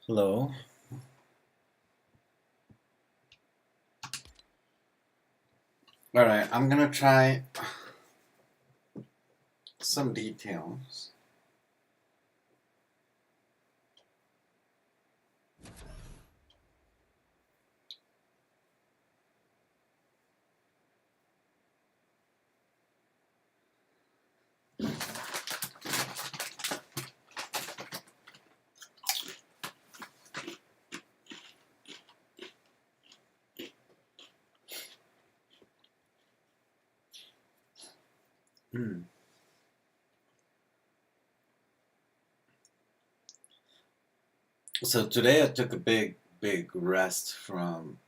Hello. All right, I'm gonna try some details. Hmm. So today I took a big rest from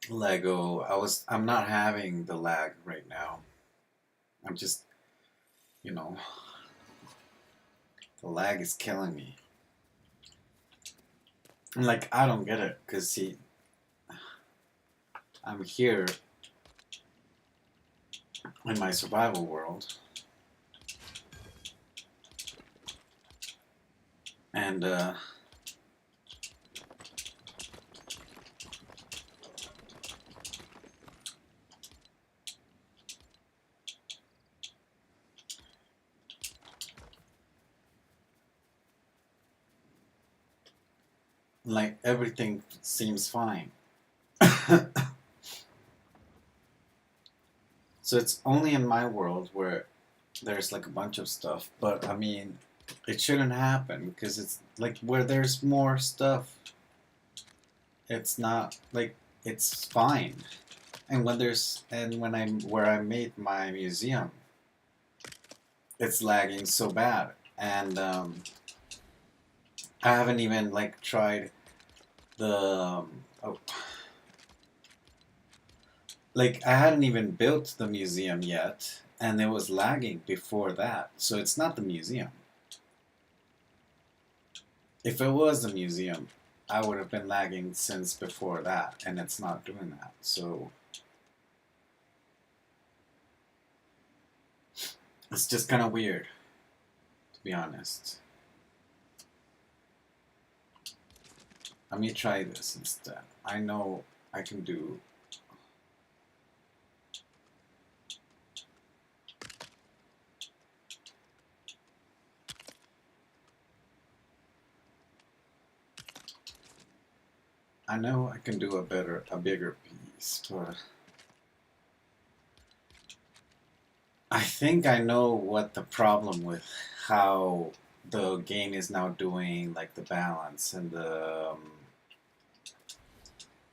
Lego. I'm not having the lag right now. I'm just, you know, the lag is killing me. And like I don't get it, 'cause see, I'm here in my survival world, and like everything seems fine. So it's only in my world where there's like a bunch of stuff, but I mean, it shouldn't happen because it's like where there's more stuff, it's not like it's fine. And when I'm where I made my museum, it's lagging so bad, and I haven't even like tried the like I hadn't even built the museum yet, and it was lagging before that. So it's not the museum. If it was the museum, I would have been lagging since before that, and it's not doing that. So it's just kind of weird, to be honest. Let me try this instead. I know I can do. I know I can do a bigger piece, but I think I know what the problem with how the game is now doing, like the balance and the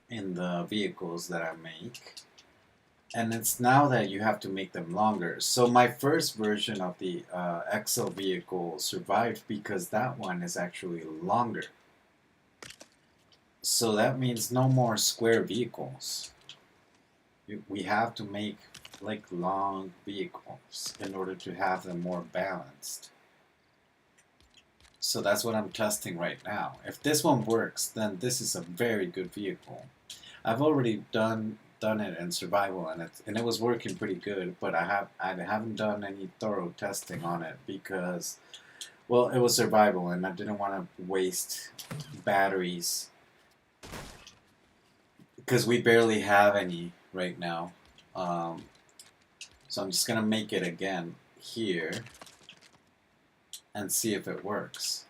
in the vehicles that I make. And it's now that you have to make them longer. So my first version of the Excel vehicle survived because that one is actually longer. So that means no more square vehicles. We have to make like long vehicles in order to have them more balanced. So that's what I'm testing right now. If this one works, then this is a very good vehicle. I've already done it in survival, and it was working pretty good. But I haven't done any thorough testing on it because, well, it was survival, and I didn't want to waste batteries because we barely have any right now. Um, so I'm just gonna make it again here and see if it works.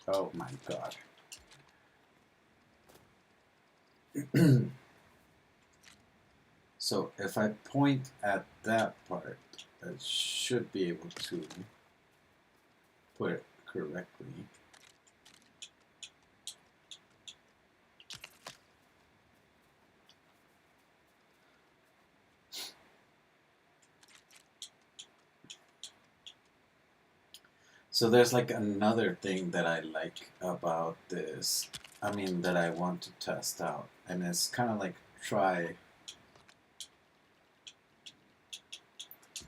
Oh my god. So if I point at that part, I should be able to put it correctly. So there's like another thing that I like about this, I mean that I want to test out, and it's kind of like try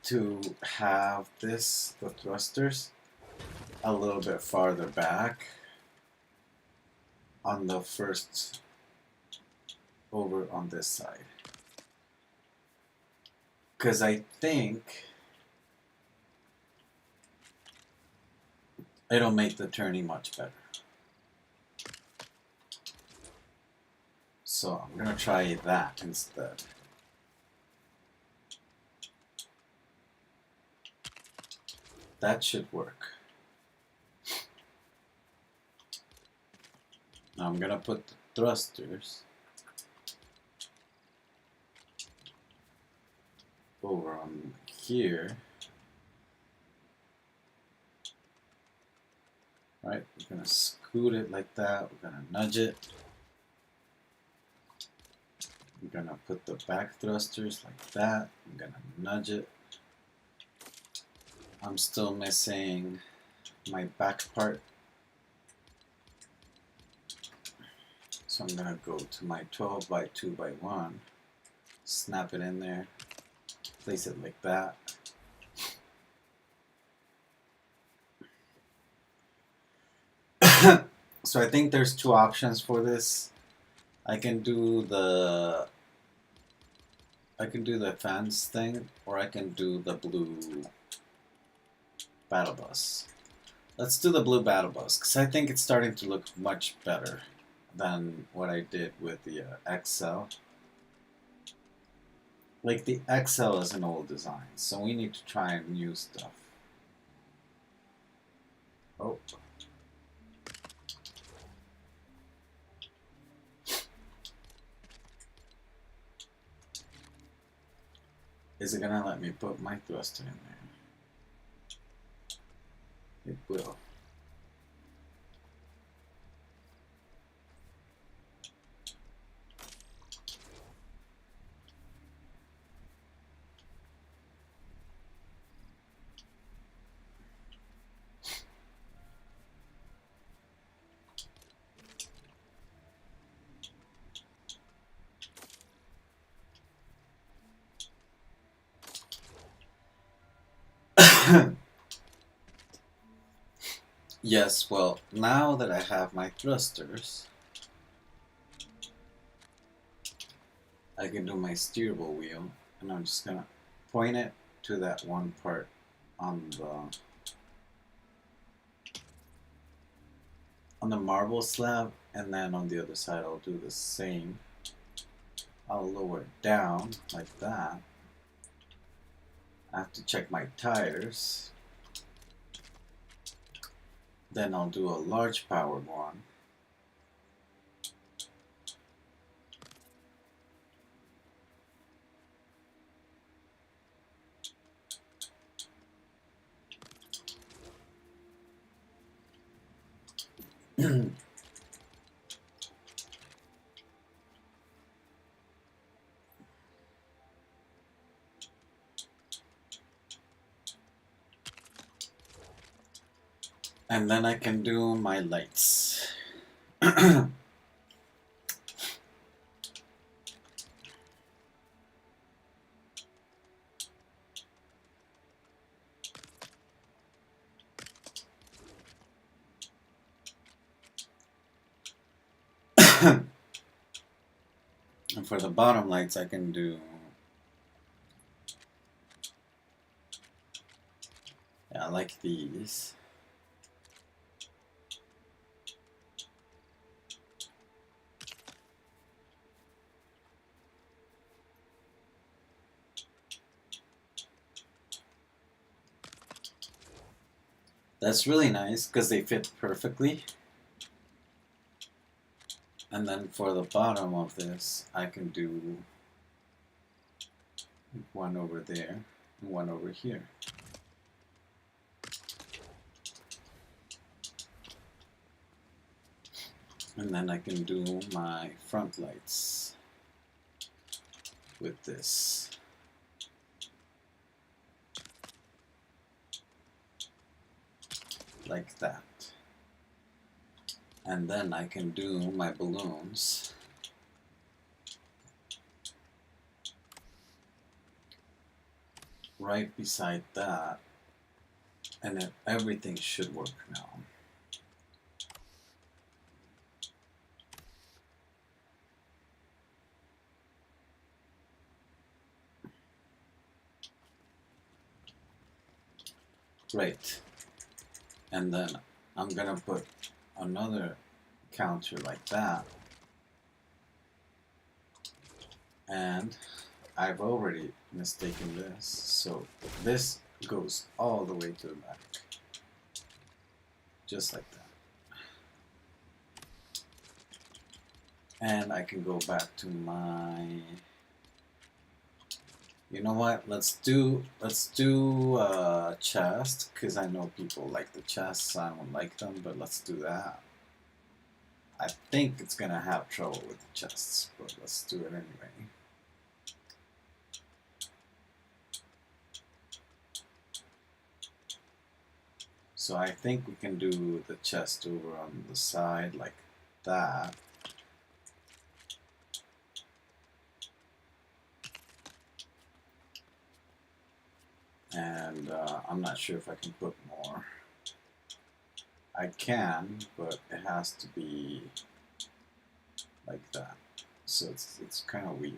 to have the thrusters, a little bit farther back on the first, over on this side. because I think it'll make the turning much better. So I'm gonna try that instead. That should work. Now I'm gonna put the thrusters over on here. Right, we're gonna scoot it like that. We're gonna nudge it. We're gonna put the back thrusters like that. I'm gonna nudge it. I'm still missing my back part. So I'm gonna go to my 12 by 2 by 1, snap it in there, place it like that. So I think there's two options for this. I can do the fence thing, or I can do the blue battle bus. Let's do the blue battle bus, because I think it's starting to look much better than what I did with the XL. Like, the XL is an old design, so we need to try new stuff. Oh. Is it gonna let me put my thruster in there? It will. Yes, well, now that I have my thrusters, I can do my steerable wheel, and I'm just gonna point it to that one part on the marble slab, and then on the other side I'll do the same. I'll lower it down like that. I have to check my tires. Then I'll do a large power one. And then I can do my lights. And for the bottom lights, I can do, yeah, I like these. That's really nice because they fit perfectly. And then for the bottom of this, I can do one over there and one over here. And then I can do my front lights with this. Like that. And then I can do my balloons right beside that, and then everything should work now. Right. And then I'm gonna put another counter like that. And I've already mistaken this, so this goes all the way to the back. Just like that. And I can go back to my, you know what, let's do chest, because I know people like the chests. I don't like them, but let's do that. I think it's gonna have trouble with the chests, but let's do it anyway. So I think we can do the chest over on the side like that. And I'm not sure if I can put more. I can, but it has to be like that. So it's kind of weird.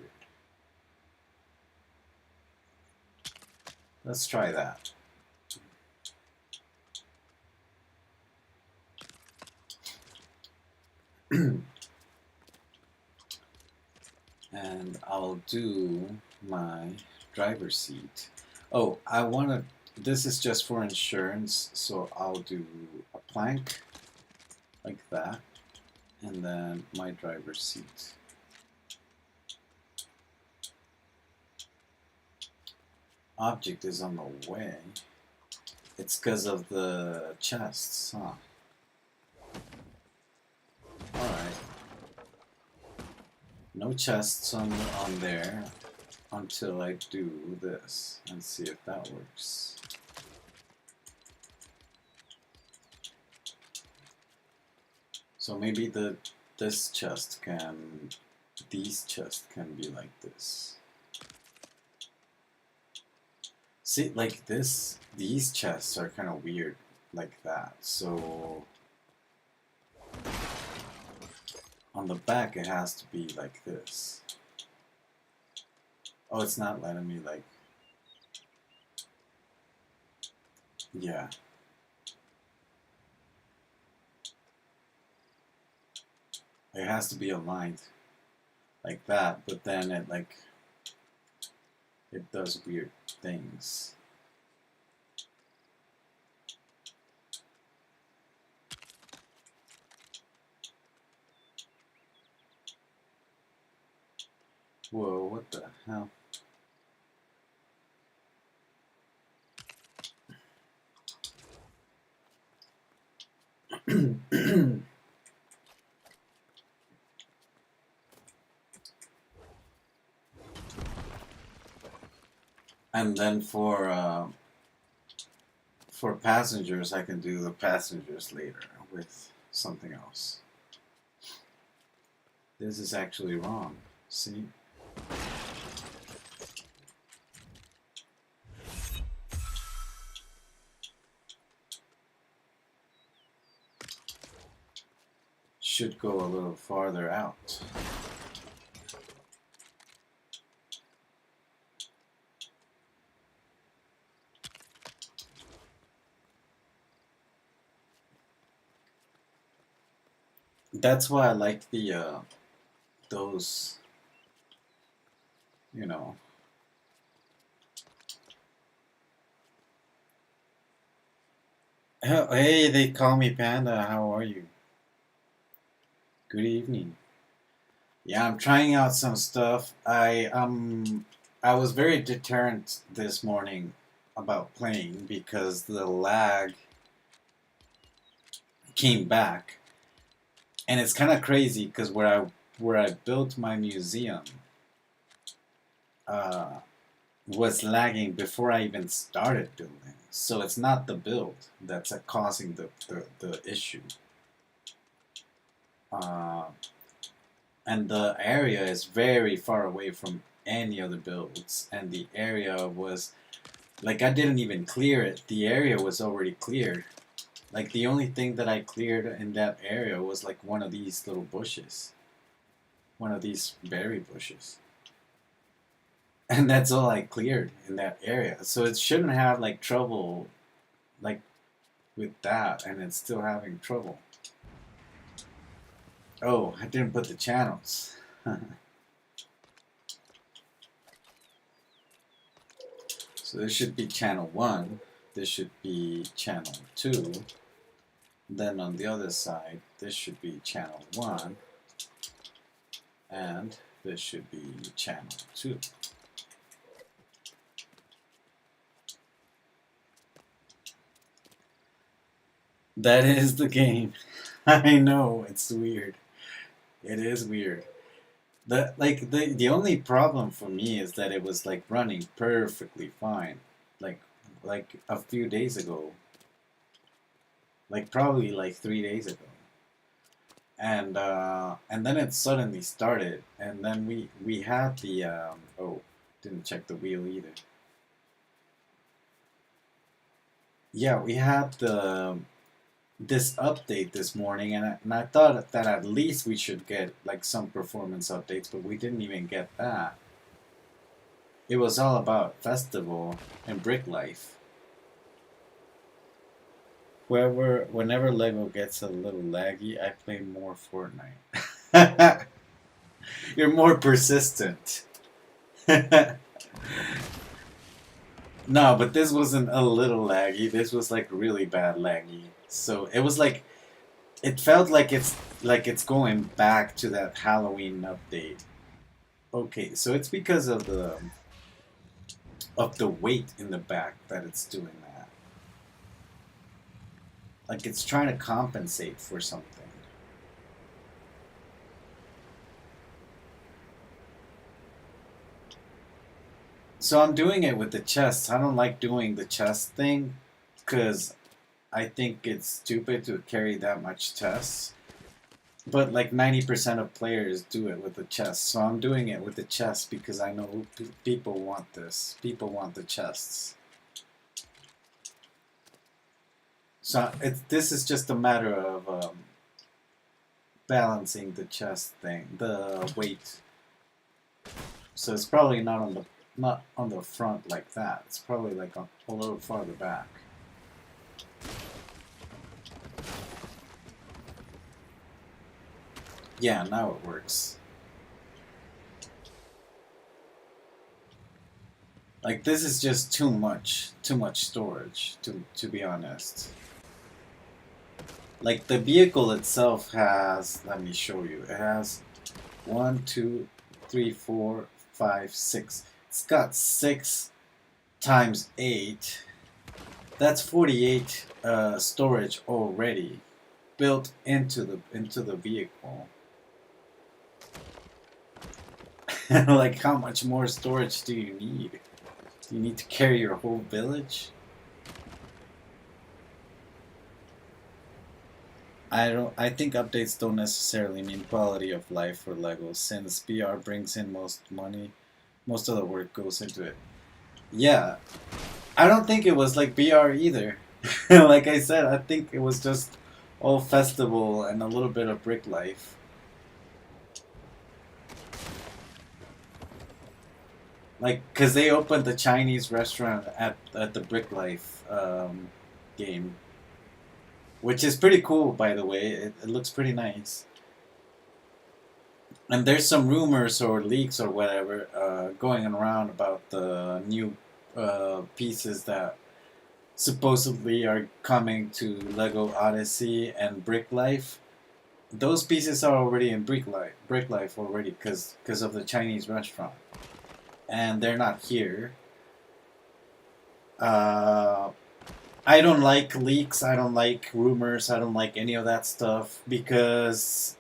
Let's try that. And I'll do my driver's seat. Oh, I want to, this is just for insurance, so I'll do a plank like that, and then my driver's seat. Object is on the way. It's because of the chests, huh? Alright. No chests on there until I do this and see if that works. So maybe these chests can be like this. See, like this, these chests are kind of weird like that. So on the back it has to be like this. Oh, it's not letting me like, yeah. It has to be aligned like that, but then it does weird things. Whoa, what the hell? And then for passengers, I can do the passengers later with something else. This is actually wrong. See? Should go a little farther out. That's why I like the those, you know. Hey, they call me Panda. How are you? Good evening. Yeah, I'm trying out some stuff. I was very deterrent this morning about playing because the lag came back. And it's kind of crazy because where I built my museum uh, was lagging before I even started building. So it's not the build that's causing the issue. Uh, and the area is very far away from any other builds. And the area was, like, I didn't even clear it. The area was already cleared. Like, the only thing that I cleared in that area was like one of these little bushes. One of these berry bushes. And that's all I cleared in that area. So it shouldn't have like trouble like with that, and it's still having trouble. Oh, I didn't put the channels. So this should be channel 1, this should be channel 2, then on the other side this should be channel 1, and this should be channel 2. That is the game. I know, it's weird. It is weird. The only problem for me is that it was like running perfectly fine. Like like a few days ago. Like probably like 3 days ago. And then it suddenly started, and then we had the oh, didn't check the wheel either. Yeah, we had the this update this morning, and I thought that at least we should get like some performance updates, but we didn't even get that. It was all about festival and brick life. Whenever Lego gets a little laggy, I play more Fortnite. You're more persistent. No, but this wasn't a little laggy. This was like really bad laggy. So it was like it felt like it's going back to that Halloween update. Okay, so it's because of the weight in the back that it's doing that. Like it's trying to compensate for something. So I'm doing it with the chest. I don't like doing the chest thing because I think it's stupid to carry that much chest. But like 90% of players do it with the chest. So I'm doing it with the chest because I know people want this. People want the chests. So this is just a matter of balancing the chest thing, the weight. So it's probably not on the front like that. It's probably like a little farther back. Yeah, now it works. Like this is just too much storage to be honest. Like the vehicle itself has, let me show you. It has 1, 2, 3, 4, 5, 6. It's got 6 times 8. That's 48 storage already built into the vehicle. Like how much more storage do you need? Do you need to carry your whole village? I think updates don't necessarily mean quality of life for Lego, since BR brings in most money. Most of the work goes into it. Yeah. I don't think it was like BR either. Like I said, I think it was just all festival and a little bit of brick life. Like, cause they opened the Chinese restaurant at the Brick Life game, which is pretty cool, by the way. It looks pretty nice. And there's some rumors or leaks or whatever going around about the new pieces that supposedly are coming to Lego Odyssey and Brick Life. Those pieces are already in Brick Life already, because of the Chinese restaurant, and they're not here. Uh, I don't like leaks. I don't like rumors. I don't like any of that stuff because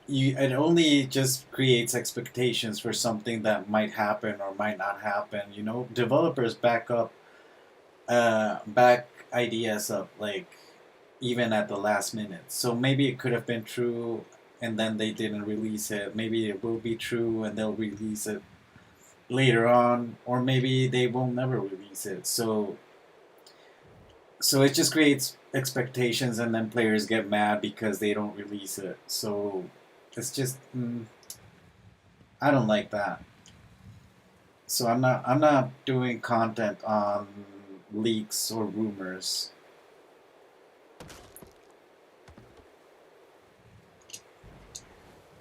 it only just creates expectations for something that might happen or might not happen. You know, developers back ideas up like even at the last minute. So maybe it could have been true, and then they didn't release it. Maybe it will be true, and they'll release it later on, or maybe they will never release it. So it just creates expectations, and then players get mad because they don't release it. So it's just I don't like that. So I'm not doing content on leaks or rumors.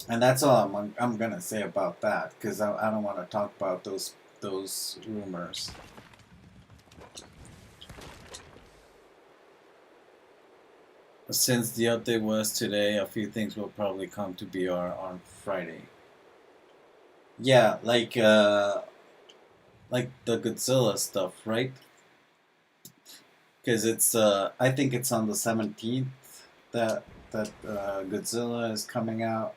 And that's all I'm gonna say about that, because I don't want to talk about those rumors. Since the update was today, a few things will probably come to BR on Friday. Yeah, like the Godzilla stuff, right? Because it's I think it's on the 17th that Godzilla is coming out,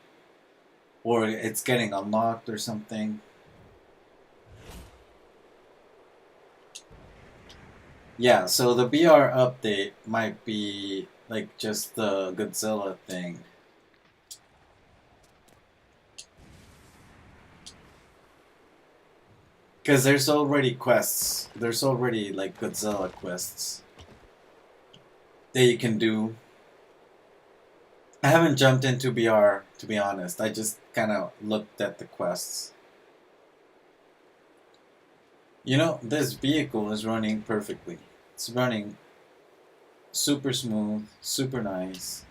or it's getting unlocked or something. Yeah, so the BR update might be like just the Godzilla thing. Because there's already quests. There's already like Godzilla quests that you can do. I haven't jumped into BR to be honest. I just kind of looked at the quests. You know, this vehicle is running perfectly. It's running super smooth, super nice.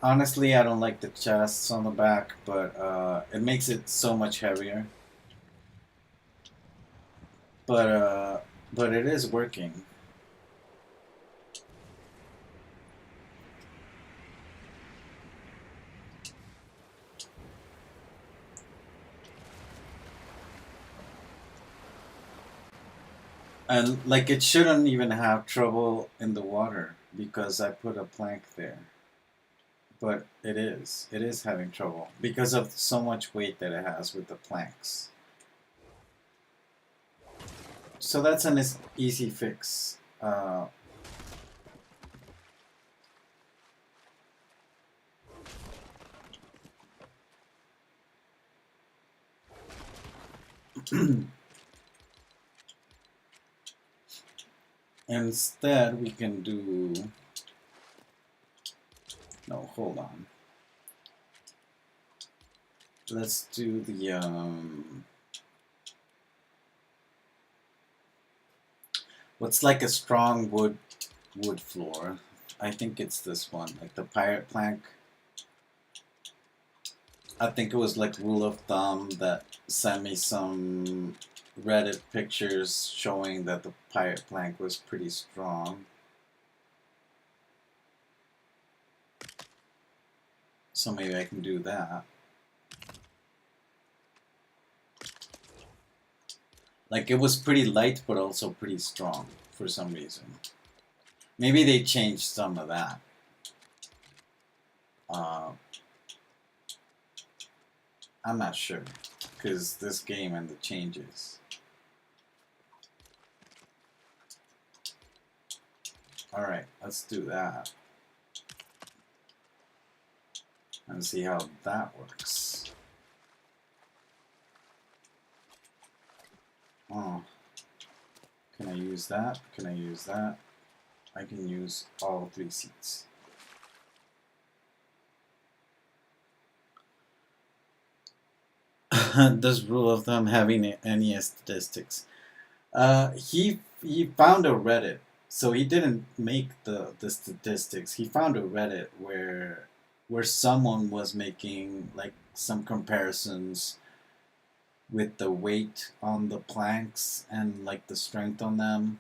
Honestly, I don't like the chests on the back, but it makes it so much heavier. But but it is working. And like it shouldn't even have trouble in the water because I put a plank there. But it is. It is having trouble because of so much weight that it has with the planks. So that's an easy fix. Instead, we can do... No, hold on. Let's do the... What's like a strong wood floor? I think it's this one, like the pirate plank. I think it was like rule of thumb that sent me some Reddit pictures showing that the pirate plank was pretty strong. So maybe I can do that. Like it was pretty light but also pretty strong for some reason. Maybe they changed some of that. I'm not sure because this game and the changes. Alright, let's do that. And see how that works. Oh. Can I use that? Can I use that? I can use all 3 seats. Does rule of thumb having any statistics? He found a Reddit, so he didn't make the statistics. He found a Reddit where someone was making like some comparisons with the weight on the planks and like the strength on them.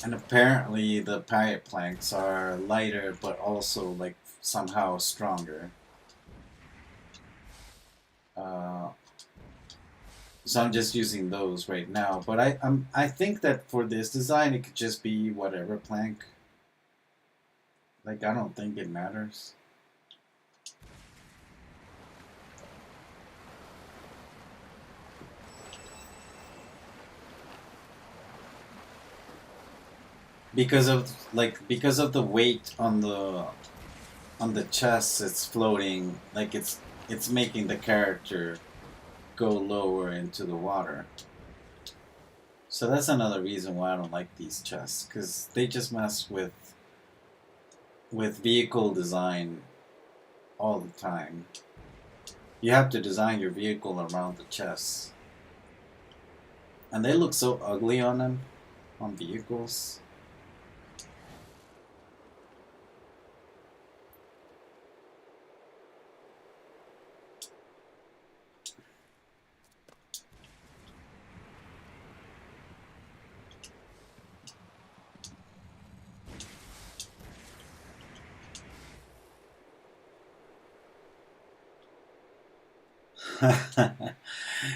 And apparently the pirate planks are lighter but also like somehow stronger. So I'm just using those right now. But I think that for this design it could just be whatever plank. Like I don't think it matters. Because of the weight on the chest, it's floating like it's making the character go lower into the water. So that's another reason why I don't like these chests, because they just mess with vehicle design all the time. You have to design your vehicle around the chests. And they look so ugly on them, on vehicles.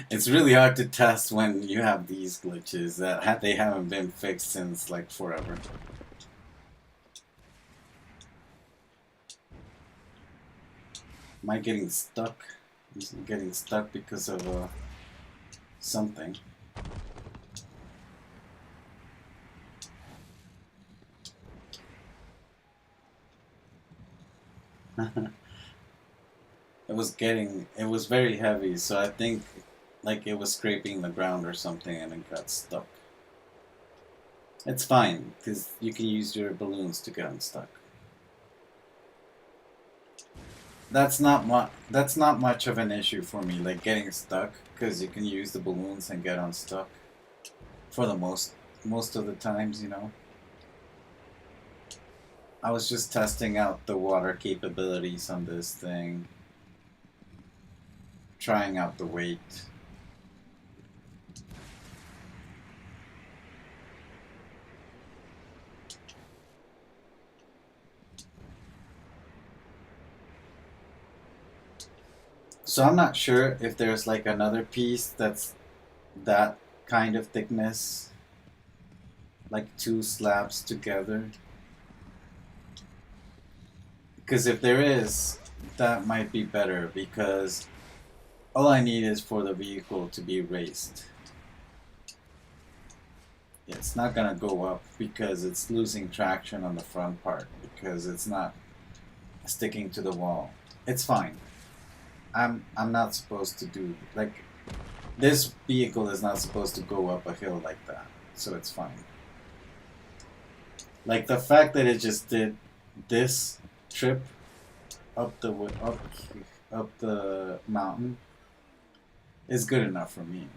It's really hard to test when you have these glitches that they haven't been fixed since like forever. Am I getting stuck? I'm getting stuck because of something. It was very heavy, so I think like it was scraping the ground or something and it got stuck. It's fine, because you can use your balloons to get unstuck. That's not much of an issue for me, like getting stuck, because you can use the balloons and get unstuck. For the most of the times, you know. I was just testing out the water capabilities on this thing. Trying out the weight. So I'm not sure if there's like another piece that's that kind of thickness. Like 2 slabs together. Because if there is, that might be better, because all I need is for the vehicle to be raised. It's not gonna go up because it's losing traction on the front part, because it's not sticking to the wall. It's fine. I'm not supposed to do, like, this vehicle is not supposed to go up a hill like that, so it's fine. Like the fact that it just did this trip up the up the mountain is good enough for me,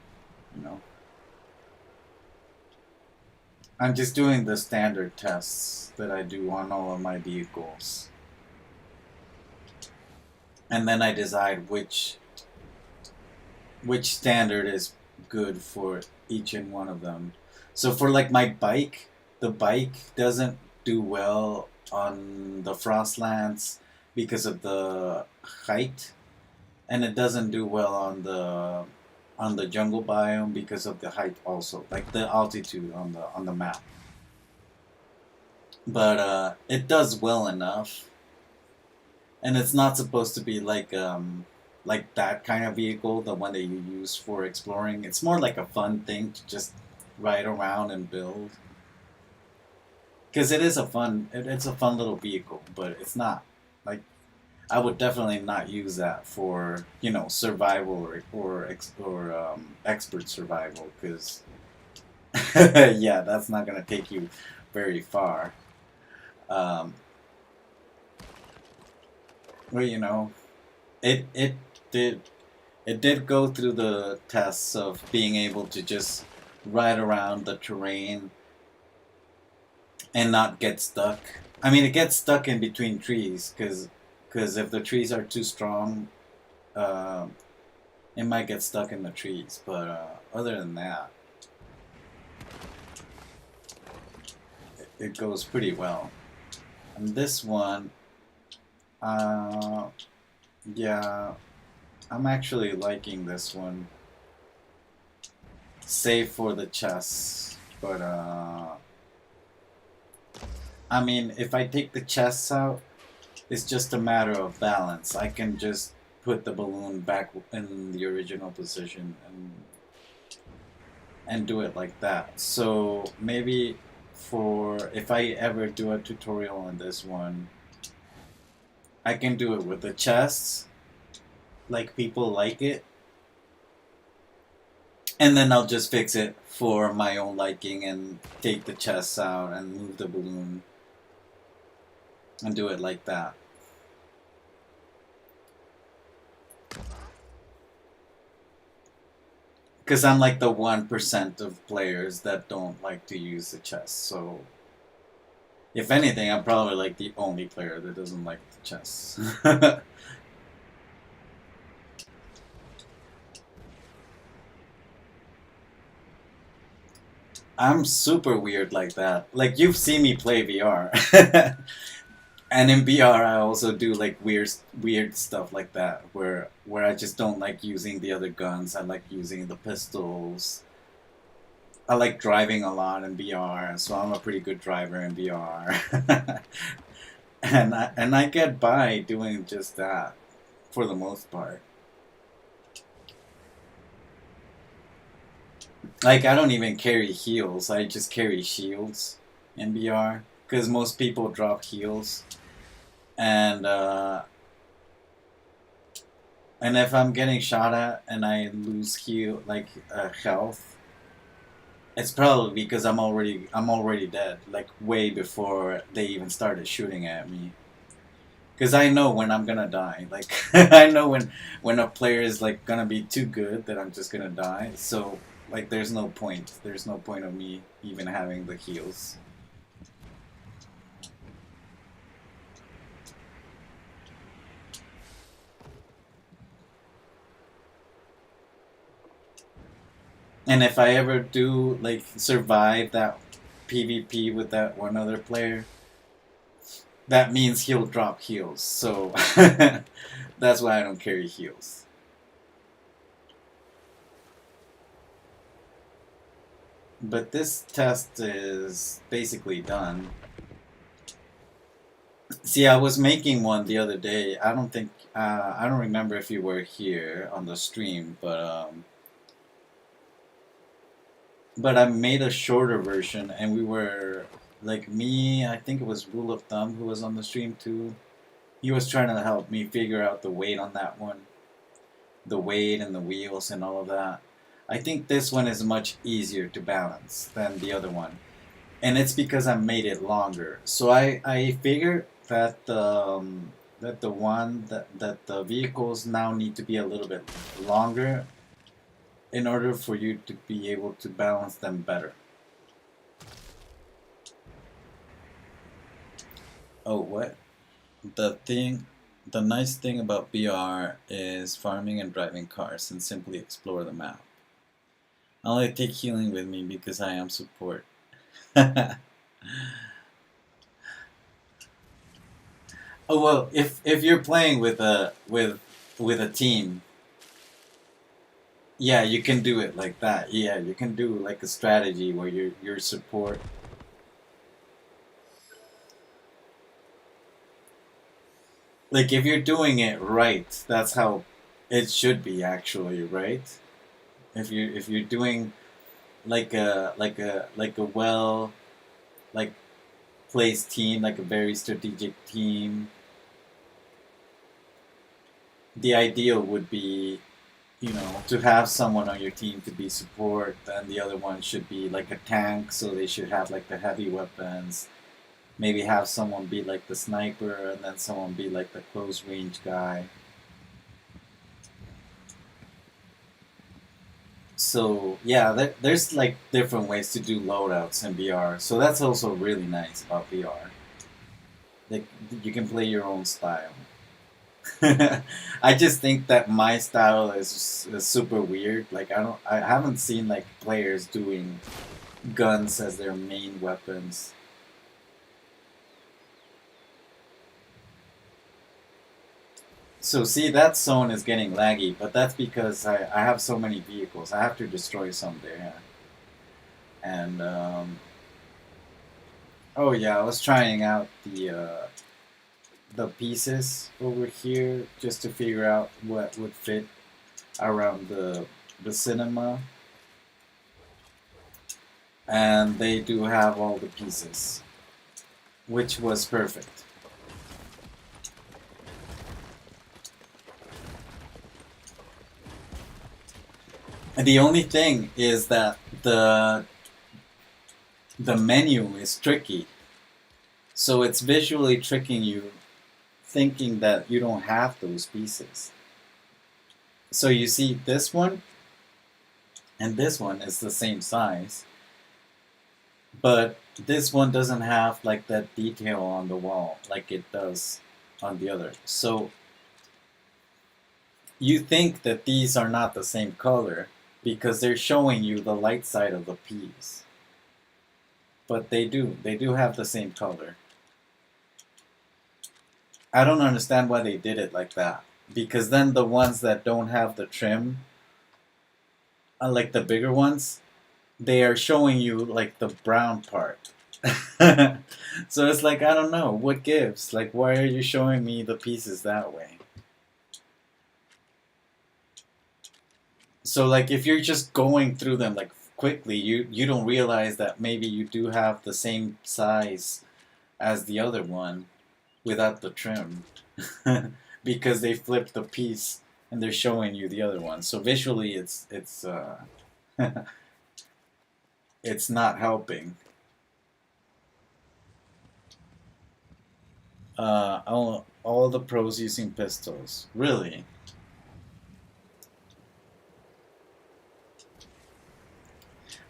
you know. I'm just doing the standard tests that I do on all of my vehicles, and then I decide which standard is good for each and one of them. So for like my bike, the bike doesn't do well on the Frostlands because of the height, and it doesn't do well on the jungle biome because of the height also, like the altitude on the map. But it does well enough, and it's not supposed to be like that kind of vehicle, the one that you use for exploring. It's more like a fun thing to just ride around and build. Because it is it's a fun little vehicle, but it's not like, I would definitely not use that for, you know, survival or expert survival, because yeah, that's not gonna take you very far. Um, well, you know, it it did it did go through the tests of being able to just ride around the terrain and not get stuck. I mean, it gets stuck in between trees because if the trees are too strong, uh, it might get stuck in the trees. But other than that, it goes pretty well. And this one, uh, yeah, I'm actually liking this one, save for the chests. But I mean, if I take the chests out, it's just a matter of balance. I can just put the balloon back in the original position and do it like that. So maybe for if I ever do a tutorial on this one, I can do it with the chests, like people like it, and then I'll just fix it for my own liking and take the chests out and move the balloon and do it like that. Because I'm like the 1% of players that don't like to use the chests, so if anything, I'm probably like the only player that doesn't like the chests. I'm super weird like that. Like, you've seen me play VR. And in VR, I also do like weird stuff like that, where I just don't like using the other guns. I like using the pistols. I like driving a lot in VR, so I'm a pretty good driver in VR. And I get by doing just that for the most part. Like I don't even carry heals. I just carry shields in VR because most people drop heals, and and if I'm getting shot at and I lose health, it's probably because I'm already dead, like way before they even started shooting at me. Because I know when I'm gonna die. Like I know when a player is like gonna be too good that I'm just gonna die. So like there's no point. There's no point of me even having the heals. And if I ever do like survive that PvP with that one other player, that means he'll drop heals. So that's why I don't carry heals. But this test is basically done. See, I was making one the other day. I don't remember if you were here on the stream, but I made a shorter version, and we were like me. I think it was Rule of Thumb who was on the stream too. He was trying to help me figure out the weight on that one, the weight and the wheels and all of that. I think this one is much easier to balance than the other one, and it's because I made it longer. So I figured that the one that the vehicles now need to be a little bit longer in order for you to be able to balance them better. Oh, what? The nice thing about BR is farming and driving cars and simply explore the map. I only take healing with me because I am support. Oh well, if you're playing with a team, yeah, you can do it like that. Yeah, you can do like a strategy where your support. Like if you're doing it right, that's how it should be actually, right? If you're doing like a well like placed team, like a very strategic team, the ideal would be, to have someone on your team to be support, and the other one should be like a tank, so they should have like the heavy weapons. Maybe have someone be like the sniper, and then someone be like the close range guy. So yeah, there's like different ways to do loadouts in VR. So that's also really nice about VR. Like you can play your own style. I just think that my style is super weird. Like I haven't seen like players doing guns as their main weapons. So see, that zone is getting laggy, but that's because I have so many vehicles. I have to destroy some there. And oh yeah, I was trying out the pieces over here just to figure out what would fit around the cinema, and they do have all the pieces, which was perfect. And the only thing is that the menu is tricky, so it's visually tricking you, thinking that you don't have those pieces. So you see this one and this one is the same size, but this one doesn't have like that detail on the wall like it does on the other. So you think that these are not the same color because they're showing you the light side of the piece. But they do have the same color. I don't understand why they did it like that. Because then the ones that don't have the trim, like the bigger ones, they are showing you like the brown part. So it's like, I don't know, what gives? Like, why are you showing me the pieces that way? So like, if you're just going through them like quickly, you don't realize that maybe you do have the same size as the other one without the trim. Because they flipped the piece and they're showing you the other one. So visually it's it's not helping. All the pros using pistols. Really?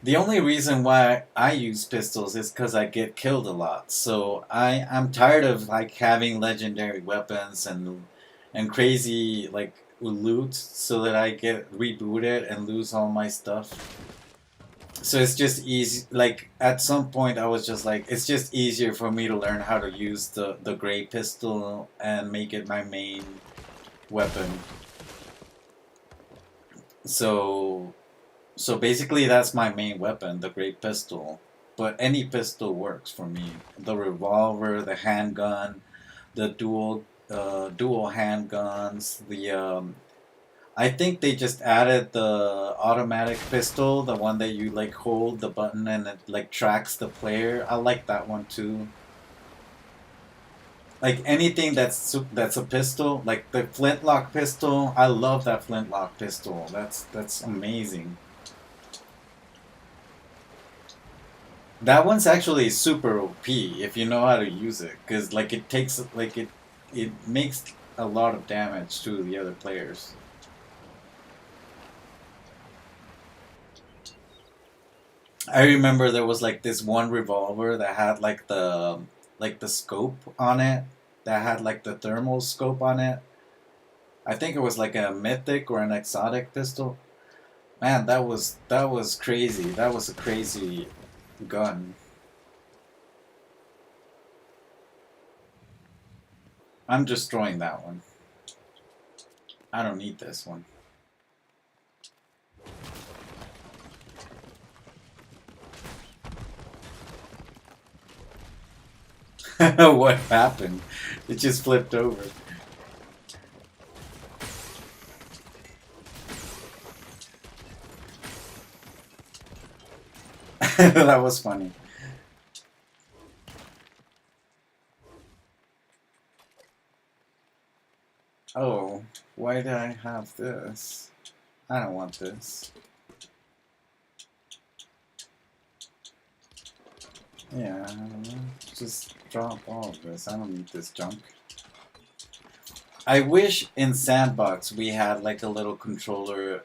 The only reason why I use pistols is because I get killed a lot. So I'm tired of like having legendary weapons and crazy like loot so that I get rebooted and lose all my stuff. So it's just easy. Like at some point, I was just like, it's just easier for me to learn how to use the gray pistol and make it my main weapon. So so basically, that's my main weapon, the great pistol. But any pistol works for me. The revolver, the handgun, the dual handguns. I think they just added the automatic pistol, the one that you like hold the button and it like tracks the player. I like that one too. Like anything that's a pistol, like the flintlock pistol. I love that flintlock pistol. That's amazing. That one's actually super OP if you know how to use it, because like it takes like it makes a lot of damage to the other players. I remember there was like this one revolver that had like the scope on it, that had like the thermal scope on it. I think it was like a mythic or an exotic pistol. Man, that was crazy. That was a crazy gun. I'm destroying that one. I don't need this one. What happened? It just flipped over. That was funny. Oh, why did I have this? I don't want this. Yeah, I don't know. Just drop all of this. I don't need this junk. I wish in Sandbox we had like a little controller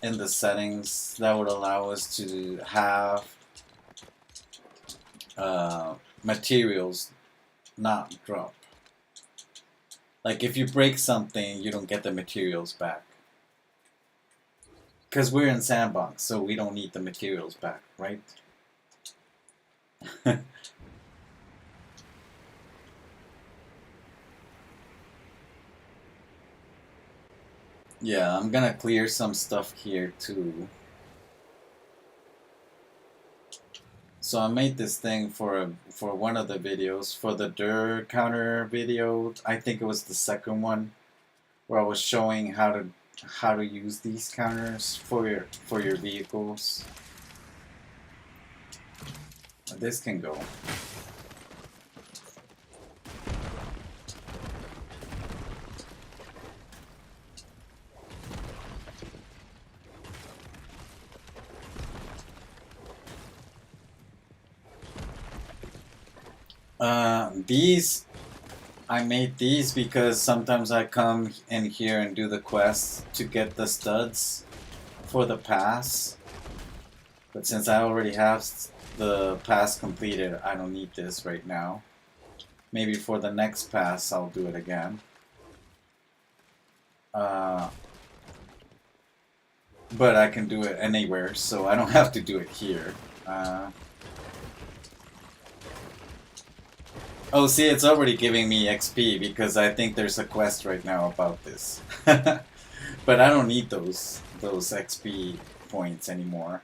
in the settings that would allow us to have materials not drop. Like if you break something, you don't get the materials back. Because we're in Sandbox, so we don't need the materials back, right? Yeah, I'm gonna clear some stuff here too. So I made this thing for one of the videos, for the dir counter video. I think it was the second one where I was showing how to use these counters for your vehicles. This can go. These I made these because sometimes I come in here and do the quests to get the studs for the pass. But since I already have the pass completed, I don't need this right now. Maybe for the next pass I'll do it again. But I can do it anywhere, so I don't have to do it here. Oh, see, it's already giving me XP because I think there's a quest right now about this. But I don't need those XP points anymore.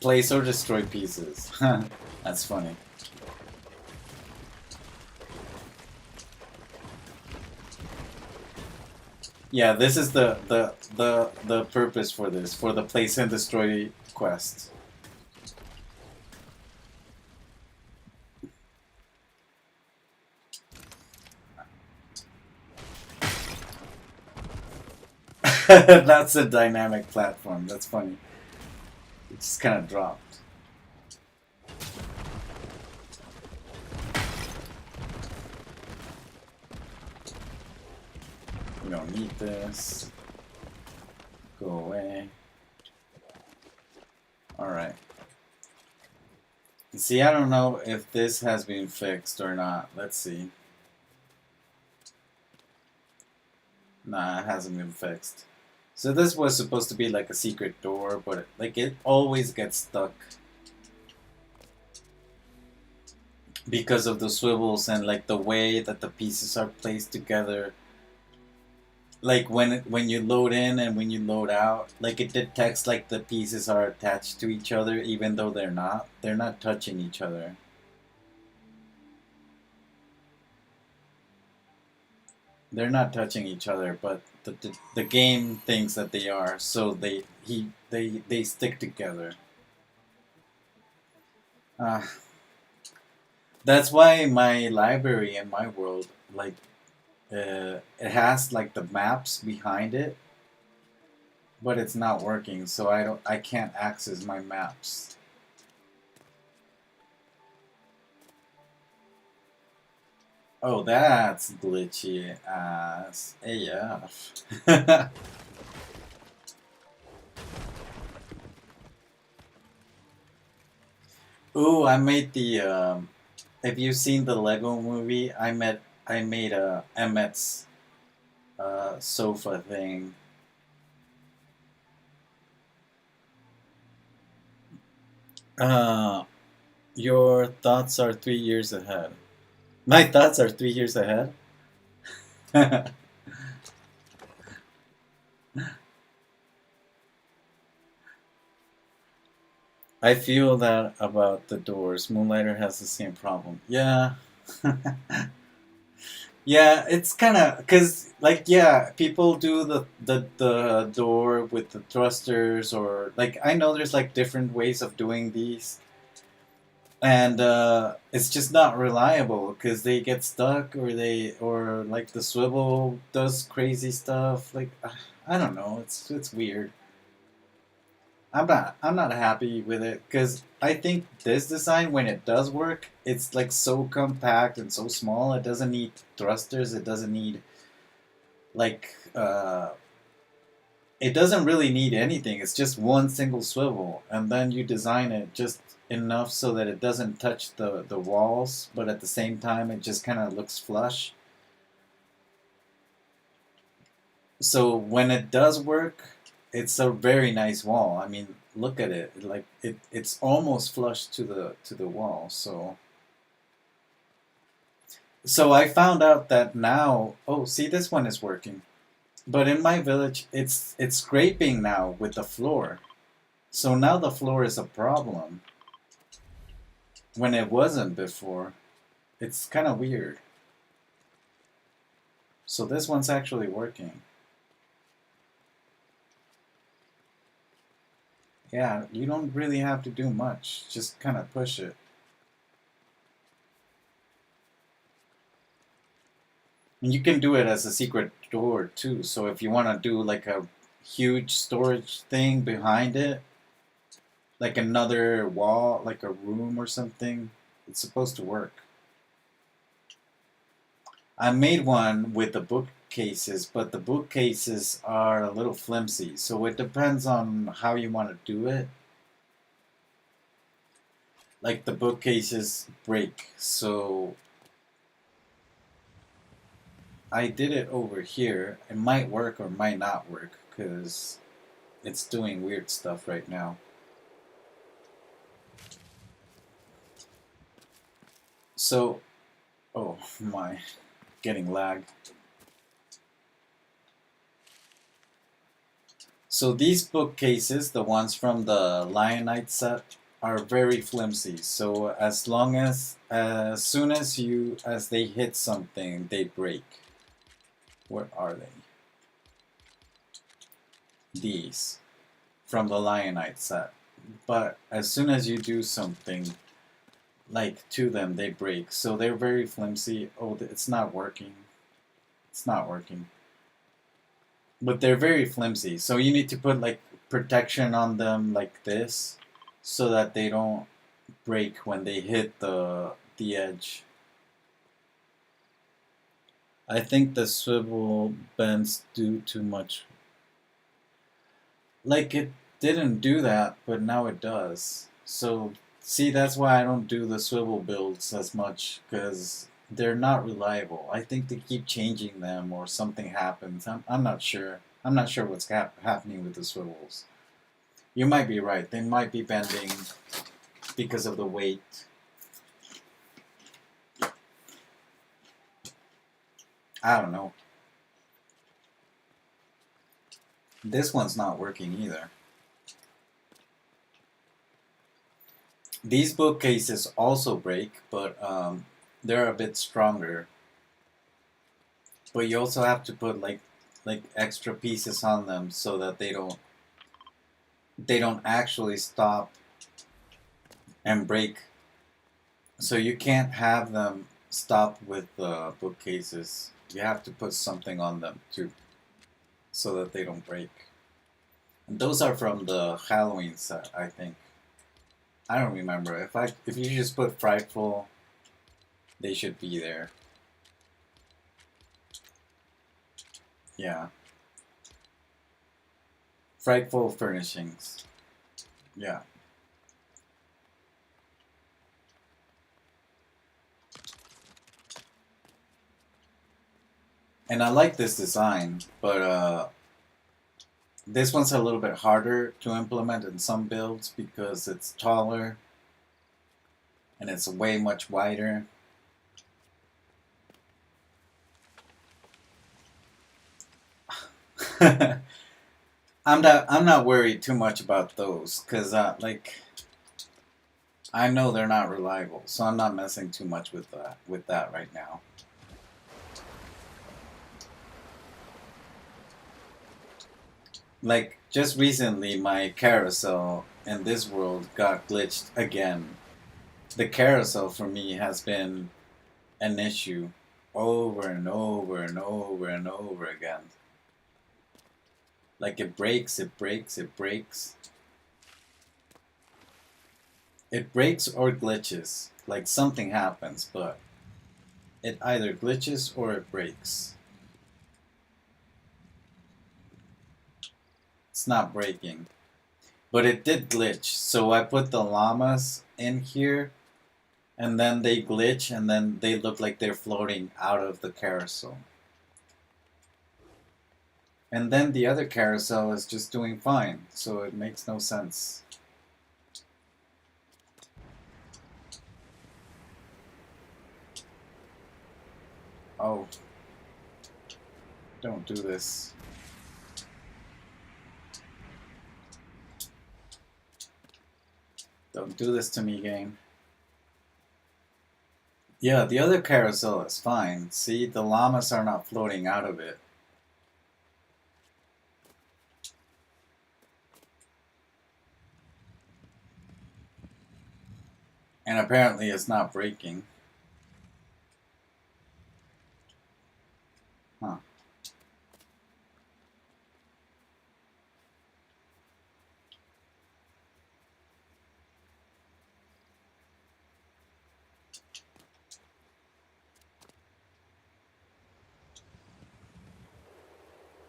Place or destroy pieces. That's funny. Yeah, this is the purpose for this, for the place and destroy quest. That's a dynamic platform. That's funny. It just kind of dropped. We don't need this. Go away. Alright. See, I don't know if this has been fixed or not. Let's see. Nah, it hasn't been fixed. So this was supposed to be like a secret door, but like it always gets stuck. Because of the swivels and like the way that the pieces are placed together. Like when you load in and when you load out, like it detects like the pieces are attached to each other even though they're not. They're not touching each other. They're not touching each other, but the game thinks that they are, so they stick together. Uh, that's why my library in my world, like, it has like the maps behind it, but it's not working, so I can't access my maps. Oh, that's glitchy as AF. Ooh, I made the have you seen the Lego movie? I made a Emmett's sofa thing. Uh, your thoughts are 3 years ahead. My thoughts are 3 years ahead. I feel that about the doors. Moonlighter has the same problem. Yeah. Yeah, it's kind of because, like, yeah, people do the door with the thrusters, or like I know there's like different ways of doing these, and it's just not reliable because they get stuck, or like the swivel does crazy stuff. Like, I don't know, it's weird. I'm not happy with it because I think this design, when it does work, it's like so compact and so small. It doesn't need thrusters. It doesn't need like it doesn't really need anything. It's just one single swivel, and then you design it just enough so that it doesn't touch the walls, but at the same time it just kind of looks flush. So when it does work, it's a very nice wall. I mean, look at it. Like it's almost flush to the wall. So I found out that now. Oh, see, this one is working. But in my village, it's scraping now with the floor. So now the floor is a problem when it wasn't before. It's kind of weird. So this one's actually working. Yeah, you don't really have to do much. Just kind of push it. And you can do it as a secret door too. So if you want to do like a huge storage thing behind it, like another wall, like a room or something, it's supposed to work. I made one with the bookcases, but the bookcases are a little flimsy, so it depends on how you want to do it. Like the bookcases break, so I did it over here. It might work or might not work because it's doing weird stuff right now. So, oh my, getting lag. So these bookcases, the ones from the Lionite set, are very flimsy. So as soon as they hit something, they break. Where are they? These from the Lionite set. But as soon as you do something like to them, they break. So they're very flimsy. Oh, it's not working. It's not working. But they're very flimsy. So you need to put like protection on them like this so that they don't break when they hit the edge. I think the swivel bends do too much. Like it didn't do that, but now it does. So see, that's why I don't do the swivel builds as much because they're not reliable. I think they keep changing them or something happens. I'm not sure. I'm not sure what's happening with the swivels. You might be right. They might be bending because of the weight. I don't know. This one's not working either. These bookcases also break, but they're a bit stronger. But you also have to put like extra pieces on them so that they don't actually stop and break. So you can't have them stop with the bookcases. You have to put something on them too, so that they don't break. And those are from the Halloween set, I think. I don't remember. If you just put frightful, they should be there. Yeah. Frightful furnishings. Yeah. And I like this design, but this one's a little bit harder to implement in some builds because it's taller and it's way much wider. I'm not worried too much about those because like I know they're not reliable, so I'm not messing too much with that right now. Like just recently, my carousel in this world got glitched again. The carousel for me has been an issue over and over and over and over again. Like it breaks, it breaks, it breaks. It breaks or glitches. Like something happens, but it either glitches or it breaks. It's not breaking. But it did glitch. So I put the llamas in here and then they glitch and then they look like they're floating out of the carousel. And then the other carousel is just doing fine, so it makes no sense. Oh, don't do this. Don't do this to me, game. Yeah, the other carousel is fine. See, the llamas are not floating out of it. And apparently it's not breaking. Huh.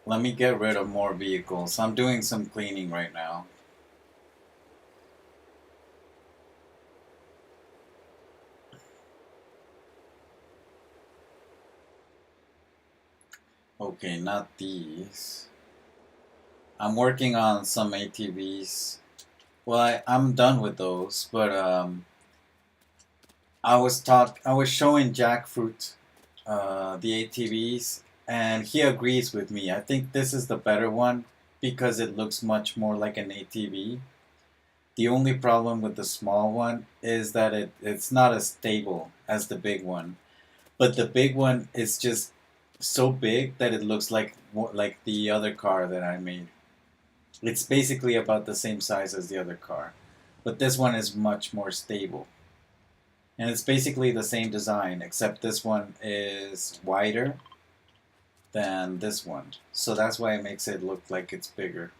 Let me get rid of more vehicles. I'm doing some cleaning right now. Okay, not these. I'm working on some ATVs. Well, I'm done with those, but I was showing Jackfruit the ATVs, and he agrees with me. I think this is the better one because it looks much more like an ATV. The only problem with the small one is that it's not as stable as the big one. But the big one is just so big that it looks like like the other car that I made. It's basically about the same size as the other car, but this one is much more stable. And it's basically the same design, except this one is wider than this one. So that's why it makes it look like it's bigger.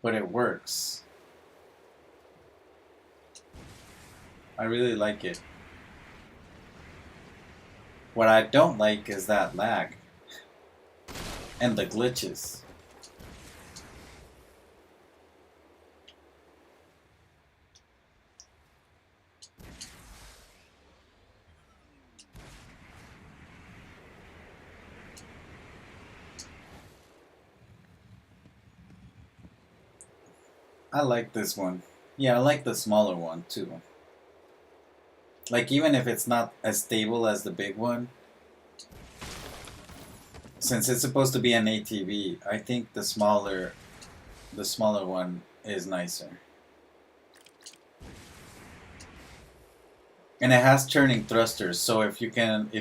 But it works. I really like it. What I don't like is that lag and the glitches. I like this one. Yeah, I like the smaller one too. Like even if it's not as stable as the big one, since it's supposed to be an ATV, I think the smaller one is nicer. And it has turning thrusters, so if you put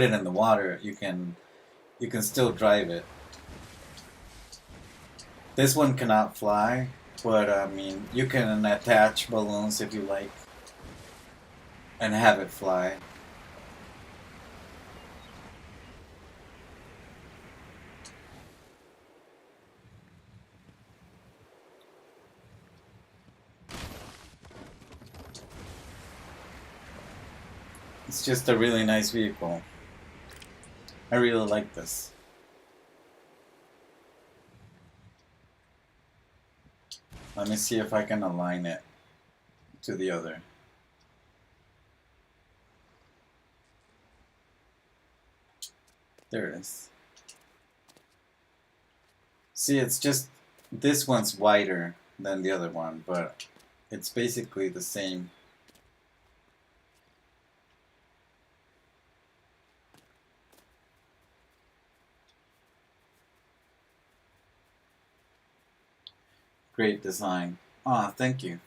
it in the water, you can still drive it. This one cannot fly, but I mean, you can attach balloons if you like and have it fly. It's just a really nice vehicle. I really like this. Let me see if I can align it to the other. There it is. See, it's just this one's wider than the other one, but it's basically the same. Great design. Ah, thank you.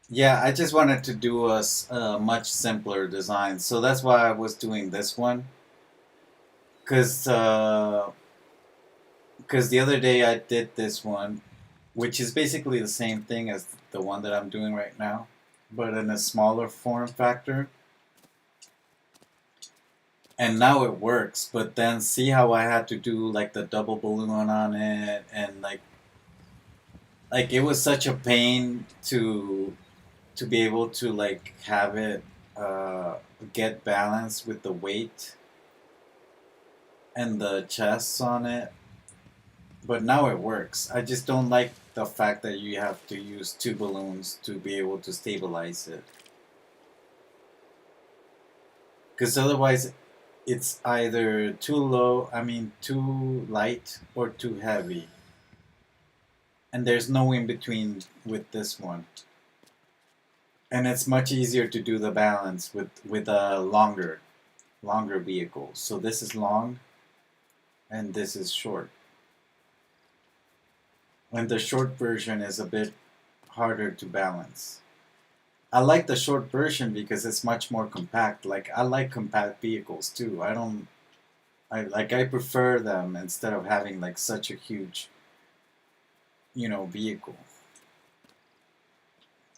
Yeah, I just wanted to do a much simpler design, so that's why I was doing this one. Cause, cause the other day I did this one, which is basically the same thing as the one that I'm doing right now, but in a smaller form factor. And now it works, but then see how I had to do like the double balloon on it, and like it was such a pain to be able to like have it get balanced with the weight and the chests on it. But now it works. I just don't like the fact that you have to use two balloons to be able to stabilize it. Because otherwise, it's either too light or too heavy. And there's no in between with this one. And it's much easier to do the balance with a longer vehicle. So this is long and this is short. And the short version is a bit harder to balance. I like the short version because it's much more compact. Like I like compact vehicles too. I prefer them instead of having like such a huge, vehicle.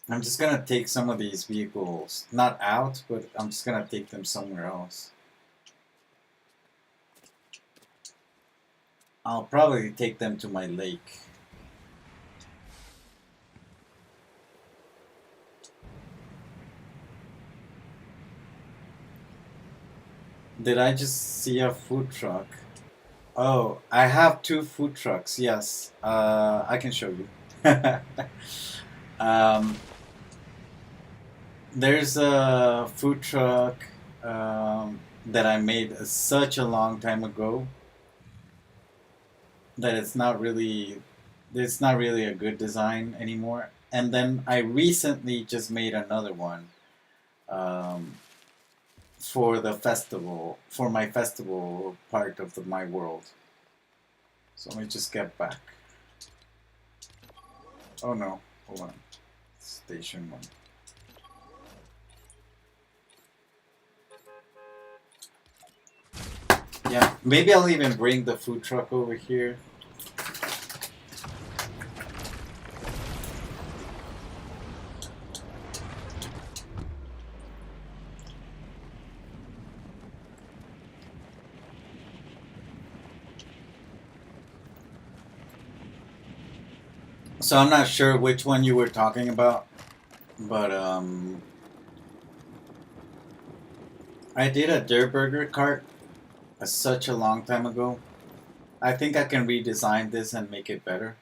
I'm just gonna take some of these vehicles, not out, but I'm just gonna take them somewhere else. I'll probably take them to my lake. Did I just see a food truck? Oh, I have two food trucks. Yes, I can show you. um, There's a food truck that I made such a long time ago that it's not really a good design anymore. And then I recently just made another one um, for the festival, for my festival part of my world. So let me just get back. Oh no, hold on. Station one. Yeah, maybe I'll even bring the food truck over here. So I'm not sure which one you were talking about, but I did a Dare Burger cart such a long time ago. I think I can redesign this and make it better.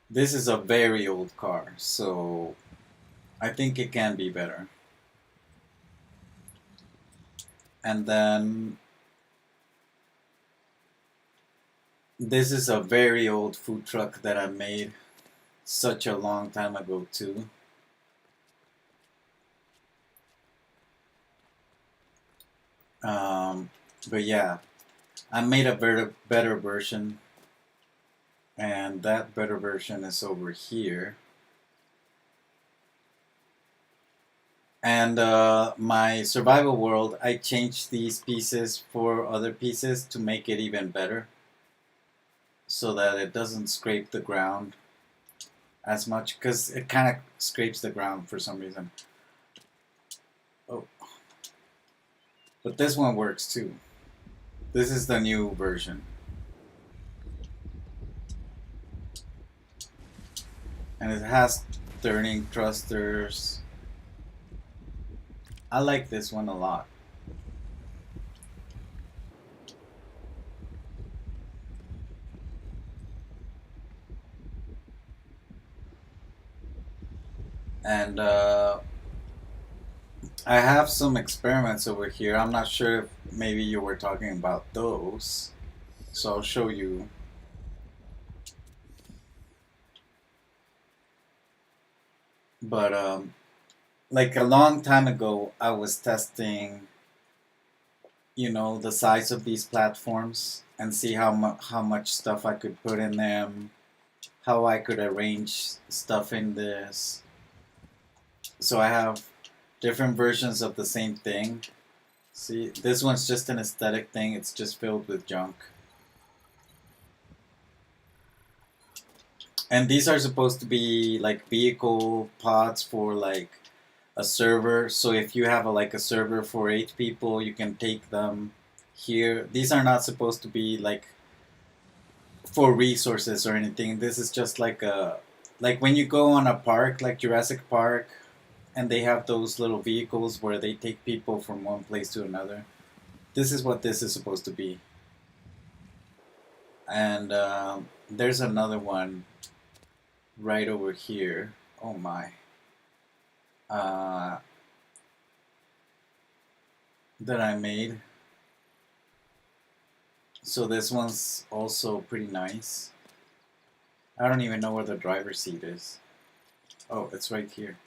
This is a very old car, so I think it can be better. And then this is a very old food truck that I made such a long time ago too. Um, but yeah, I made a better version, and that better version is over here. And my survival world, I changed these pieces for other pieces to make it even better, so that it doesn't scrape the ground as much, because it kind of scrapes the ground for some reason. Oh, but this one works too. This is the new version. And it has turning thrusters. I like this one a lot. And I have some experiments over here. I'm not sure if maybe you were talking about those. So I'll show you. But like a long time ago, I was testing, the size of these platforms and see how much stuff I could put in them, how I could arrange stuff in this. So I have different versions of the same thing. See, this one's just an aesthetic thing. It's just filled with junk. And these are supposed to be like vehicle pods for like a server. So if you have like a server for 8 people, you can take them here. These are not supposed to be like for resources or anything. This is just like when you go on a park like Jurassic Park, and they have those little vehicles where they take people from one place to another. This is what this is supposed to be. And there's another one right over here. Oh my. Uh, that I made. So this one's also pretty nice. I don't even know where the driver's seat is. Oh, it's right here.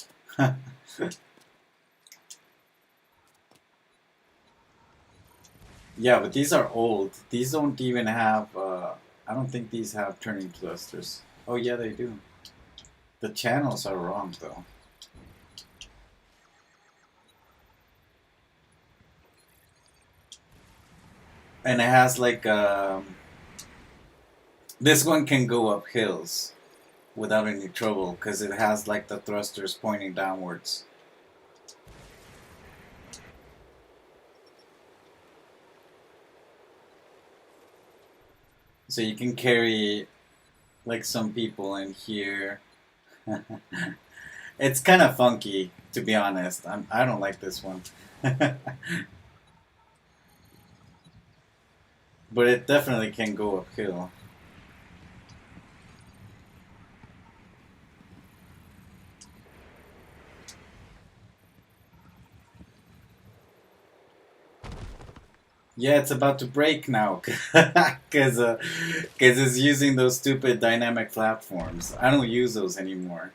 Yeah, but these are old. These don't even have, I don't think these have turning thrusters. Oh yeah, they do. The channels are wrong though. And it has like, this one can go up hills without any trouble because it has like the thrusters pointing downwards. So you can carry like some people in here. It's kind of funky, to be honest. I don't like this one. But it definitely can go uphill. Yeah, it's about to break now, cause it's using those stupid dynamic platforms. I don't use those anymore.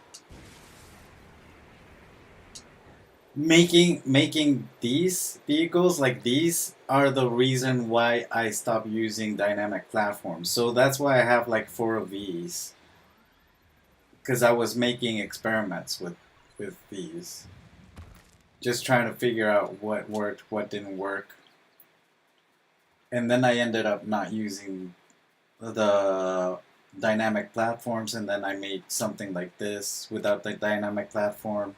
Making these vehicles like these are the reason why I stopped using dynamic platforms. So that's why I have like four of these, because I was making experiments with these, just trying to figure out what worked, what didn't work, and then I ended up not using the dynamic platforms, and then I made something like this without the dynamic platform.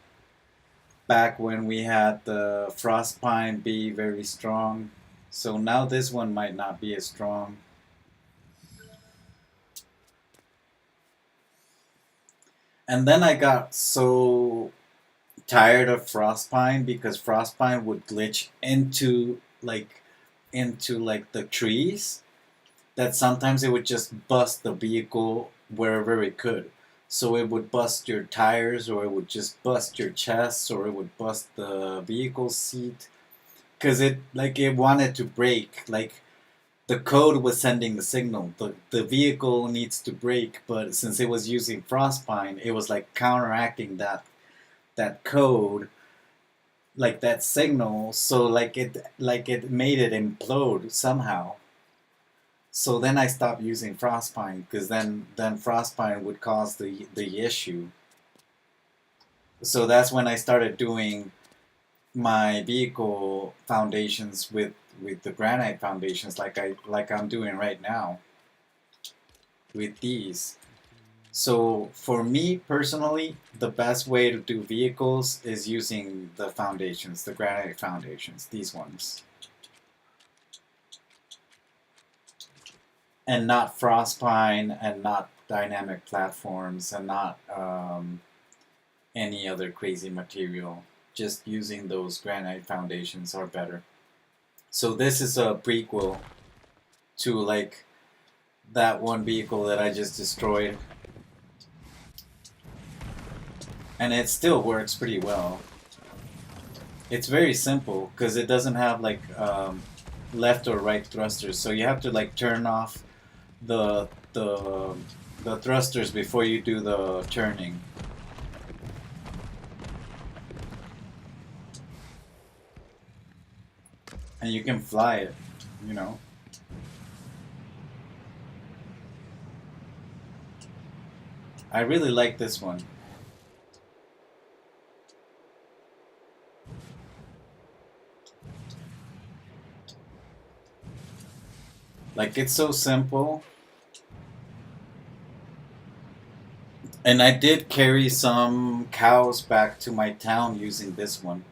Back when we had the Frostpine be very strong, so now this one might not be as strong. And then I got so tired of Frostpine because Frostpine would glitch into like the trees, that sometimes it would just bust the vehicle wherever it could. So it would bust your tires, or it would just bust your chest, or it would bust the vehicle seat, because it wanted to brake. Like the code was sending the signal. The vehicle needs to brake, but since it was using Frostpine, it was like counteracting that code, like that signal. So like it made it implode somehow. So then I stopped using Frostpine, because then Frostpine would cause the issue. So that's when I started doing my vehicle foundations with the granite foundations, like I'm doing right now with these. So for me personally, the best way to do vehicles is using the foundations, the granite foundations, these ones, and not Frostpine, and not dynamic platforms, and not any other crazy material. Just using those granite foundations are better. So this is a prequel to like that one vehicle that I just destroyed, and it still works pretty well. It's very simple because it doesn't have like left or right thrusters, so you have to like turn off the the the thrusters before you do the turning. And you can fly it, you know. I really like this one. Like, it's so simple. And I did carry some cows back to my town using this one.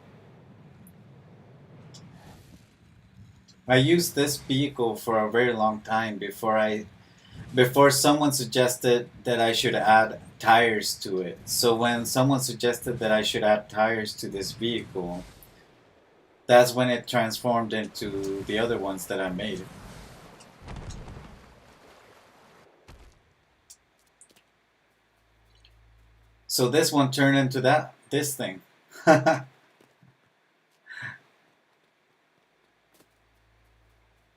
I used this vehicle for a very long time before someone suggested that I should add tires to it. So when someone suggested that I should add tires to this vehicle, that's when it transformed into the other ones that I made. So this one turned into this thing.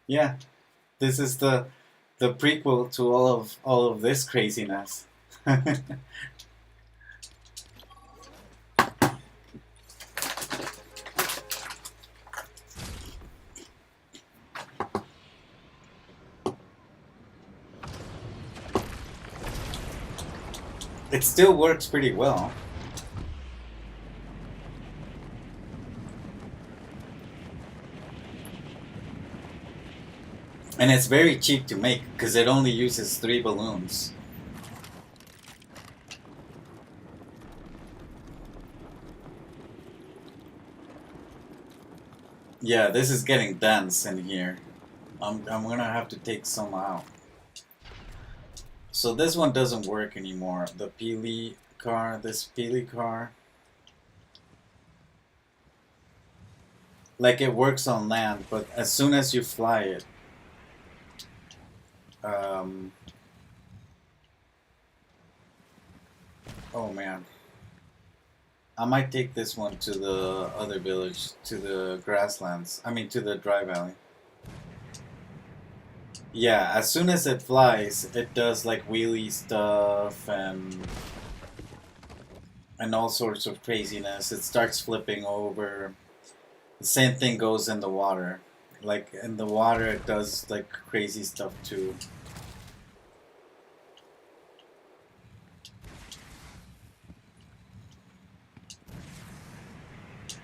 Yeah, this is the prequel to all of this craziness. It still works pretty well. And it's very cheap to make because it only uses 3 balloons. Yeah, this is getting dense in here. I'm gonna have to take some out. So this one doesn't work anymore. The Peely car, this Peely car. Like, it works on land, but as soon as you fly it, um, oh man. I might take this one to the other village, to the grasslands. I mean, to the dry valley. Yeah, as soon as it flies, it does like wheelie stuff and all sorts of craziness. It starts flipping over. The same thing goes in the water. Like in the water, it does like crazy stuff too.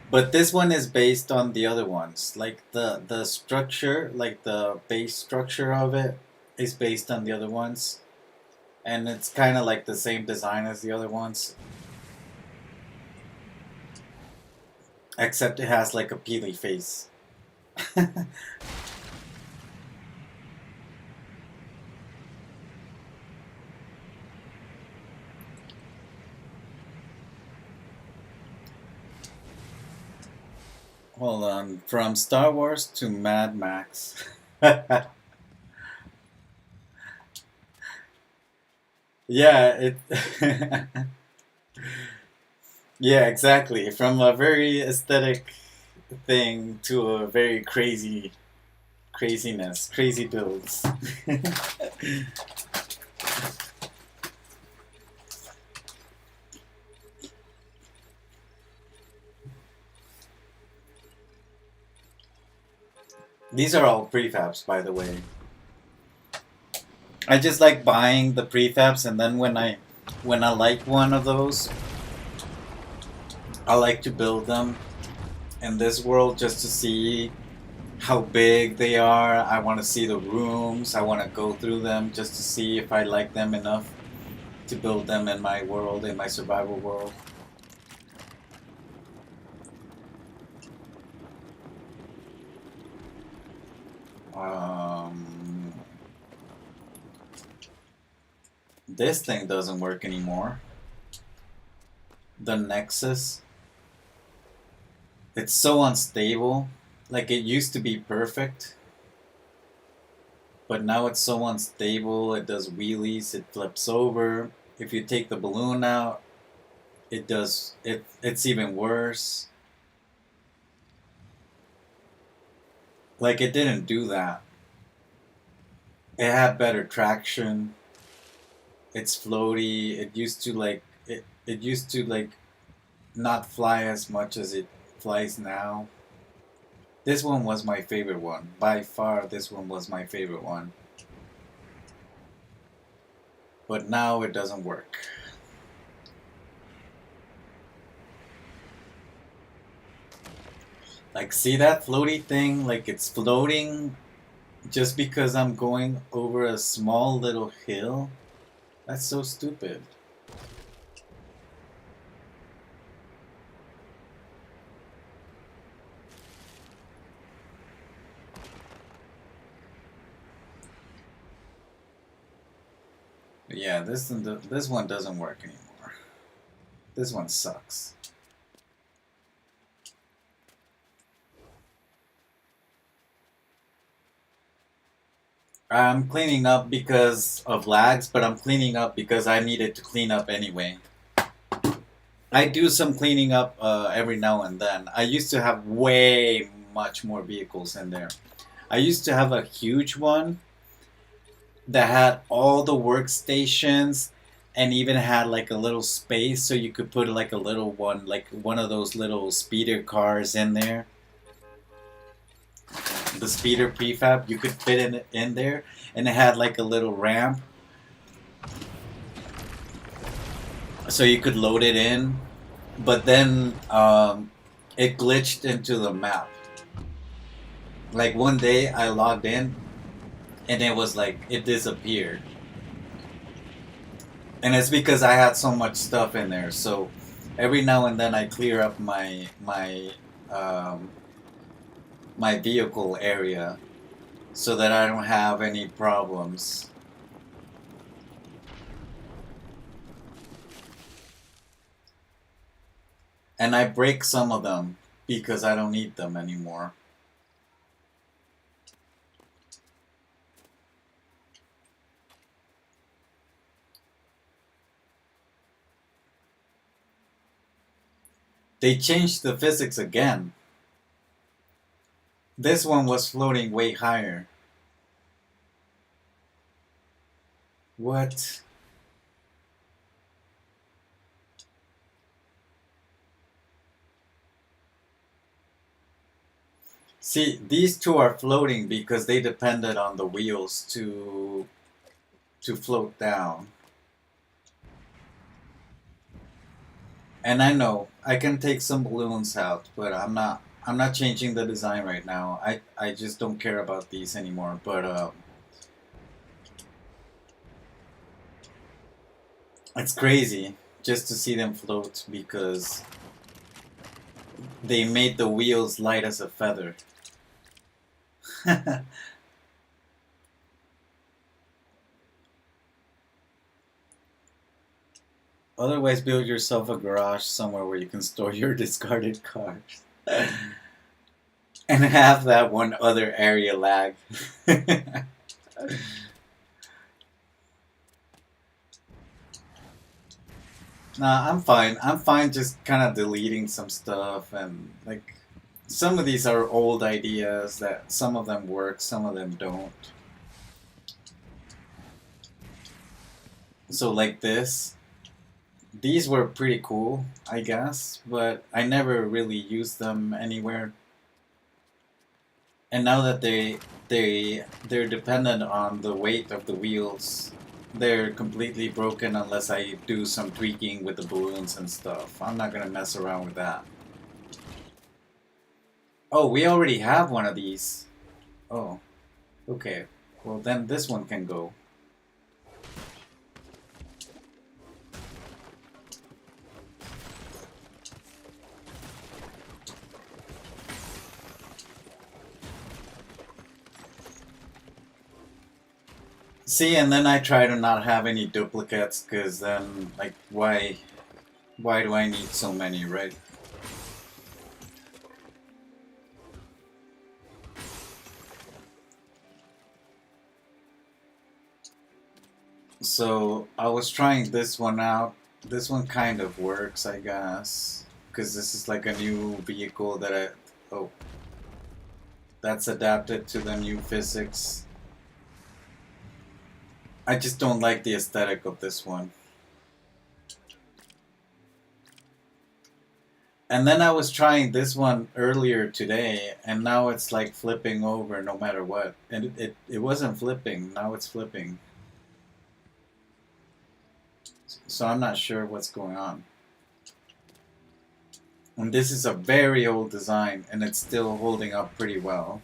But this one is based on the other ones. Like the structure, like the base structure of it, is based on the other ones, and it's kind of like the same design as the other ones, except it has like a peely face. Hold on, from Star Wars to Mad Max. Yeah, it. Yeah, exactly. From a very aesthetic thing to a very craziness, crazy builds. These are all prefabs, by the way. I just like buying the prefabs, and then when I like one of those, I like to build them in this world just to see how big they are. I want to see the rooms. I want to go through them just to see if I like them enough to build them in my world, in my survival world. Um, this thing doesn't work anymore. The Nexus. It's so unstable. Like it used to be perfect, but now it's so unstable. It does wheelies, it flips over. If you take the balloon out, it's even worse. Like it didn't do that. It had better traction. It's floaty. It used to like not fly as much as it flies now. This one was my favorite one. By far this one was my favorite one. But now it doesn't work. Like, see that floaty thing? Like, it's floating just because I'm going over a small little hill? That's so stupid. But yeah, this one doesn't work anymore. This one sucks. I'm cleaning up because of lags, but I'm cleaning up because I needed to clean up anyway. I do some cleaning up every now and then. I used to have way much more vehicles in there. I used to have a huge one that had all the workstations and even had like a little space so you could put like a little one, like one of those little speeder cars in there. The speeder prefab, you could fit in there, and it had like a little ramp so you could load it in. But then it glitched into the map. Like one day I logged in and it was like it disappeared. And it's because I had so much stuff in there. So every now and then I clear up my vehicle area so that I don't have any problems. And I break some of them because I don't need them anymore. They changed the physics again. This one was floating way higher. What? See, these two are floating because they depended on the wheels to float down. And I know I can take some balloons out, but I'm not changing the design right now. I just don't care about these anymore. But it's crazy just to see them float because they made the wheels light as a feather. Otherwise, build yourself a garage somewhere where you can store your discarded cars. And have that one other area lag. Nah, I'm fine. I'm fine just kind of deleting some stuff and like some of these are old ideas that some of them work, some of them don't. So like this, these were pretty cool, I guess, but I never really used them anywhere. And now that they're dependent on the weight of the wheels, they're completely broken unless I do some tweaking with the balloons and stuff. I'm not gonna mess around with that. Oh, we already have one of these. Oh, okay. Well, then this one can go. See, and then I try to not have any duplicates, because then, like, why do I need so many, right? So, I was trying this one out. This one kind of works, I guess, because this is like a new vehicle that oh, that's adapted to the new physics. I just don't like the aesthetic of this one. And then I was trying this one earlier today, and now it's like flipping over no matter what. And it wasn't flipping, now it's flipping. So I'm not sure what's going on. And this is a very old design, and it's still holding up pretty well.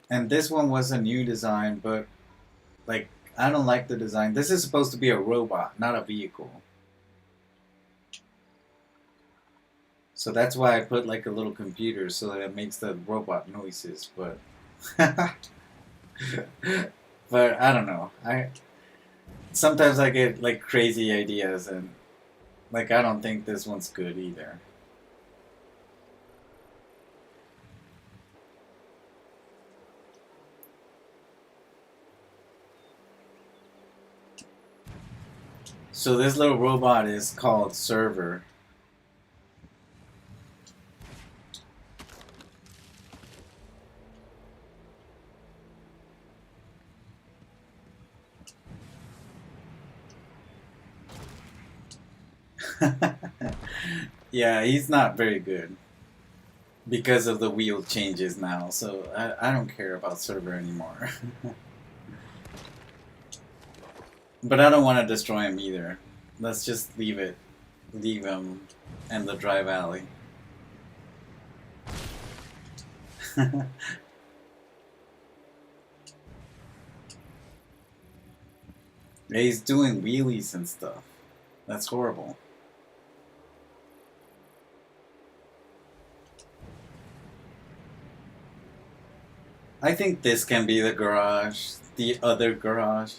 And this one was a new design, but like I don't like the design. This is supposed to be a robot, not a vehicle. So that's why I put like a little computer so that it makes the robot noises, but but I don't know. I sometimes I get like crazy ideas and like I don't think this one's good either. So this little robot is called Server. Yeah, he's not very good because of the wheel changes now. So I don't care about Server anymore. But I don't want to destroy him either. Let's just leave it. Leave him in the dry valley. He's doing wheelies and stuff. That's horrible. I think this can be the garage. The other garage.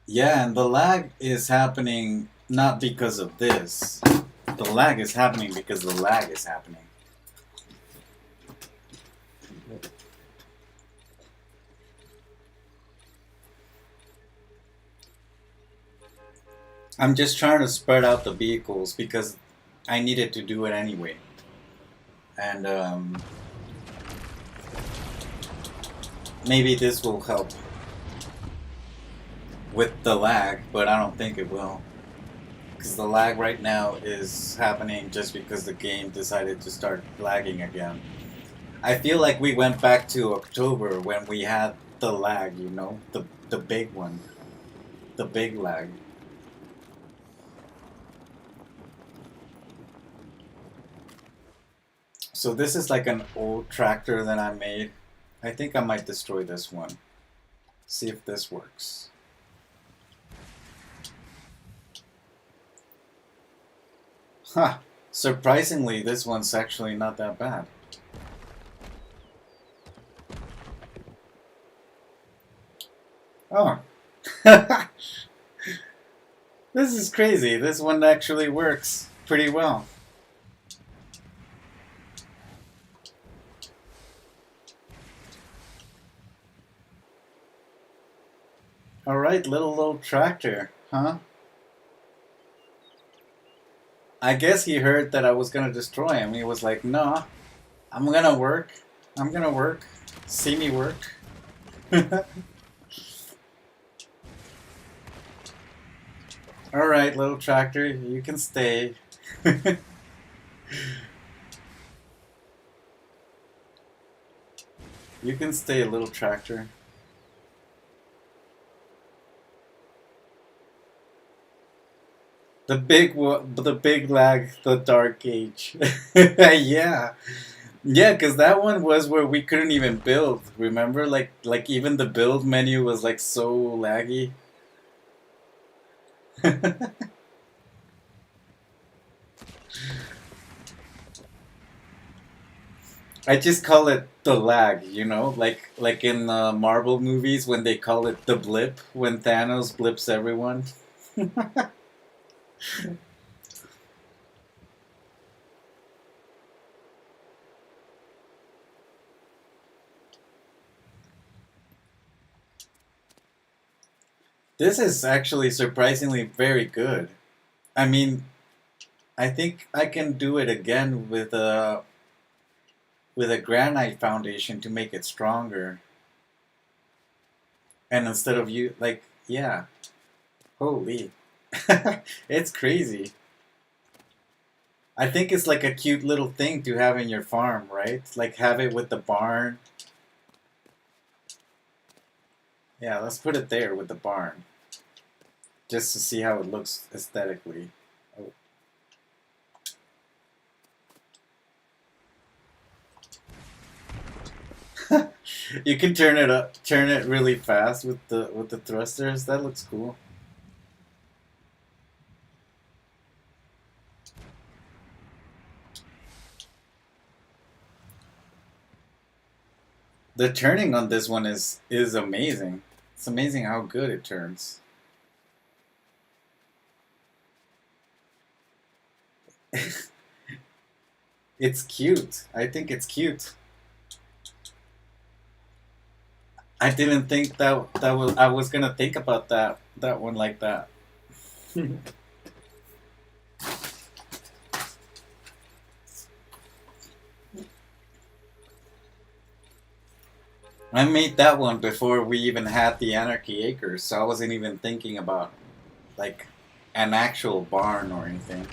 Yeah, and the lag is happening not because of this. The lag is happening because the lag is happening. I'm just trying to spread out the vehicles because I needed to do it anyway. And maybe this will help with the lag, but I don't think it will. Because the lag right now is happening just because the game decided to start lagging again. I feel like we went back to October when we had the lag, you know? The big one. The big lag. So this is like an old tractor that I made. I think I might destroy this one. See if this works. Huh. Surprisingly, this one's actually not that bad. Oh. This is crazy. This one actually works pretty well. Alright, little tractor, huh? I guess he heard that I was gonna destroy him. He was like, nah, I'm gonna work. I'm gonna work. See me work. Alright, little tractor, you can stay. You can stay, little tractor. The big lag, the dark age. Yeah. Yeah, because that one was where we couldn't even build. Remember, like even the build menu was like so laggy. I just call it the lag, you know, like in Marvel movies when they call it the blip when Thanos blips everyone. This is actually surprisingly very good. I mean, I think I can do it again with a granite foundation to make it stronger. And instead of you, like, yeah, holy, it's crazy. I think it's like a cute little thing to have in your farm, right? Like have it with the barn. Yeah, let's put it there with the barn, just to see how it looks aesthetically. Oh. You can turn it up, turn it really fast with the thrusters. That looks cool. The turning on this one is amazing. It's amazing how good it turns. It's cute. I think it's cute. I didn't think that was I was gonna think about that one like that. I made that one before we even had the Anarchy Acres, so I wasn't even thinking about like an actual barn or anything.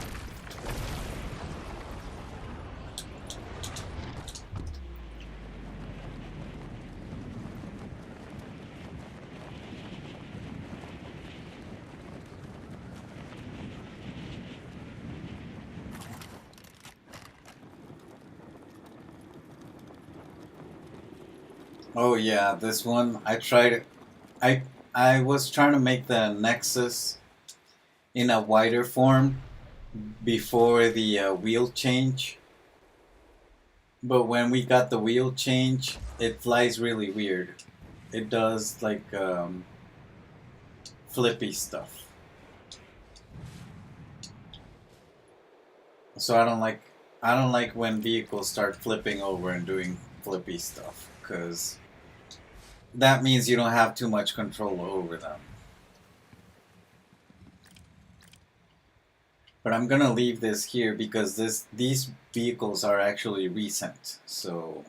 Oh yeah, this one I tried. I I was trying to make the Nexus in a wider form before the wheel change, but when we got the wheel change, it flies really weird. It does like flippy stuff. So I don't like when vehicles start flipping over and doing flippy stuff because that means you don't have too much control over them. But I'm gonna leave this here because these vehicles are actually recent. So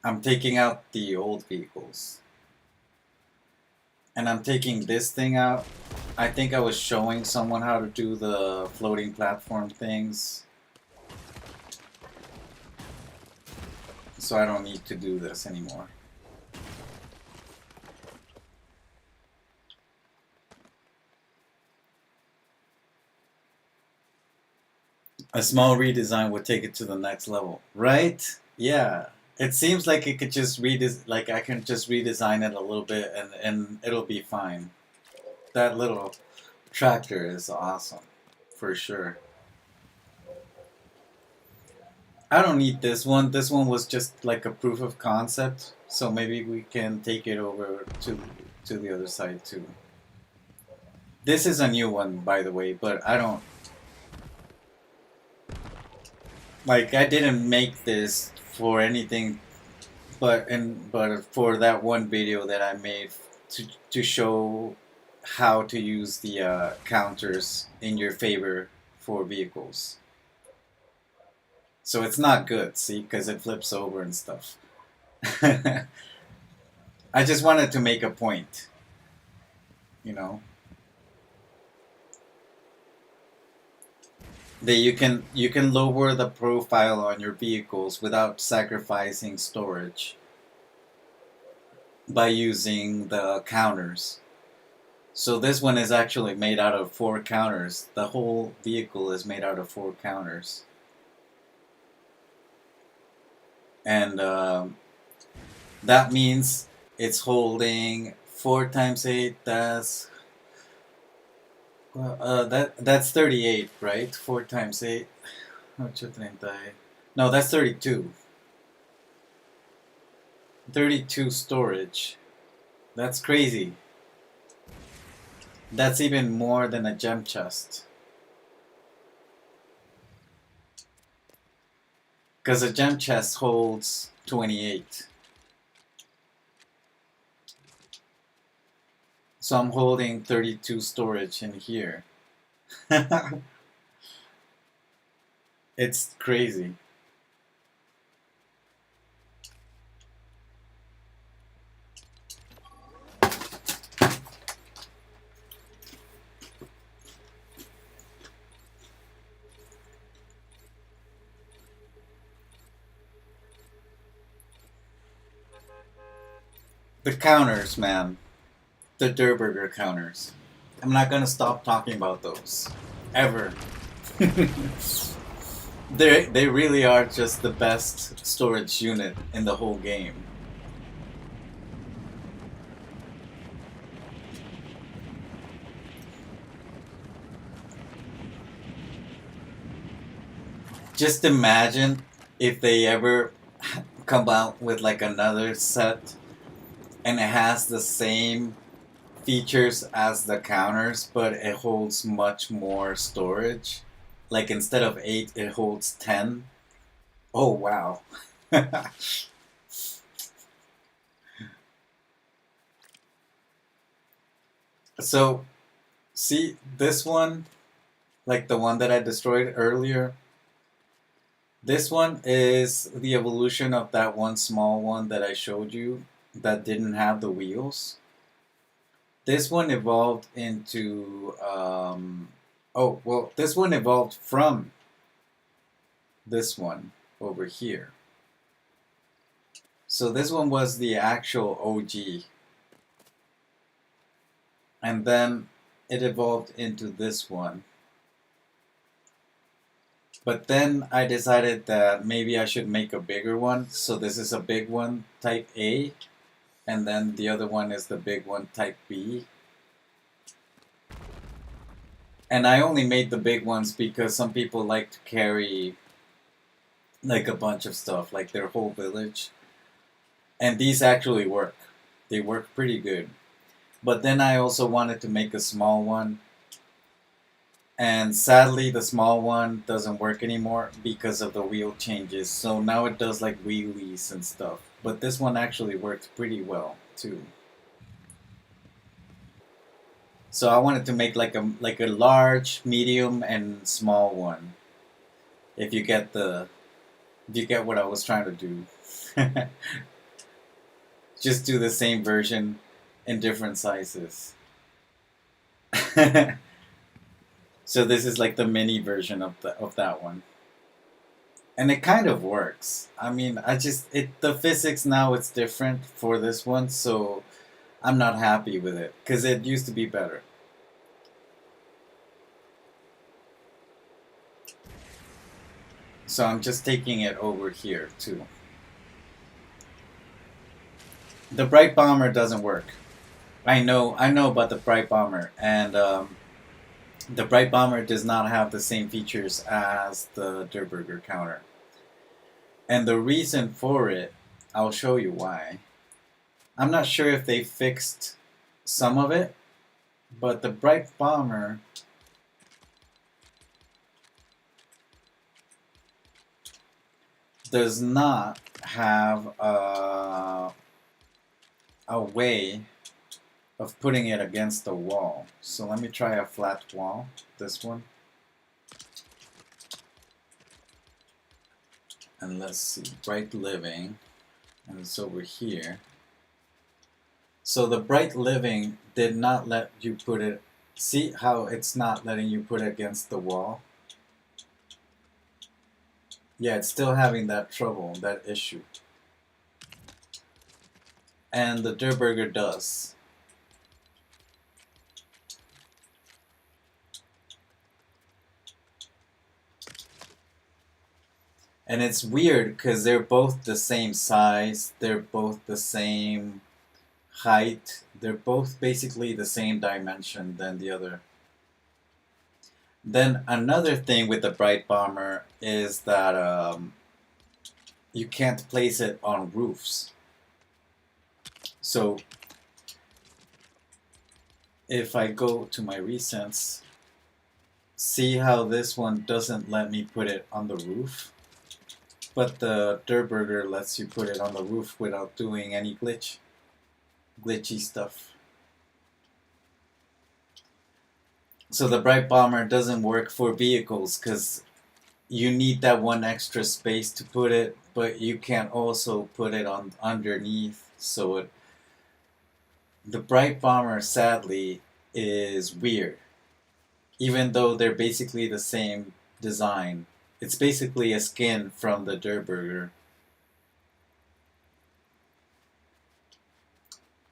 I'm taking out the old vehicles. And I'm taking this thing out. I think I was showing someone how to do the floating platform things. So I don't need to do this anymore. A small redesign would take it to the next level, right? Yeah. It seems like it could just like I can just redesign it a little bit and it'll be fine. That little tractor is awesome, for sure. I don't need this one. This one was just like a proof of concept, so maybe we can take it over to the other side too. This is a new one, by the way, but I don't like. I didn't make this for anything, but for that one video that I made to show how to use the counters in your favor for vehicles. So it's not good, see, because it flips over and stuff. I just wanted to make a point, you know, that you can lower the profile on your vehicles without sacrificing storage by using the counters. So this one is actually made out of 4 counters. The whole vehicle is made out of 4 counters. And that means it's holding 4 times 8, that's that's 38, right? 4 times 8. 830. No, that's 32. 32 storage. That's crazy. That's even more than a gem chest. Because a gem chest holds 28. So I'm holding 32 storage in here. It's crazy. The counters, man. The Durburger counters. I'm not gonna stop talking about those. Ever. They really are just the best storage unit in the whole game. Just imagine if they ever come out with like another set and it has the same features as the counters, but it holds much more storage. Like instead of 8, it holds 10. Oh, wow. So, see, this one, like the one that I destroyed earlier, this one is the evolution of that one small one that I showed you that didn't have the wheels. This one evolved into, oh, well, this one evolved from this one over here. So this one was the actual OG. And then it evolved into this one. But then I decided that maybe I should make a bigger one. So this is a big one, type A. And then the other one is the big one, type B. And I only made the big ones because some people like to carry like a bunch of stuff, like their whole village. And these actually work. They work pretty good. But then I also wanted to make a small one. And sadly, the small one doesn't work anymore because of the wheel changes. So now it does like wheelies and stuff. But this one actually works pretty well too. So I wanted to make like a large, medium, and small one. If you get the if you get what I was trying to do. Just do the same version in different sizes. So this is like the mini version of that one. And it kind of works. I mean, the physics now it's different for this one, so I'm not happy with it because it used to be better. So I'm just taking it over here too. The Bright Bomber doesn't work. I know about the Bright Bomber, and the Bright Bomber does not have the same features as the Durburger counter. And the reason for it, I'll show you why. I'm not sure if they fixed some of it, but the Bright Bomber does not have a way of putting it against the wall. So let me try a flat wall, this one. And let's see, Bright Living, and it's over here. So the Bright Living did not let you put it, see how it's not letting you put it against the wall? Yeah, it's still having that trouble, that issue. And the Durburger does. And it's weird because they're both the same size, they're both the same height, they're both basically the same dimension than the other. Then another thing with the Bright Bomber is that you can't place it on roofs. So if I go to my recents, see how this one doesn't let me put it on the roof? But the Durburger lets you put it on the roof without doing any glitchy stuff. So the Bright Bomber doesn't work for vehicles because you need that one extra space to put it, but you can't also put it on underneath. So the Bright Bomber sadly is weird, even though they're basically the same design. It's basically a skin from the Durburger.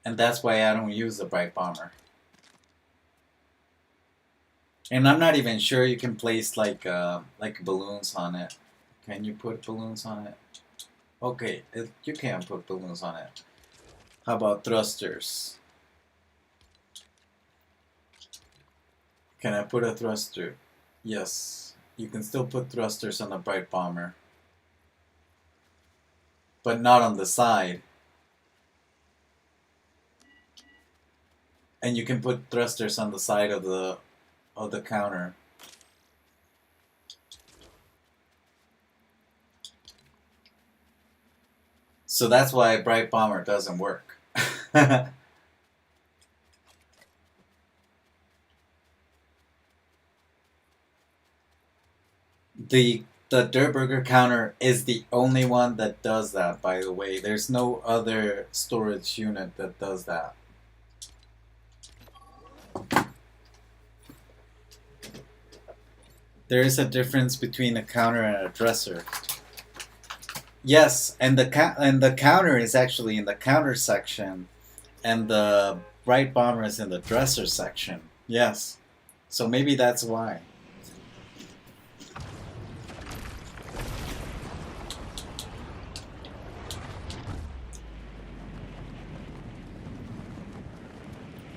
And that's why I don't use the Bright Bomber. And I'm not even sure you can place like balloons on it. Can you put balloons on it? Okay, you can put balloons on it. How about thrusters? Can I put a thruster? Yes. You can still put thrusters on the Bright Bomber. But not on the side. And you can put thrusters on the side of the counter. So that's why Bright Bomber doesn't work. The Durburger counter is the only one that does that, by the way. There's no other storage unit that does that. There is a difference between a counter and a dresser. Yes, and the counter is actually in the counter section, and the Bright Bomber is in the dresser section. Yes, so maybe that's why.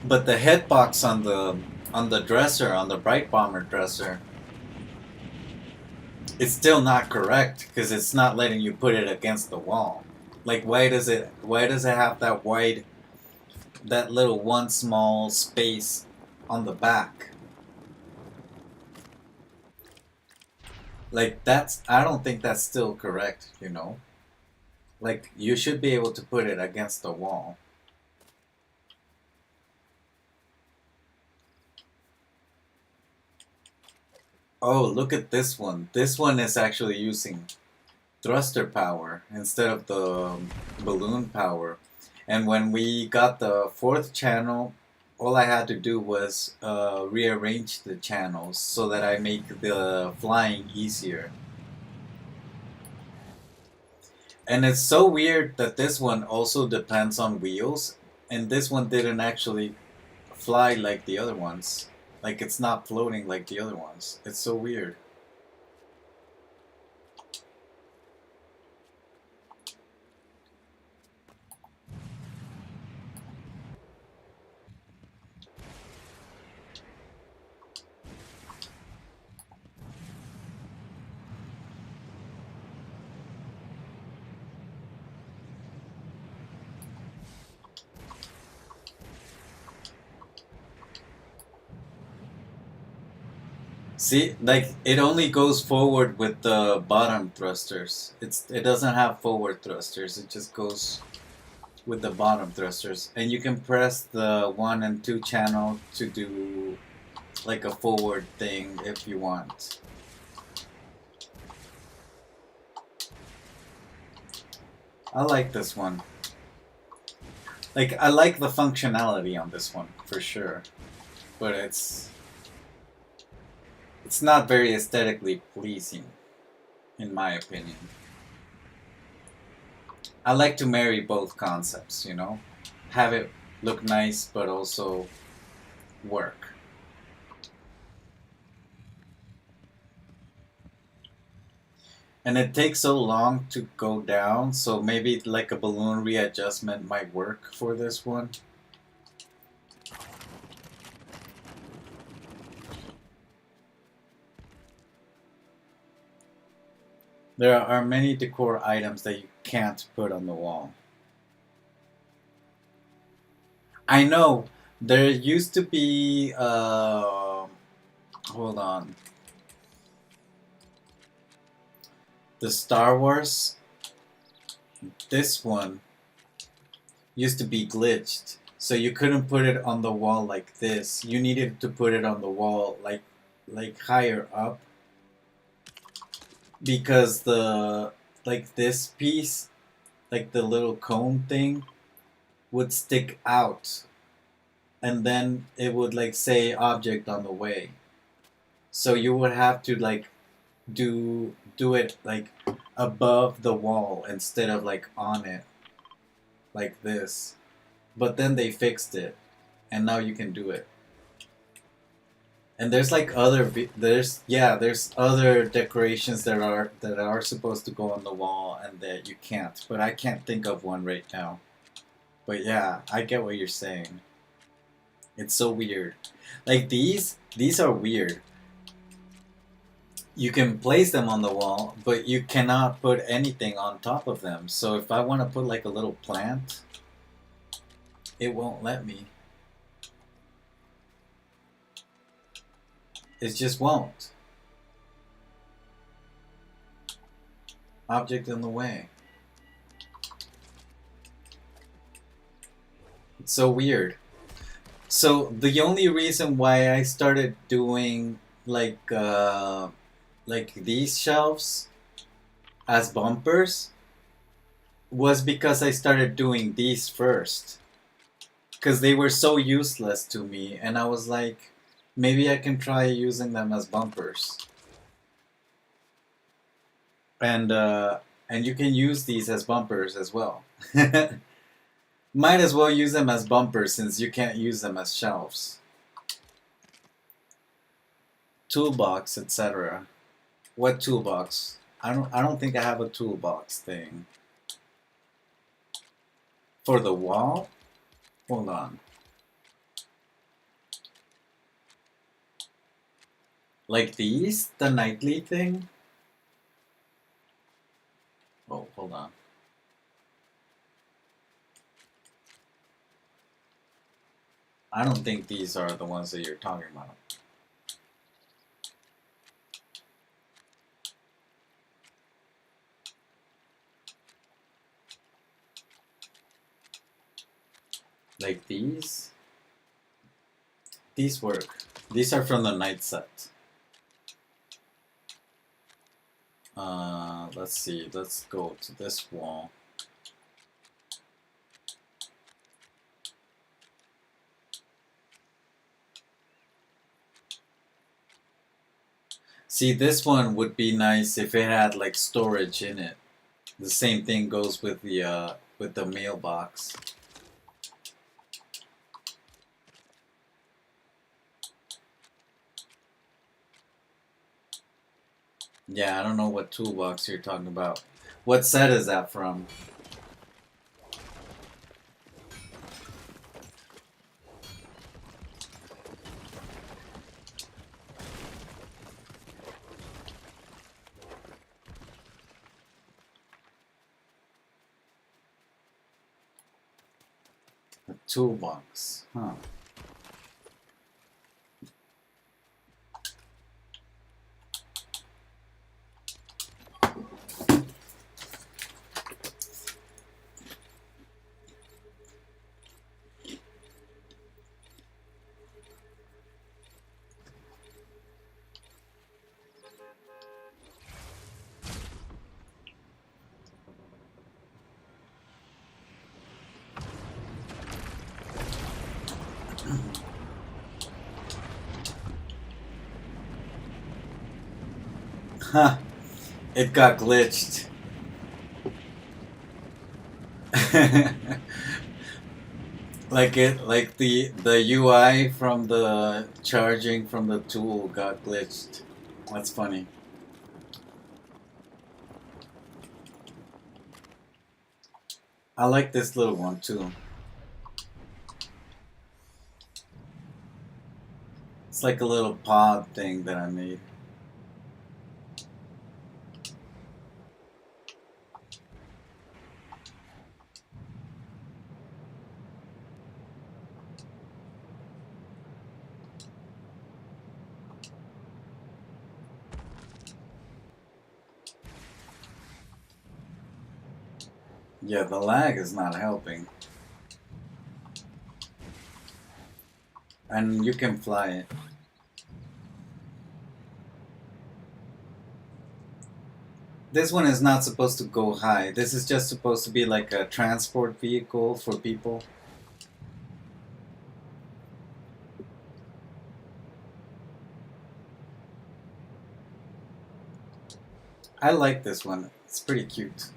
But the headbox on the dresser, on the Bright Bomber dresser, it's still not correct because it's not letting you put it against the wall. Like why does it have that little one small space on the back? Like I don't think that's still correct, you know? Like you should be able to put it against the wall. Oh, look at this one. This one is actually using thruster power instead of the balloon power. And when we got the fourth channel, all I had to do was rearrange the channels so that I make the flying easier. And it's so weird that this one also depends on wheels, and this one didn't actually fly like the other ones. Like it's not floating like the other ones. It's so weird. See, like it only goes forward with the bottom thrusters. It doesn't have forward thrusters. It just goes with the bottom thrusters. And you can press the 1 and 2 channel to do like a forward thing if you want. I like this one. Like I like the functionality on this one for sure. But it's not very aesthetically pleasing in my opinion. I like to marry both concepts, you know? Have it look nice but also work. And it takes so long to go down, so maybe like a balloon readjustment might work for this one. There are many decor items that you can't put on the wall. I know there used to be hold on. The Star Wars, this one used to be glitched. So you couldn't put it on the wall like this. You needed to put it on the wall like higher up because the like this piece, like the little cone thing would stick out and then it would like say object on the way. So you would have to like do it like above the wall instead of like on it like this. But then they fixed it and now you can do it. And there's like there's other decorations that are supposed to go on the wall and that you can't. But I can't think of one right now. But yeah, I get what you're saying. It's so weird. Like these are weird. You can place them on the wall, but you cannot put anything on top of them. So if I want to put like a little plant, it won't let me. It just won't. Object in the way. It's so weird. So the only reason why I started doing like these shelves as bumpers was because I started doing these first. Because they were so useless to me, and I was like, maybe I can try using them as bumpers. And you can use these as bumpers as well. Might as well use them as bumpers since you can't use them as shelves. Toolbox, etc. What toolbox? I don't think I have a toolbox thing. For the wall? Hold on. Like these? The nightly thing? Oh, hold on. I don't think these are the ones that you're talking about. Like these? These work. These are from the night set. Let's see. Let's go to this wall. See, this one would be nice if it had like storage in it. The same thing goes with the mailbox. Yeah, I don't know what toolbox you're talking about. What set is that from? A toolbox, huh? Huh? It got glitched. like the UI from the charging from the tool got glitched. That's funny. I like this little one too. It's like a little pod thing that I made. Yeah, the lag is not helping. And you can fly it. This one is not supposed to go high. This is just supposed to be like a transport vehicle for people. I like this one. It's pretty cute.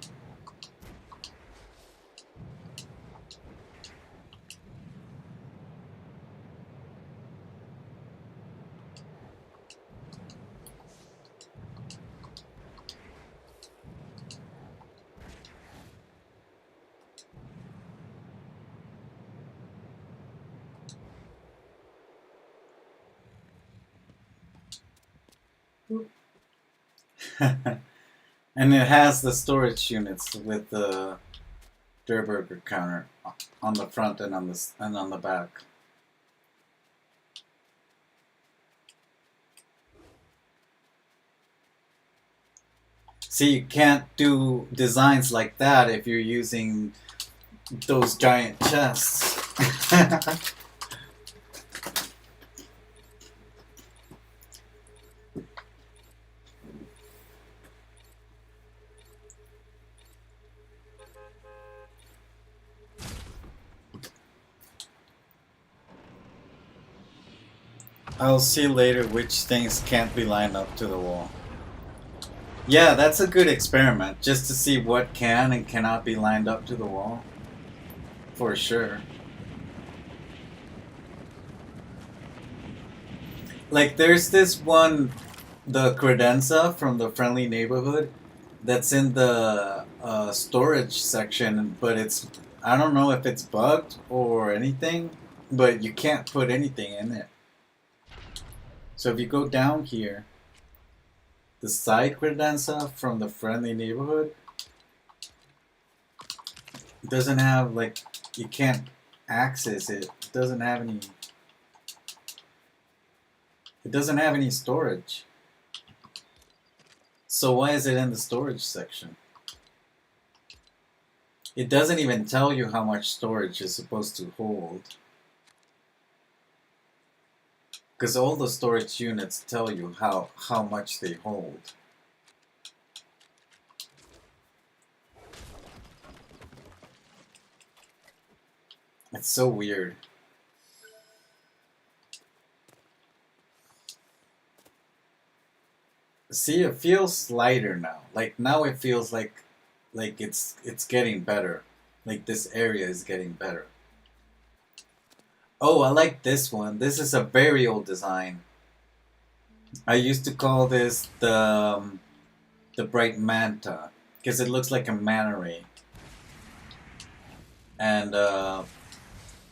And it has the storage units with the Durburger counter on the front and on the back. See, you can't do designs like that if you're using those giant chests. I'll see later which things can't be lined up to the wall. Yeah, that's a good experiment, just to see what can and cannot be lined up to the wall. For sure. Like, there's this one, the credenza from the Friendly Neighborhood, that's in the storage section, but I don't know if it's bugged or anything, but you can't put anything in it. So if you go down here, the side credenza from the Friendly Neighborhood doesn't have, like, you can't access it. It doesn't have any storage. So why is it in the storage section? It doesn't even tell you how much storage is supposed to hold. Because all the storage units tell you how much they hold. It's so weird. See, it feels lighter now. Like now it feels like it's getting better. Like this area is getting better. Oh, I like this one. This is a very old design. I used to call this the bright manta because it looks like a manta ray. And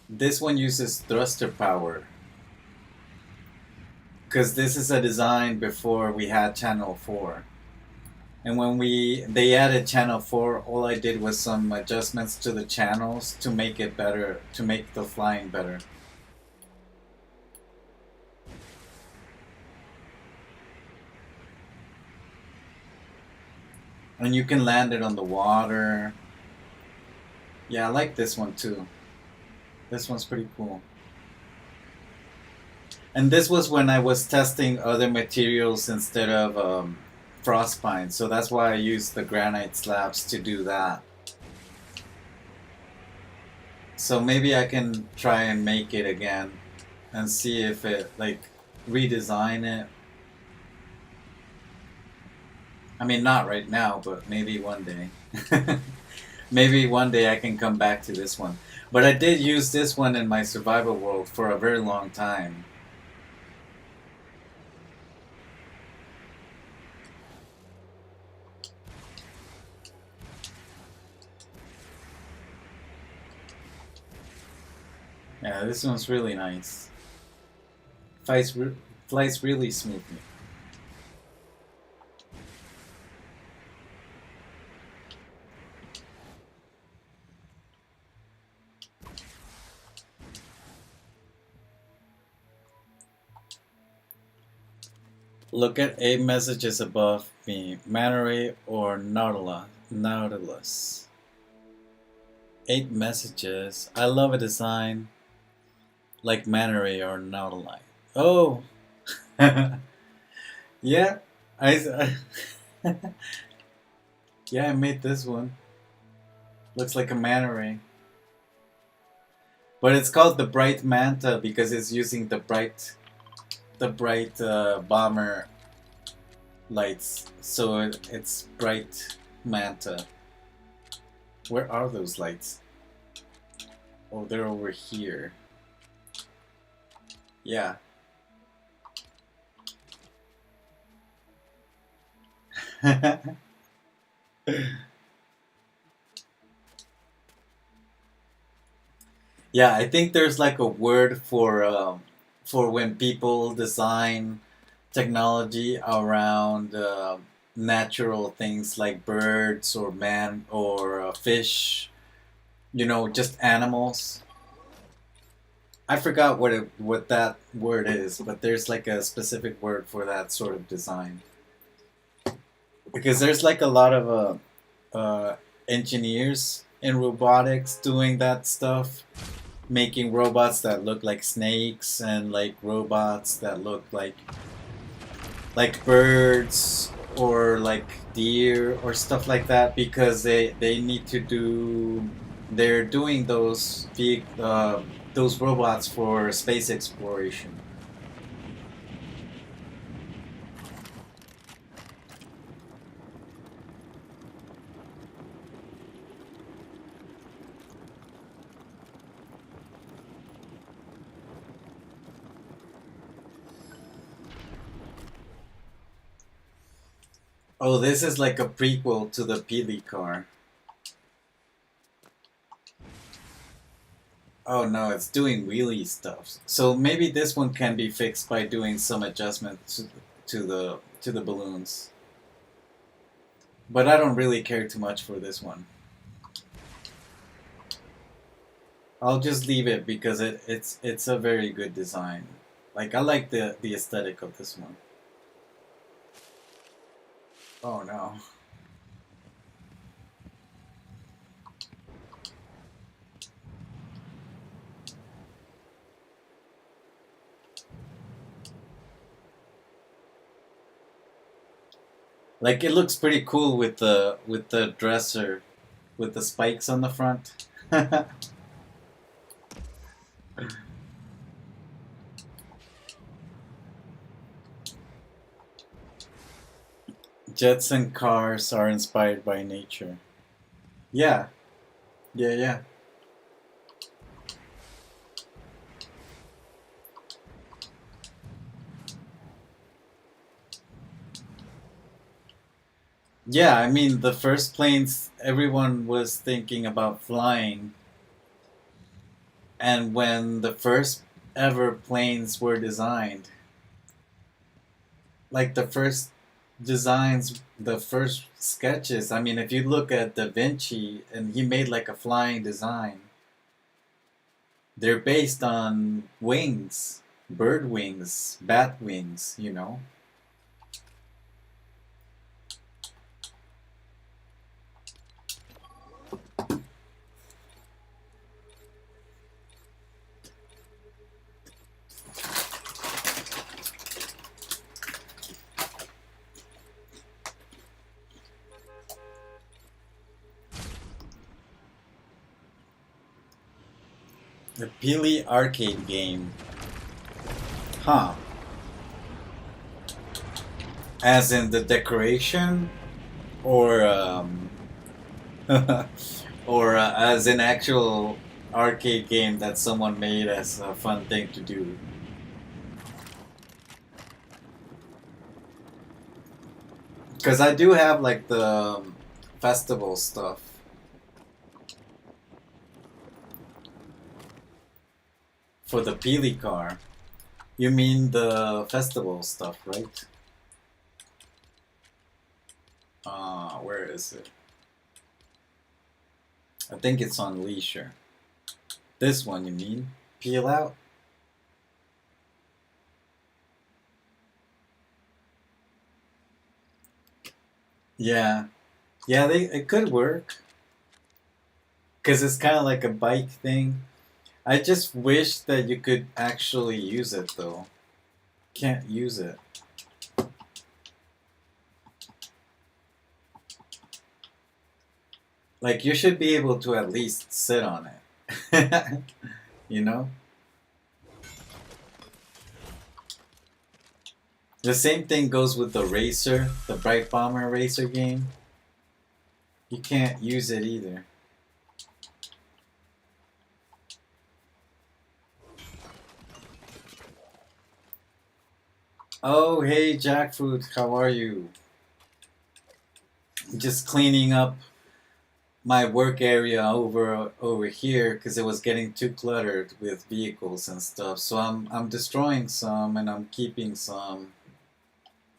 this one uses thruster power because this is a design before we had channel 4. And when they added channel 4, all I did was some adjustments to the channels to make it better, to make the flying better. And you can land it on the water. Yeah, I like this one too. This one's pretty cool. And this was when I was testing other materials instead of frost pine, so that's why I used the granite slabs to do that. So maybe I can try and make it again and see if it, like, redesign it. I mean, not right now, but maybe one day. Maybe one day I can come back to this one. But I did use this one in my survival world for a very long time. Yeah, this one's really nice. Flies really smoothly. Look at 8 messages above me. Manta or Nautilus. 8 messages. I love a design like Manta or Nautilus. Oh! Yeah, I yeah, I made this one. Looks like a manta. But it's called the Bright Manta because it's using the bright bomber lights. So it's Bright Manta. Where are those lights? Oh, they're over here. Yeah. Yeah, I think there's like a word for when people design technology around natural things like birds or man or fish. You know, just animals. I forgot what that word is, but there's like a specific word for that sort of design. Because there's like a lot of engineers in robotics doing that stuff, making robots that look like snakes and like robots that look like birds or like deer or stuff like that because they need to do they're doing those robots for space exploration. Oh, this is like a prequel to the Peely car. Oh no, it's doing wheelie stuff. So maybe this one can be fixed by doing some adjustments to the balloons. But I don't really care too much for this one. I'll just leave it because it's a very good design. Like I like the aesthetic of this one. Oh no. Like it looks pretty cool with the dresser with the spikes on the front. Jets and cars are inspired by nature. Yeah, yeah, yeah. Yeah, I mean, the first planes, everyone was thinking about flying. And when the first ever planes were designed, like the first designs, the first sketches, I mean, if you look at Da Vinci and he made like a flying design, they're based on wings, bird wings, bat wings, you know? The Peely arcade game. Huh. As in the decoration? Or, or as an actual arcade game that someone made as a fun thing to do? Because I do have like the festival stuff for the Peely car. You mean the festival stuff, right? Where is it? I think it's on Leisure. This one, you mean? Peel out? Yeah. Yeah, it could work. Because it's kind of like a bike thing. I just wish that you could actually use it, though. Can't use it. Like, you should be able to at least sit on it. You know? The same thing goes with the Racer, the Bright Bomber Racer game. You can't use it either. Oh, hey, Jackfruit, how are you? Just cleaning up my work area over here because it was getting too cluttered with vehicles and stuff. So I'm destroying some and I'm keeping some.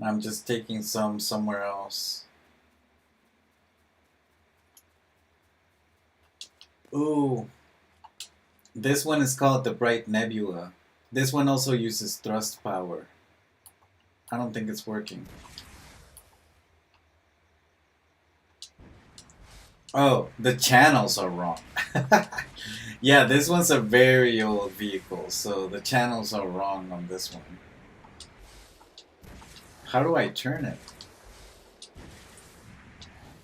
I'm just taking some somewhere else. Ooh, this one is called the Bright Nebula. This one also uses thrust power. I don't think it's working. Oh, the channels are wrong. Yeah, this one's a very old vehicle, so the channels are wrong on this one. How do I turn it?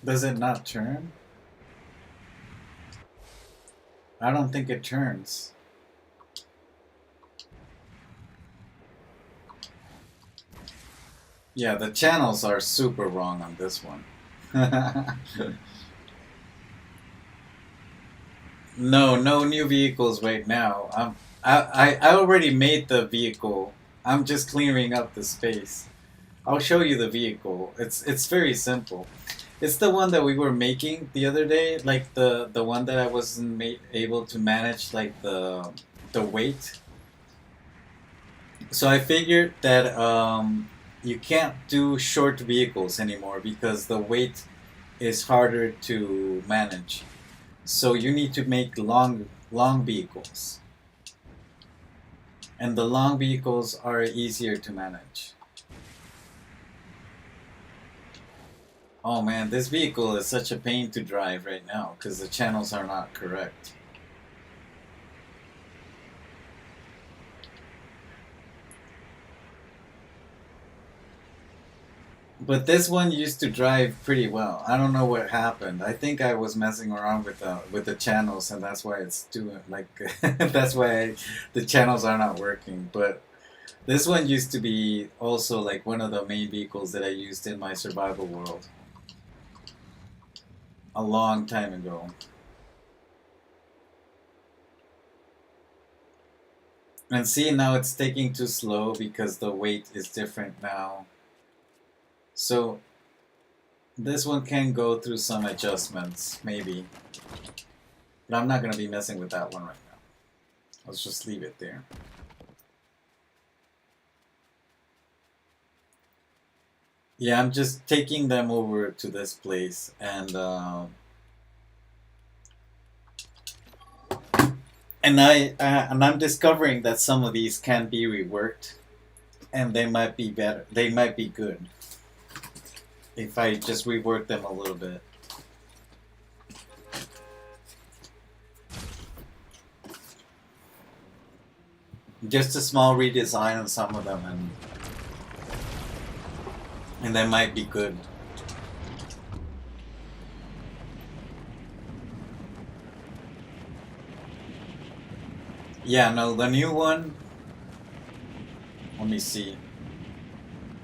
Does it not turn? I don't think it turns. Yeah, the channels are super wrong on this one. No, no new vehicles right now. I already made the vehicle. I'm just clearing up the space. I'll show you the vehicle. It's very simple. It's the one that we were making the other day, like the one that I wasn't able to manage, like the weight. So I figured that you can't do short vehicles anymore because the weight is harder to manage. So you need to make long vehicles, and the long vehicles are easier to manage. Oh man, this vehicle is such a pain to drive right now because the channels are not correct. But this one used to drive pretty well. I don't know what happened. I think I was messing around with the channels, and that's why it's doing like that's why the channels are not working. But This one used to be also like one of the main vehicles that I used in my survival world a long time ago. And see, now it's taking too slow because the weight is different now. So this one can go through some adjustments, maybe. But I'm not going to be messing with that one right now. Let's just leave it there. Yeah, I'm just taking them over to this place, and I'm discovering that some of these can be reworked, and they might be better. They might be good if I just rework them a little bit. Just a small redesign on some of them, and they might be good. Yeah, no, the new one. Let me see.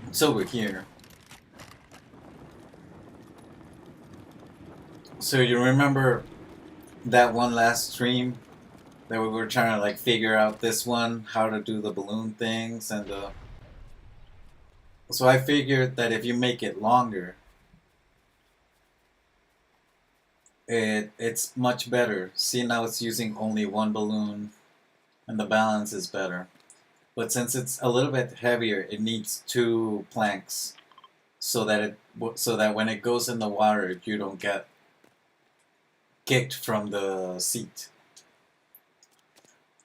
It's over here. So you remember that one last stream that we were trying to like figure out this one, how to do the balloon things, and so I figured that if you make it longer, it's much better. See, now it's using only one balloon, and the balance is better. But since it's a little bit heavier, it needs 2 planks, so that when it goes in the water, you don't get kicked from the seat.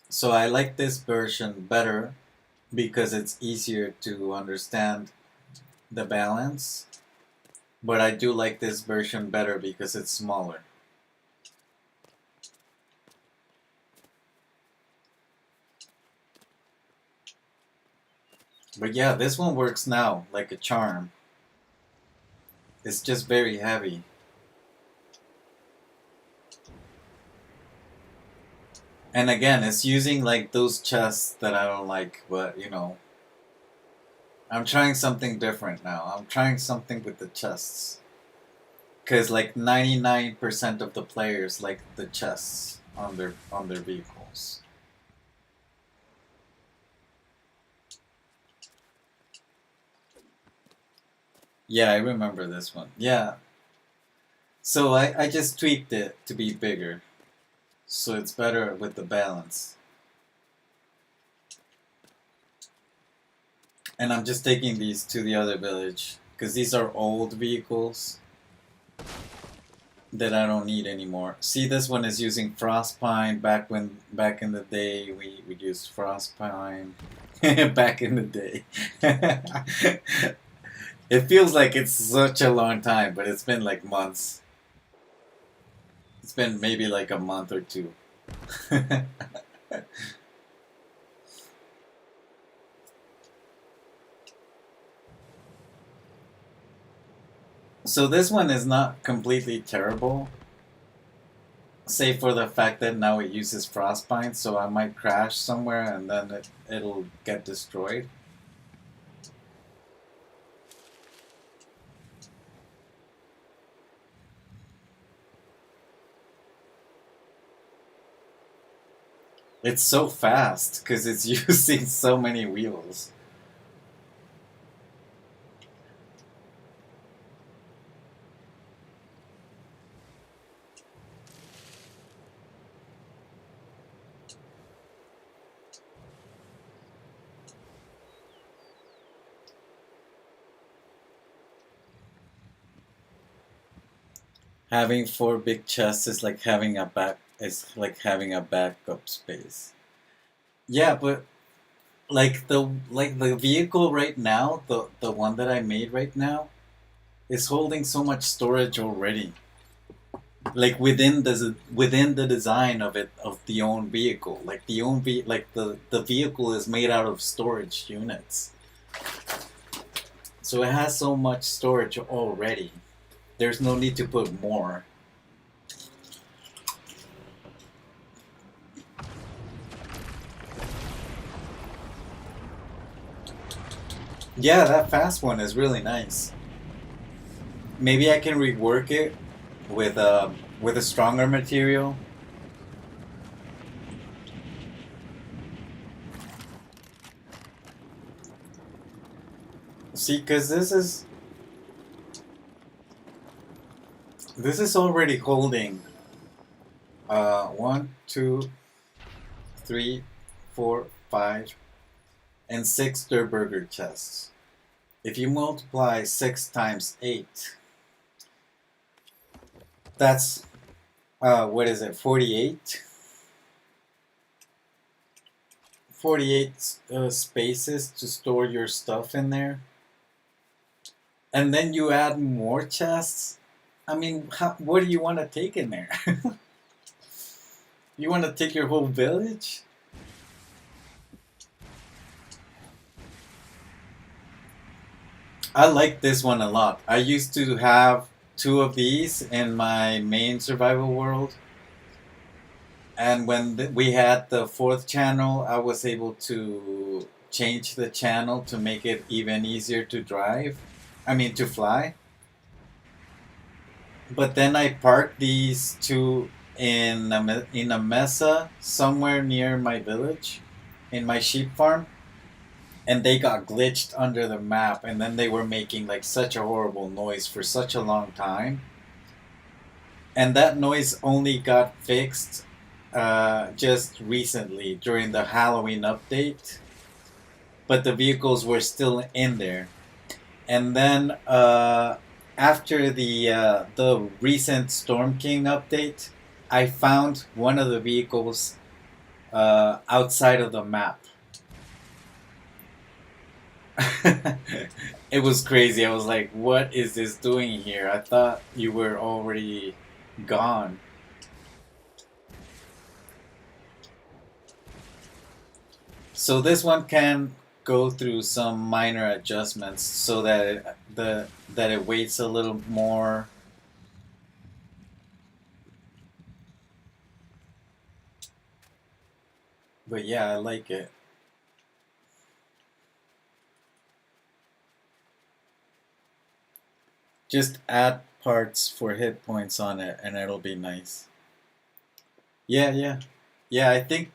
So I like this version better because it's easier to understand the balance, but I do like this version better because it's smaller. But yeah, this one works now like a charm. It's just very heavy. And again, it's using like those chests that I don't like, but you know, I'm trying something different now. I'm trying something with the chests. Because like 99% of the players like the chests on their vehicles. Yeah, I remember this one. Yeah. So I just tweaked it to be bigger. So it's better with the balance. And I'm just taking these to the other village. Because these are old vehicles that I don't need anymore. See, this one is using frost pine. Back in the day, we used frost pine. Back in the day. It feels like it's such a long time, but it's been like months. It's been maybe like a month or 2. So this one is not completely terrible, save for the fact that now it uses frostbite, so I might crash somewhere and then it'll get destroyed. It's so fast because it's using so many wheels. Having 4 big chests is like having a backup space. Yeah, but like the vehicle right now, the one that I made right now, is holding so much storage already. Like within the design of the own vehicle, like the vehicle is made out of storage units, so it has so much storage already. There's no need to put more. Yeah, that fast one is really nice. Maybe I can rework it with a stronger material. See, because this is already holding one, two, three, four, five, and six Durburger chests. If you multiply 6 times 8, that's what is it? 48. 48 spaces to store your stuff in there, and then you add more chests. I mean, what do you want to take in there? You want to take your whole village? I like this one a lot. I used to have two of these in my main survival world, and when we had the fourth channel, I was able to change the channel to make it even easier to drive. I mean, to fly. But then I parked these two in a mesa somewhere near my village, in my sheep farm, and they got glitched under the map, and then they were making like such a horrible noise for such a long time, and that noise only got fixed just recently during the Halloween update, but the vehicles were still in there. And then after the recent Storm King update, I found one of the vehicles outside of the map. It was crazy. I was like, "What is this doing here? I thought you were already gone." So this one can go through some minor adjustments so that it weights a little more. But yeah, I like it. Just add parts for hit points on it, and it'll be nice. Yeah, yeah, yeah. I think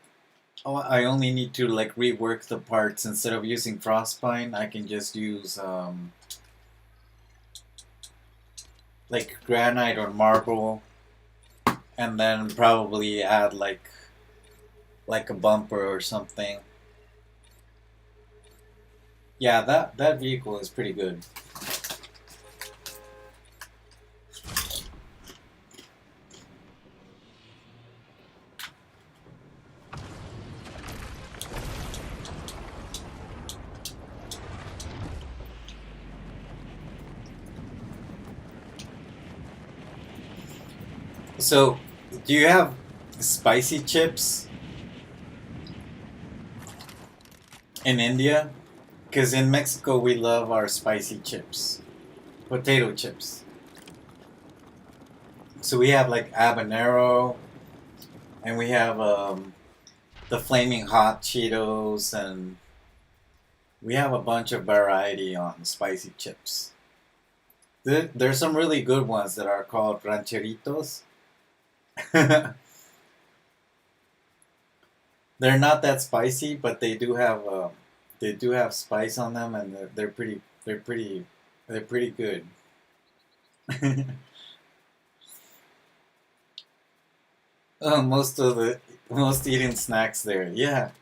I only need to like rework the parts instead of using Frostbite. I can just use like granite or marble, and then probably add like a bumper or something. Yeah, that vehicle is pretty good. So, do you have spicy chips in India? Because in Mexico we love our spicy chips, potato chips. So we have like habanero, and we have the flaming hot Cheetos, and we have a bunch of variety on spicy chips. There's some really good ones that are called rancheritos. They're not that spicy, but they do have spice on them, and they're pretty good. Most eating snacks there, yeah.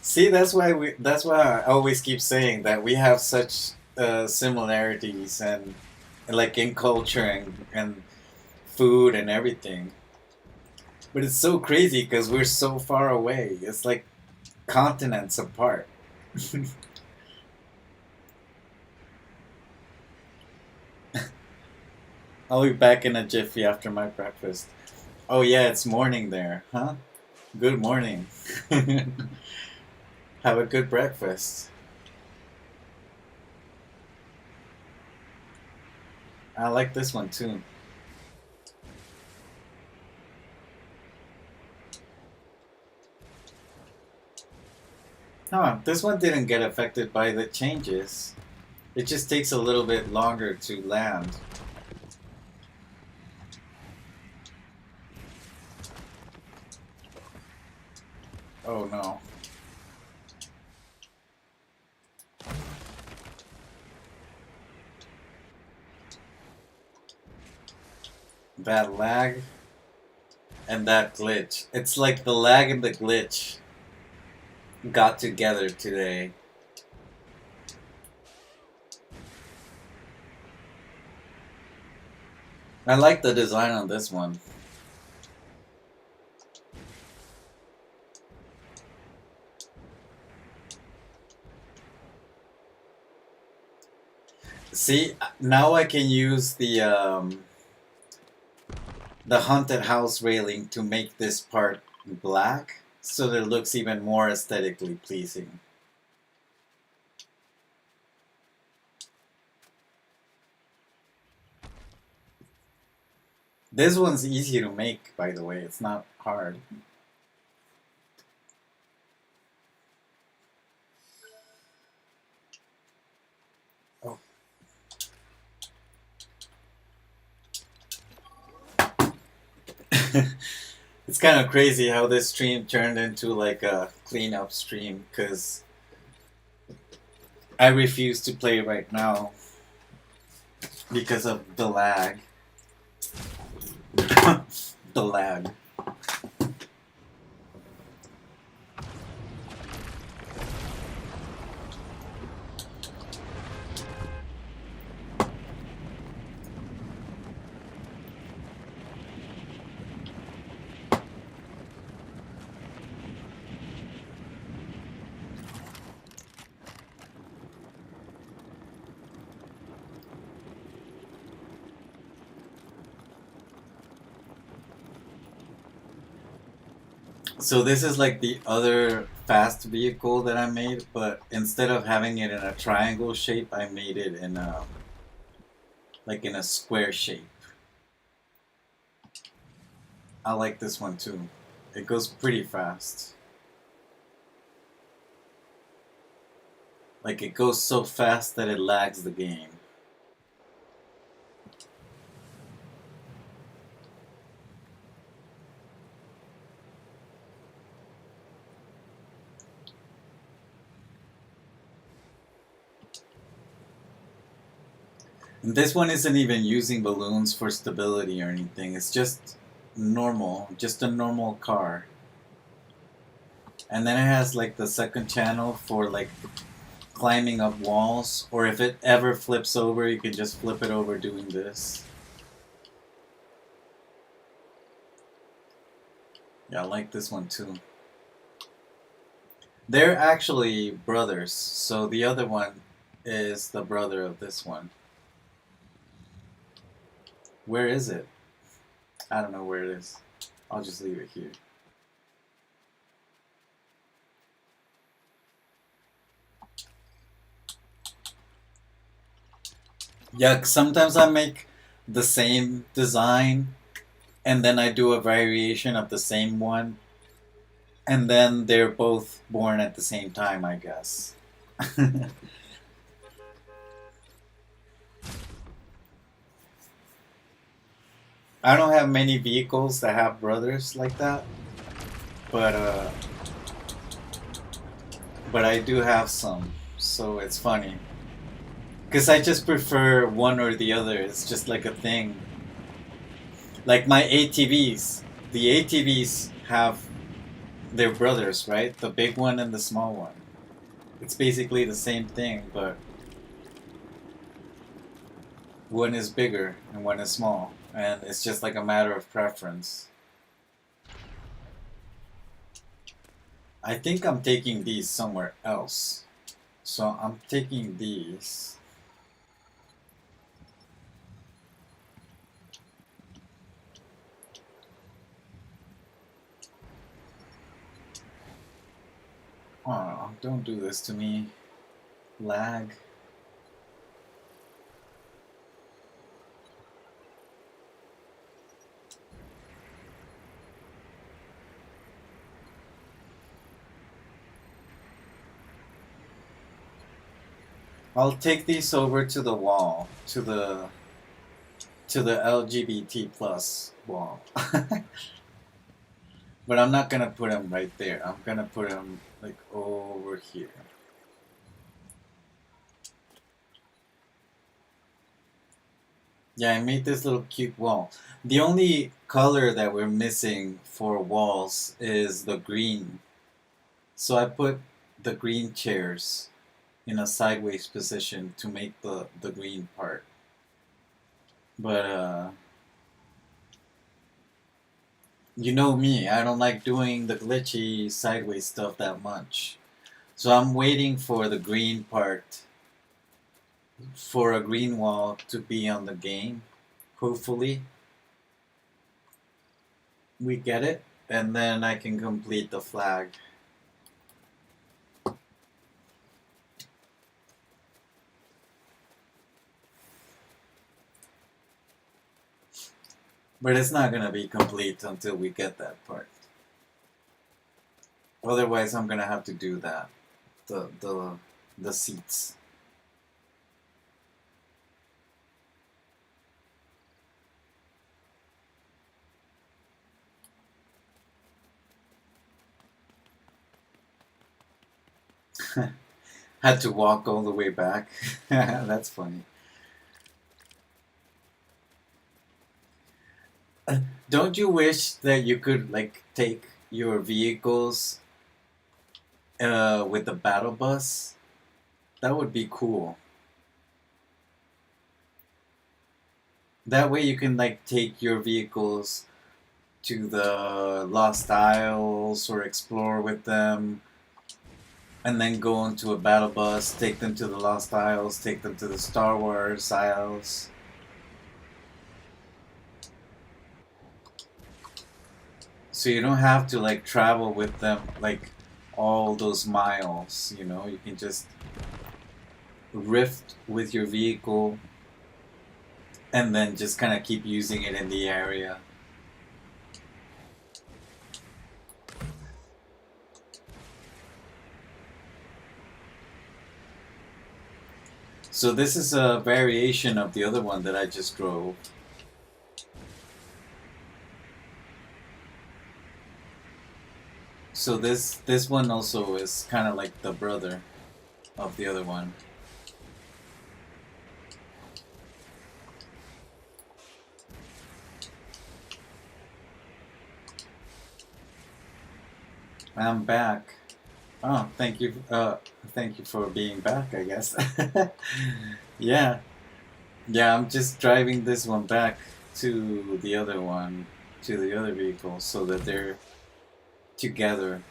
See, that's why I always keep saying that we have such similarities and like in culture and food and everything. But it's so crazy because we're so far away. It's like continents apart. I'll be back in a jiffy after my breakfast. Oh yeah, it's morning there, huh? Good morning. Have a good breakfast. I like this one too. Huh, this one didn't get affected by the changes. It just takes a little bit longer to land. Oh no. That lag and that glitch. It's like the lag and the glitch got together today. I like the design on this one. See, now I can use the haunted house railing to make this part black so that it looks even more aesthetically pleasing. This one's easy to make, by the way. It's not hard. Oh. It's kind of crazy how this stream turned into like a cleanup stream because I refuse to play right now because of the lag. The lag. So this is like the other fast vehicle that I made, but instead of having it in a triangle shape, I made it in a like in a square shape. I like this one too. It goes pretty fast. Like it goes so fast that it lags the game. And this one isn't even using balloons for stability or anything. It's just normal, just a normal car. And then it has like the second channel for like climbing up walls, or if it ever flips over, you can just flip it over doing this. Yeah, I like this one too. They're actually brothers, so the other one is the brother of this one. Where is it? I don't know where it is. I'll just leave it here. Yeah, sometimes I make the same design and then I do a variation of the same one, and then they're both born at the same time, I guess. I don't have many vehicles that have brothers like that, but but I do have some, so it's funny. Because I just prefer one or the other. It's just like a thing. Like my ATVs. The ATVs have their brothers, right? The big one and the small one. It's basically the same thing, but one is bigger and one is small. And it's just like a matter of preference. I think I'm taking these somewhere else. So I'm taking these. Oh, don't do this to me. Lag. I'll take these over to the wall, to the LGBT plus wall. But I'm not gonna put them right there. I'm gonna put them like over here. Yeah, I made this little cute wall. The only color that we're missing for walls is the green. So I put the green chairs in a sideways position to make the green part. But you know me, I don't like doing the glitchy sideways stuff that much. So I'm waiting for the green part, for a green wall to be on the game. Hopefully we get it, and then I can complete the flag. But it's not gonna be complete until we get that part. Otherwise, I'm gonna have to do that. The seats. Had to walk all the way back. That's funny. Don't you wish that you could like take your vehicles with the battle bus? That would be cool. That way you can like take your vehicles to the Lost Isles or explore with them, and then go into a battle bus, take them to the Lost Isles, take them to the Star Wars Isles. So you don't have to like travel with them like all those miles, you know? You can just rift with your vehicle and then just kind of keep using it in the area. So this is a variation of the other one that I just drove. So this one also is kind of like the brother of the other one. I'm back. Oh, thank you. Thank you for being back, I guess. Yeah, yeah. I'm just driving this one back to the other one, to the other vehicle, so that they're together.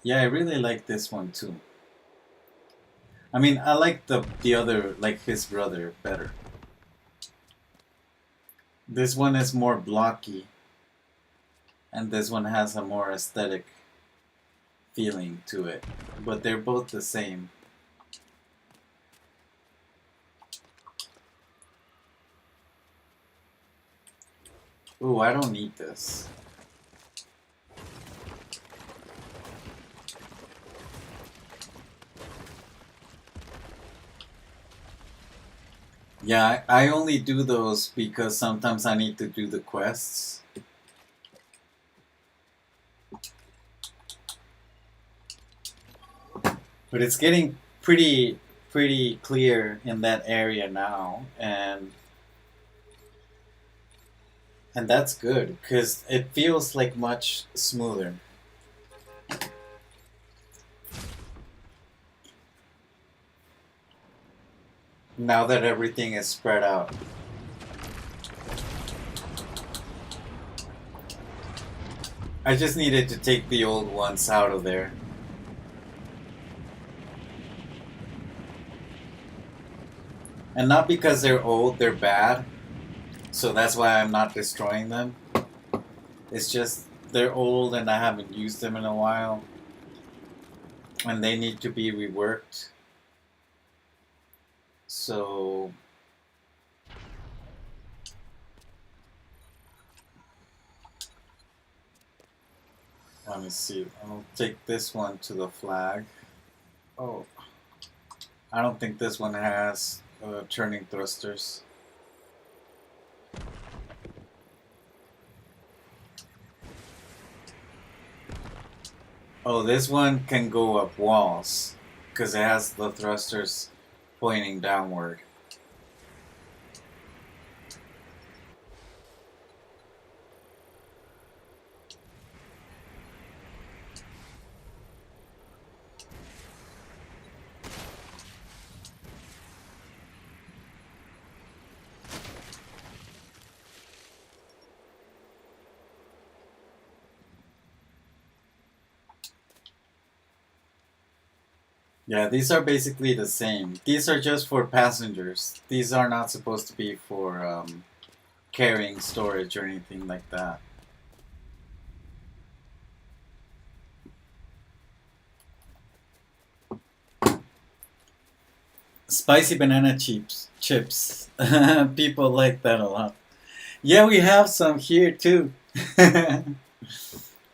Yeah, I really like this one too. I mean, I like the other, like his brother, better. This one is more blocky, and this one has a more aesthetic feeling to it, but they're both the same. Ooh, I don't need this. Yeah, I only do those because sometimes I need to do the quests. But it's getting pretty clear in that area now, and that's good because it feels like much smoother. Now that everything is spread out. I just needed to take the old ones out of there. And not because they're old, they're bad. So that's why I'm not destroying them. It's just they're old and I haven't used them in a while. And they need to be reworked. So let me see. I'll take this one to the flag. Oh, I don't think this one has turning thrusters. Oh, this one can go up walls because it has the thrusters pointing downward. Yeah, these are basically the same. These are just for passengers. These are not supposed to be for carrying storage or anything like that. Spicy banana chips. People like that a lot. Yeah, we have some here too.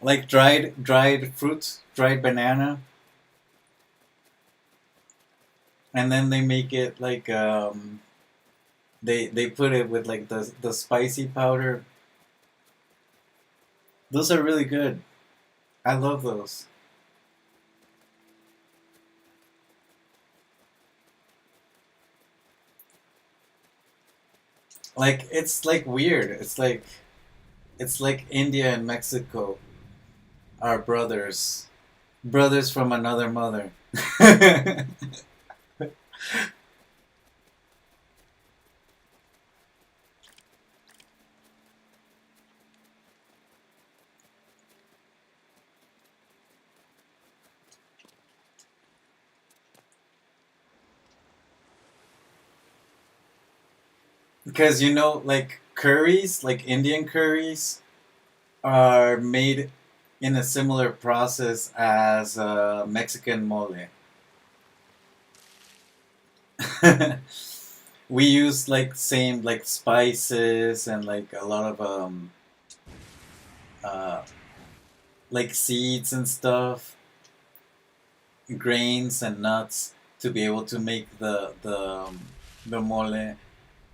Like dried fruits, dried banana, and then they make it like they put it with like the spicy powder. Those are really good. I love those. Like it's like weird. It's like India and Mexico are brothers. Brothers from another mother. Because like curries, like Indian curries, are made in a similar process as Mexican mole. We use like same like spices and like a lot of uh, like seeds and stuff, grains and nuts to be able to make the mole.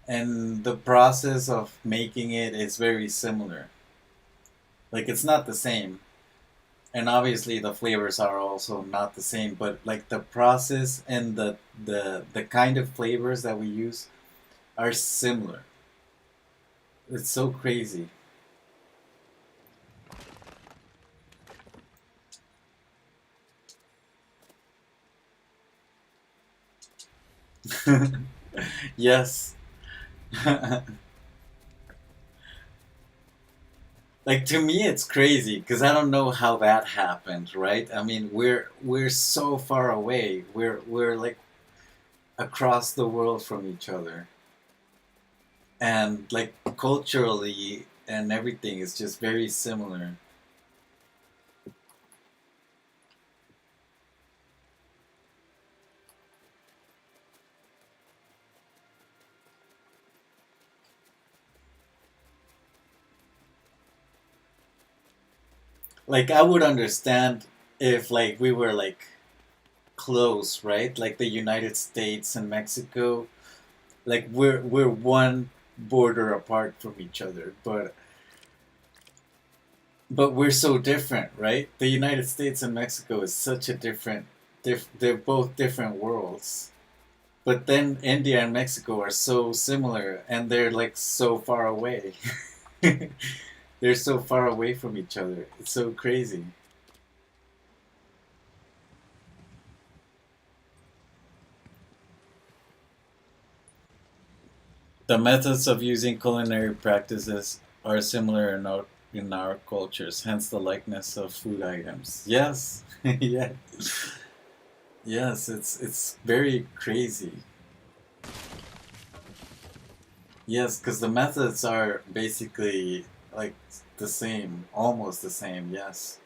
And the process of making it is very similar. Like it's not the same, and obviously the flavors are also not the same. But like the process and the kind of flavors that we use are similar. It's so crazy. Yes. Like to me it's crazy because I don't know how that happened, right? I mean, we're so far away. We're like across the world from each other. And like culturally and everything is just very similar. Like I would understand if like we were like close, right? Like the United States and Mexico, like we're one border apart from each other, but we're so different, right? The United States and Mexico is such a different they're both different worlds. But then India and Mexico are so similar and they're like so far away. They're so far away from each other. It's so crazy. The methods of using culinary practices are similar in our cultures, hence the likeness of food items. Yes, yeah, yes. It's very crazy. Yes, because the methods are basically like the same, almost the same. Yes.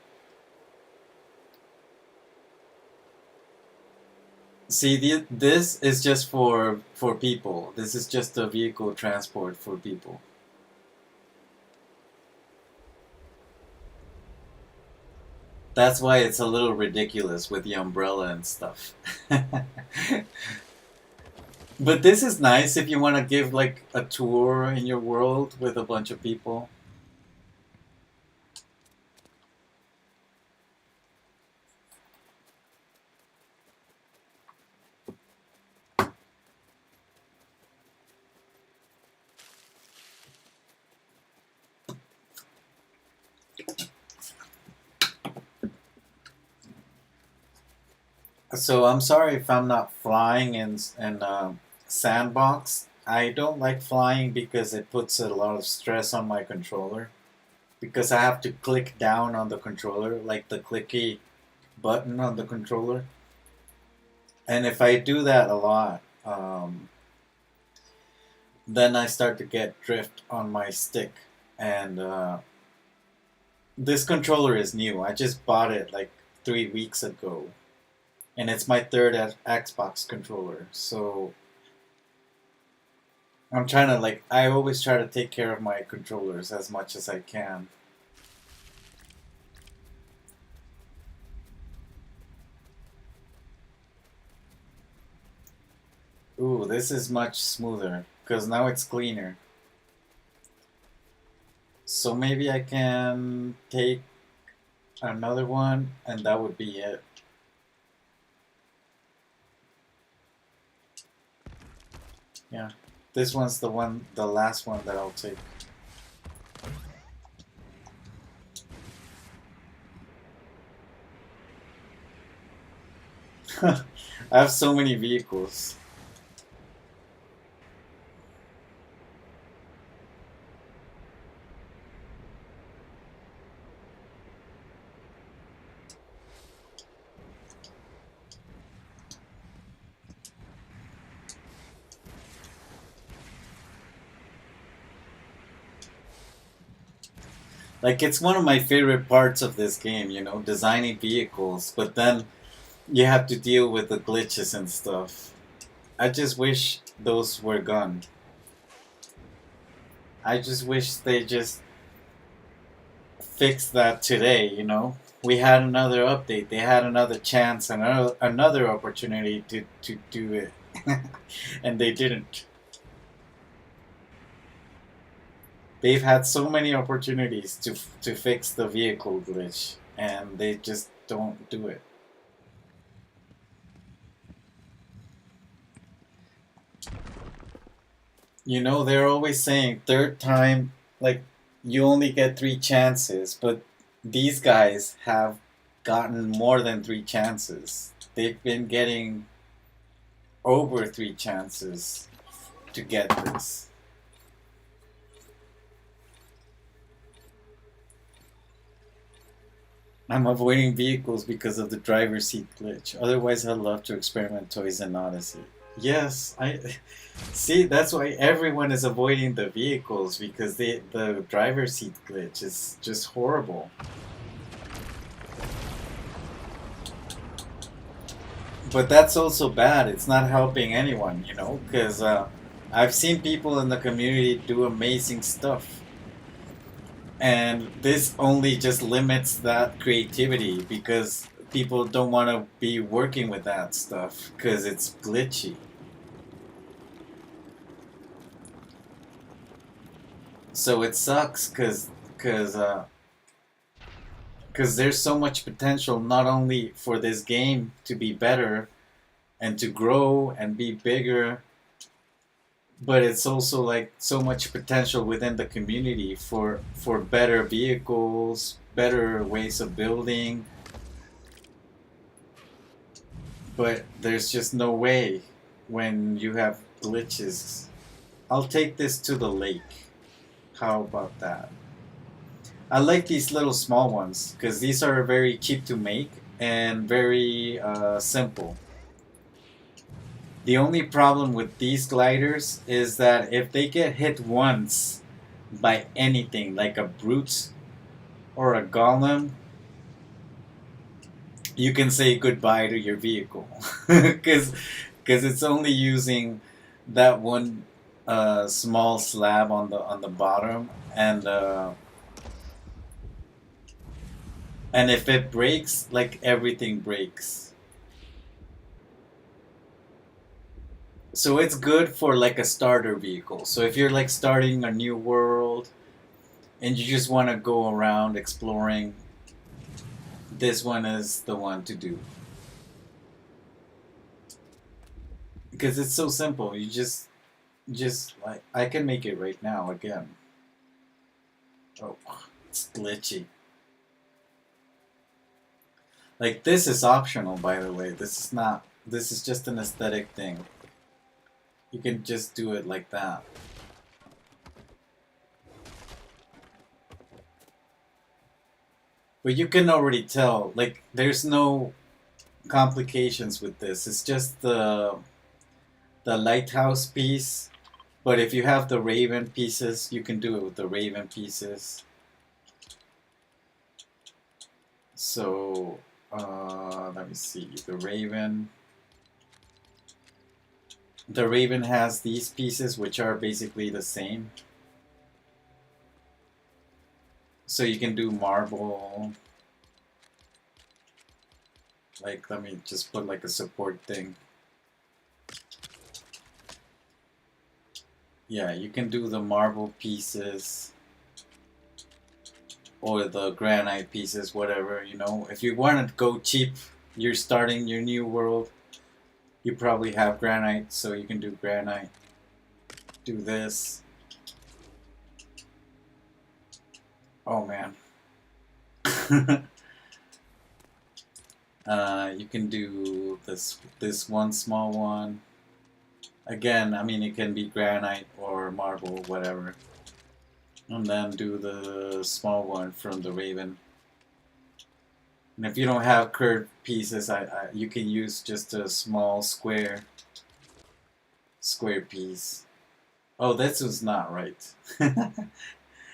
See, this is just for people. This is just a vehicle transport for people. That's why it's a little ridiculous with the umbrella and stuff. But this is nice if you want to give like a tour in your world with a bunch of people. So I'm sorry if I'm not flying in sandbox. I don't like flying because it puts a lot of stress on my controller. Because I have to click down on the controller, like the clicky button on the controller. And if I do that a lot, then I start to get drift on my stick. And this controller is new. I just bought it like 3 weeks ago. And it's my third Xbox controller. So I'm trying to like, I always try to take care of my controllers as much as I can. Ooh, this is much smoother because now it's cleaner. So maybe I can take another one and that would be it. Yeah, this one's the last one that I'll take. I have so many vehicles. Like, it's one of my favorite parts of this game, you know, designing vehicles, but then you have to deal with the glitches and stuff. I just wish those were gone. I just wish they just fixed that today, you know? We had another update, they had another chance, another opportunity to do it. And they didn't. They've had so many opportunities to fix the vehicle glitch, and they just don't do it. You know, they're always saying third time, like, you only get 3 chances, but these guys have gotten more than 3 chances. They've been getting over 3 chances to get this. I'm avoiding vehicles because of the driver's seat glitch. Otherwise, I'd love to experiment toys in Odyssey. Yes, I see. That's why everyone is avoiding the vehicles because the driver's seat glitch is just horrible. But that's also bad. It's not helping anyone, you know, because I've seen people in the community do amazing stuff. And this only just limits that creativity because people don't want to be working with that stuff because it's glitchy. So it sucks because there's so much potential not only for this game to be better and to grow and be bigger, but it's also like so much potential within the community for better vehicles, better ways of building, but there's just no way when you have glitches. I'll take this to the lake. How about that? I like these little small ones because these are very cheap to make and very simple. The only problem with these gliders is that if they get hit once by anything, like a brute or a golem, you can say goodbye to your vehicle because it's only using that one small slab on the bottom, and And if it breaks, like everything breaks. So it's good for like a starter vehicle. So if you're like starting a new world and you just want to go around exploring, this one is the one to do. Because it's so simple. You just like, I can make it right now again. Oh, it's glitchy. Like, this is optional, by the way. This is not, this is just an aesthetic thing. You can just do it like that. But you can already tell, like, there's no complications with this. It's just the lighthouse piece. But if you have the raven pieces, you can do it with the raven pieces. So, let me see. The raven has these pieces, which are basically the same. So you can do marble. Like, let me just put like a support thing. Yeah, you can do the marble pieces or the granite pieces, whatever, you know. If you want to go cheap, you're starting your new world, you probably have granite, so you can do granite. Do this. Oh man. You can do this one small one. Again, I mean, it can be granite or marble, whatever. And then do the small one from the raven. And if you don't have curved pieces, you can use just a small square piece. Oh, this was not right.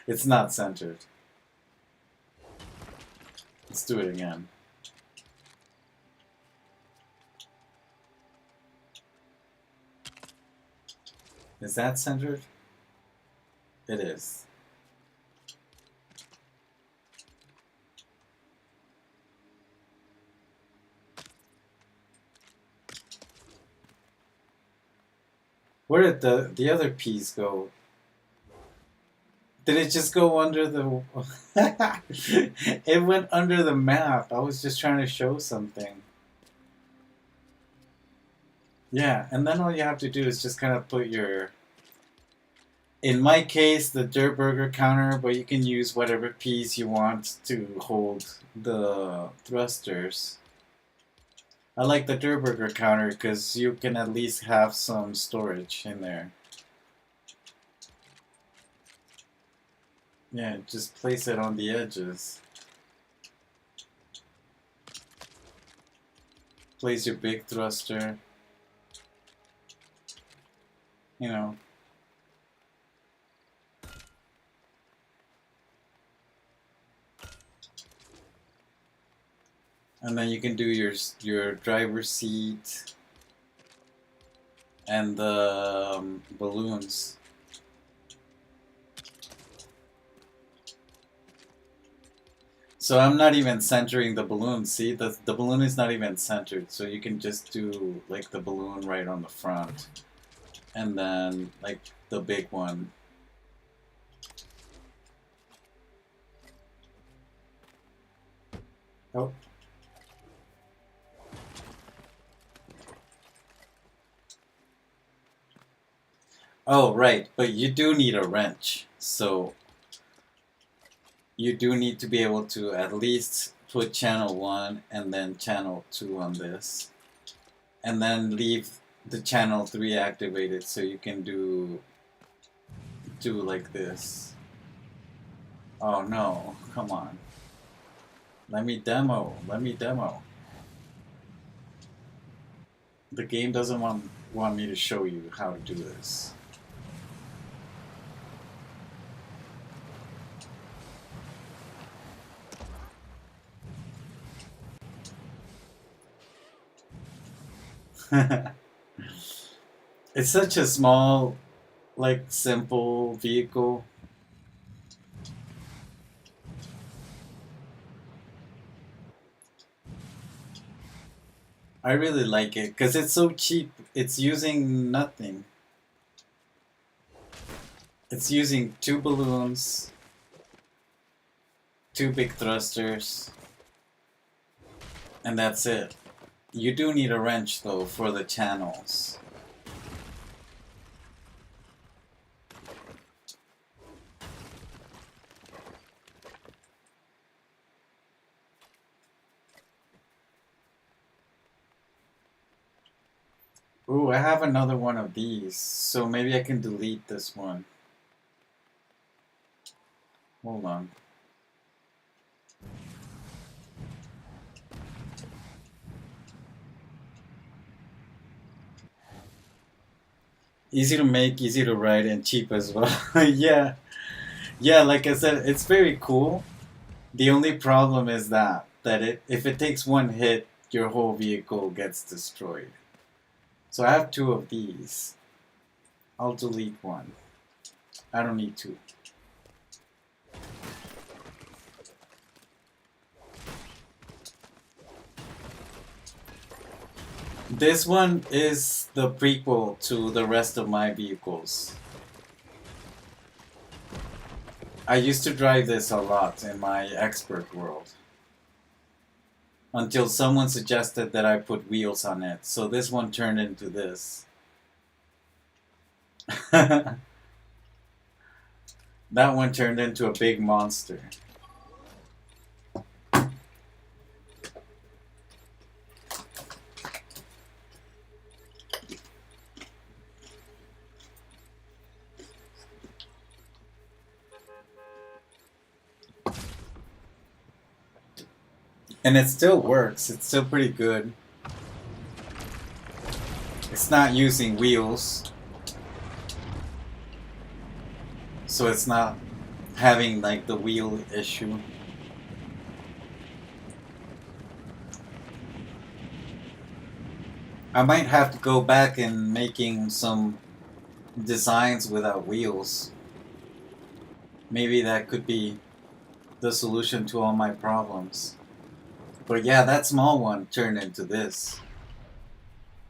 It's not centered. Let's do it again. Is that centered? It is. Where did the other piece go? Did it just go under the... It went under the map. I was just trying to show something. Yeah, and then all you have to do is just kind of put your... In my case, the dirt burger counter, but you can use whatever piece you want to hold the thrusters. I like the dirt burger counter because you can at least have some storage in there. Yeah, just place it on the edges. Place your big thruster. You know. And then you can do your driver's seat and the balloons. So I'm not even centering the balloon. See, the balloon is not even centered. So you can just do like the balloon right on the front. And then like the big one. Oh. Oh, right. But you do need a wrench. So you do need to be able to at least put channel 1 and then channel 2 on this. And then leave the channel 3 activated so you can do like this. Oh no, come on. Let me demo. The game doesn't want me to show you how to do this. It's such a small, like, simple vehicle. I really like it because it's so cheap. It's using nothing. It's using two balloons, two big thrusters, and that's it. You do need a wrench though for the channels. Ooh, I have another one of these, so maybe I can delete this one. Hold on. Easy to make, easy to write, and cheap as well. Yeah. Yeah, like I said, it's very cool. The only problem is that if it takes one hit, your whole vehicle gets destroyed. So I have two of these. I'll delete one. I don't need two. This one is the prequel to the rest of my vehicles. I used to drive this a lot in my expert world. Until someone suggested that I put wheels on it. So this one turned into this. That one turned into a big monster. And it still works. It's still pretty good. It's not using wheels. So it's not having like the wheel issue. I might have to go back and making some designs without wheels. Maybe that could be the solution to all my problems. But yeah, that small one turned into this.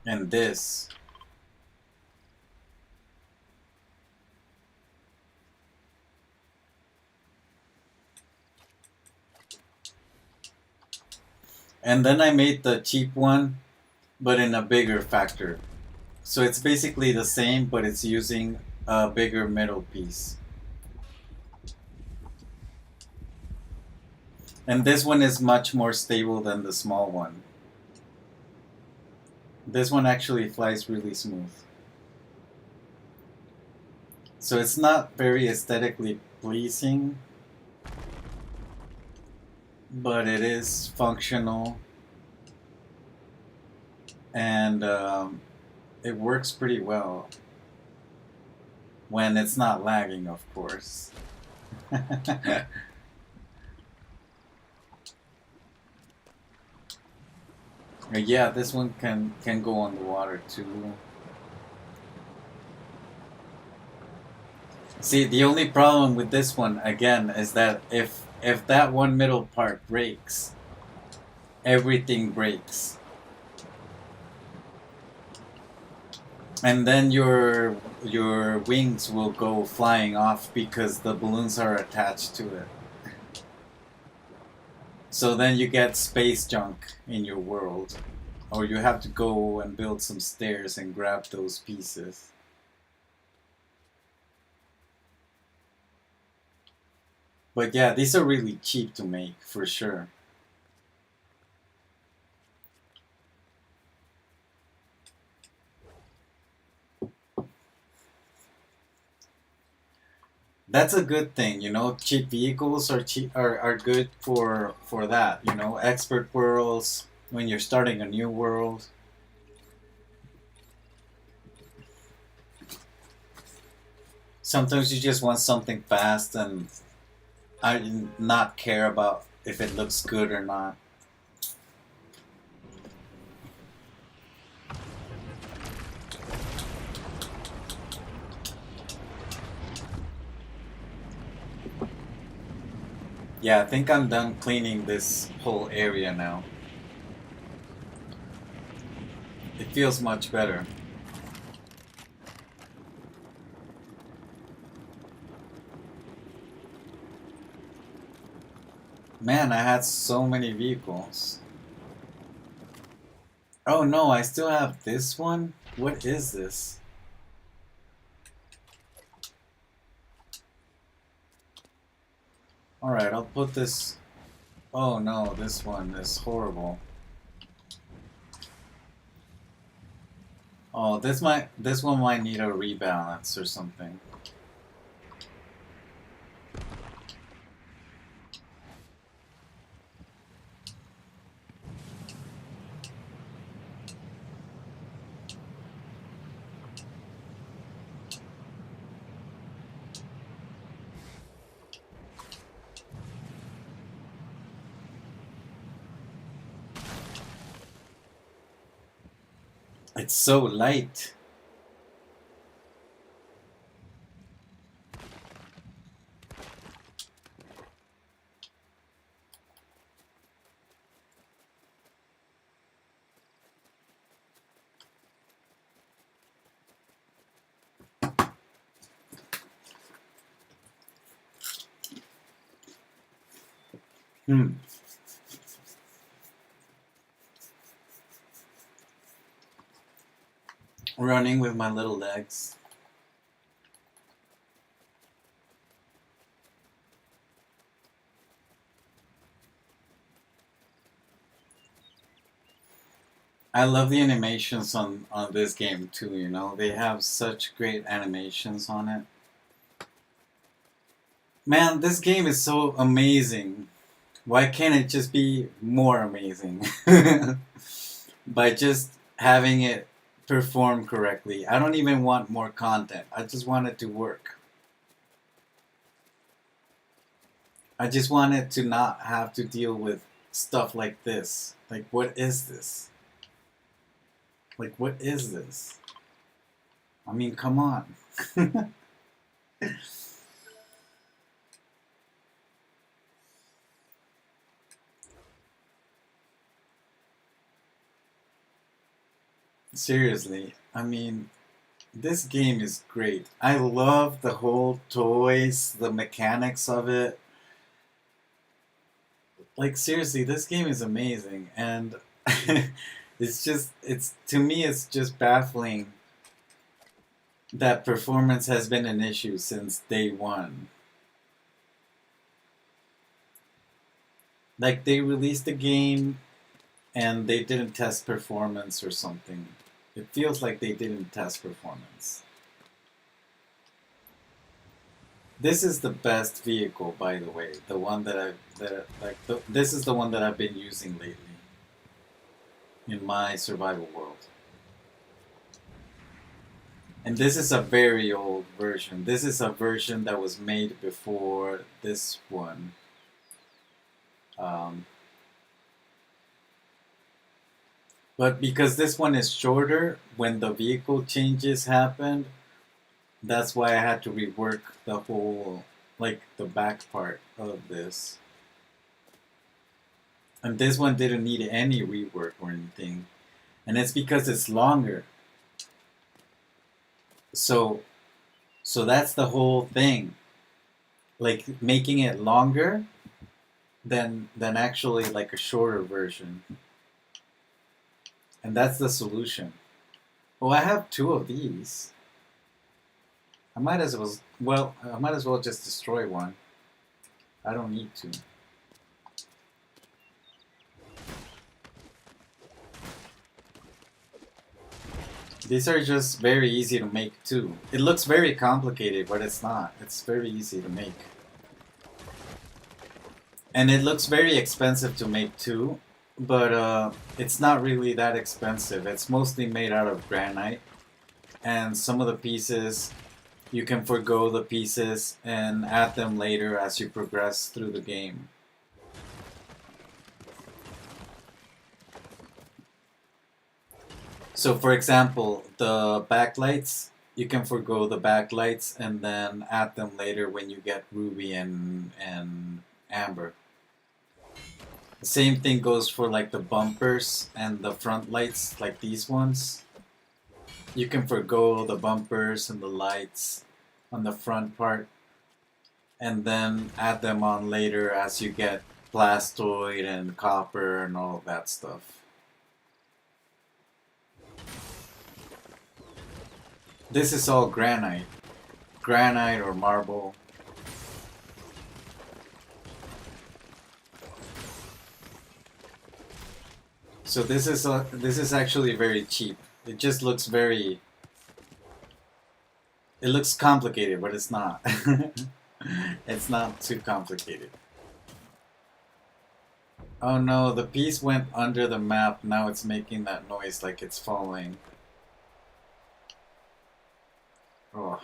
And this. And then I made the cheap one, but in a bigger factor. So it's basically the same, but it's using a bigger middle piece. And this one is much more stable than the small one. This one actually flies really smooth. So it's not very aesthetically pleasing, but it is functional. And it works pretty well. When it's not lagging, of course. Yeah, this one can go on the water too. See, the only problem with this one again is that if that one middle part breaks, everything breaks. And then your wings will go flying off because the balloons are attached to it. So then you get space junk in your world. Or you have to go and build some stairs and grab those pieces. But yeah, these are really cheap to make, for sure. That's a good thing, you know. Cheap vehicles are good for that, you know. Expert worlds when you're starting a new world. Sometimes you just want something fast and I not care about if it looks good or not. Yeah, I think I'm done cleaning this whole area now. feels much better. Man, I had so many vehicles. Oh no, I still have this one? What is this? Alright, I'll put this... Oh no, this one is horrible. Oh, this one might need a rebalance or something. It's so light. Running with my little legs. I love the animations on this game too, you know? They have such great animations on it. Man, this game is so amazing. Why can't it just be more amazing? By just having it perform correctly. I don't even want more content. I just want it to work. I just want it to not have to deal with stuff like this. Like, what is this? Like, what is this? I mean, come on. Seriously, I mean, this game is great. I love the whole toys, the mechanics of it. Like, seriously, this game is amazing. And to me, it's just baffling that performance has been an issue since day one. Like, they released the game and they didn't test performance or something. It feels like they didn't test performance. This is the best vehicle, by the way. The one this is the one that I've been using lately in my survival world. And this is a very old version. This is a version that was made before this one. But because this one is shorter, when the vehicle changes happened, that's why I had to rework the whole, like, the back part of this. And this one didn't need any rework or anything. And it's because it's longer. So that's the whole thing. Like, making it longer than actually like a shorter version. And that's the solution. Oh, I have 2 of these. I might as well just destroy one. I don't need to. These are just very easy to make too. It looks very complicated, but it's not. It's very easy to make. And it looks very expensive to make too, but it's not really that expensive. It's mostly made out of granite, and some of the pieces, you can forgo the pieces and add them later as you progress through the game. So for example, the backlights, you can forgo the backlights and then add them later when you get ruby and amber. The same thing goes for like the bumpers and the front lights, like these ones. You can forgo the bumpers and the lights on the front part and then add them on later as you get plastoid and copper and all of that stuff. This is all granite. Granite or marble. So this is actually very cheap. It just looks very. It looks complicated, but it's not. It's not too complicated. Oh no, the piece went under the map. Now it's making that noise like it's falling. Oh.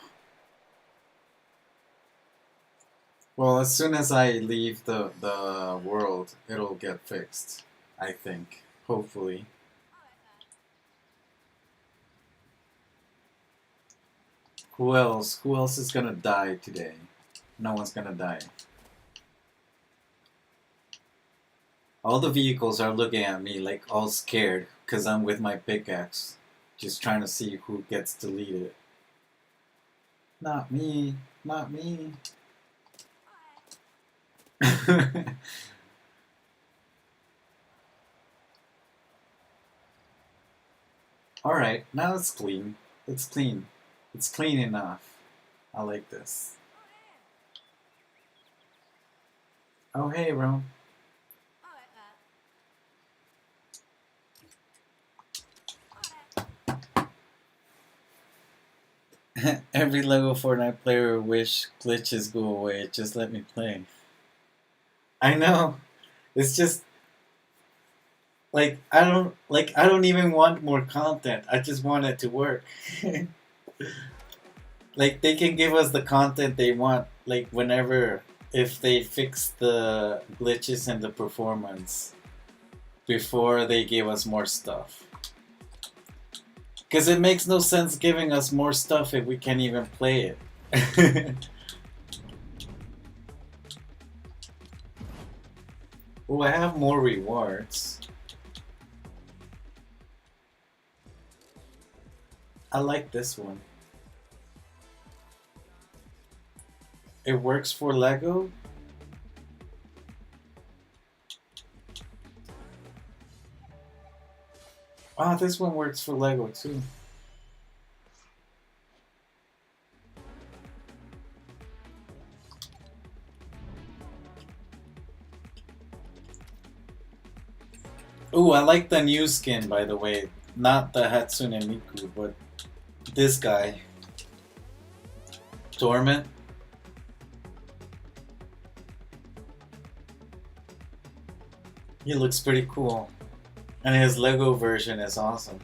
Well, as soon as I leave the world, it'll get fixed. I think. Hopefully. Who else? Who else is gonna die today? No one's gonna die. All the vehicles are looking at me like all scared because I'm with my pickaxe. Just trying to see who gets deleted. Not me. Not me. Alright, now it's clean. It's clean. It's clean enough. I like this. Oh hey, Rome. Every Lego Fortnite player wish glitches go away. Just let me play. I know. It's just like I don't even want more content. I just want it to work. Like they can give us the content they want like whenever if they fix the glitches and the performance before they give us more stuff. Because it makes no sense giving us more stuff if we can't even play it. Oh, I have more rewards. I like this one. It works for Lego? Ah, this one works for Lego too. Ooh, I like the new skin, by the way. Not the Hatsune Miku, but this guy. Torment. He looks pretty cool. And his Lego version is awesome.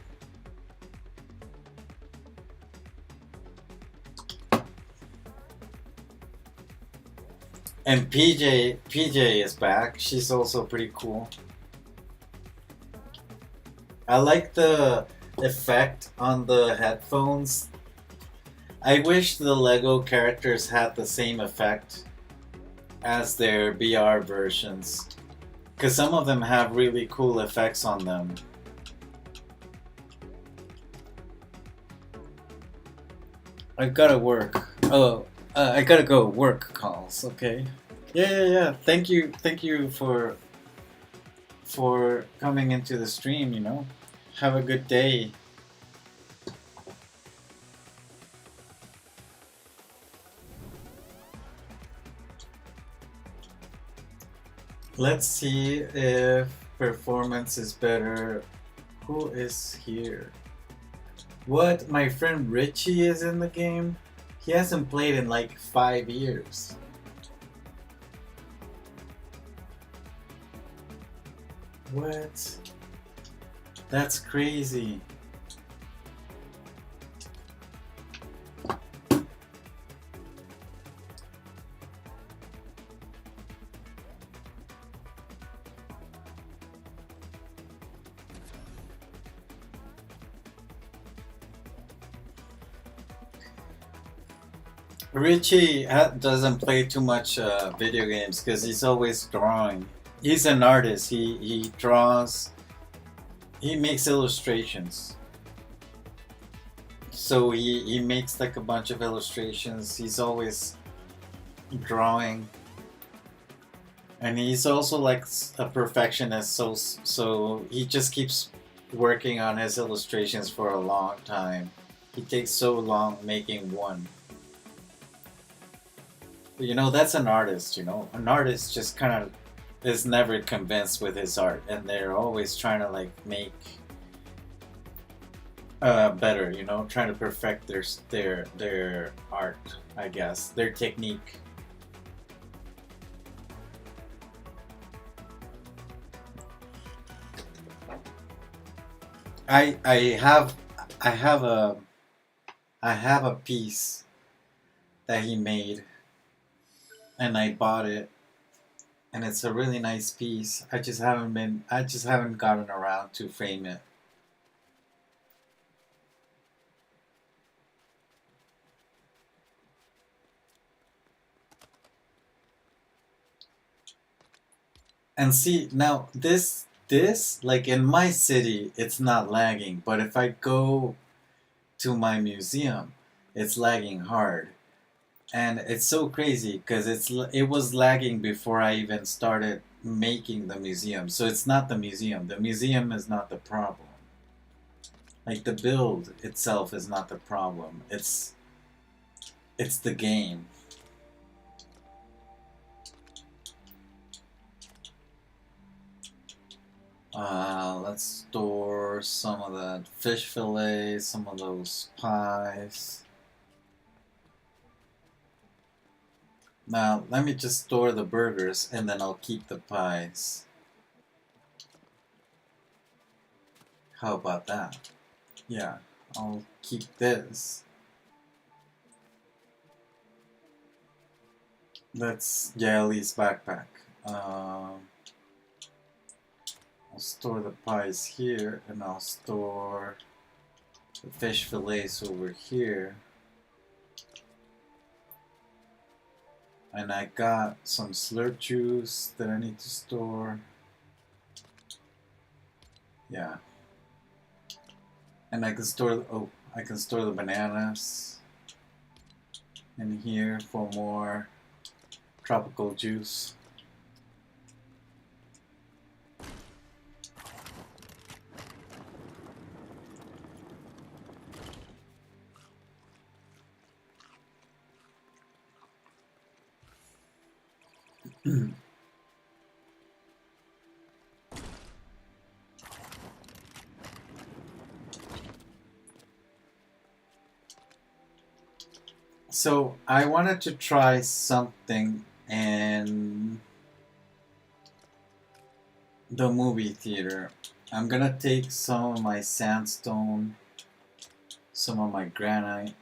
And PJ is back. She's also pretty cool. I like the effect on the headphones. I wish the Lego characters had the same effect as their VR versions. Because some of them have really cool effects on them. I gotta work. Oh, I gotta go work calls, okay? Yeah. Thank you for coming into the stream, you know? Have a good day. Let's see if performance is better. Who is here? What? My friend Richie is in the game? He hasn't played in like 5 years. What? That's crazy. Richie doesn't play too much video games because he's always drawing. He's an artist. He draws. He makes illustrations. So he makes like a bunch of illustrations. He's always drawing, and he's also like a perfectionist. So he just keeps working on his illustrations for a long time. He takes so long making one. You know, that's an artist. You know, an artist just kind of is never convinced with his art, and they're always trying to like make better. You know, trying to perfect their art. I guess their technique. I have I have a I have a piece that he made, and I bought it, and it's a really nice piece. I just haven't gotten around to frame it. And see, now this like in my city it's not lagging, but if I go to my museum, it's lagging hard. And it's so crazy because it was lagging before I even started making the museum. So it's not the museum. The museum is not the problem. Like the build itself is not the problem. It's the game. Let's store some of that fish fillet, some of those pies. Now, let me just store the burgers and then I'll keep the pies. How about that? Yeah, I'll keep this. That's Yali's backpack. I'll store the pies here, and I'll store the fish fillets over here. And I got some slurp juice that I need to store. Yeah. And I can store, I can store the bananas in here for more tropical juice. So I wanted to try something in the movie theater. I'm gonna take some of my sandstone, some of my granite,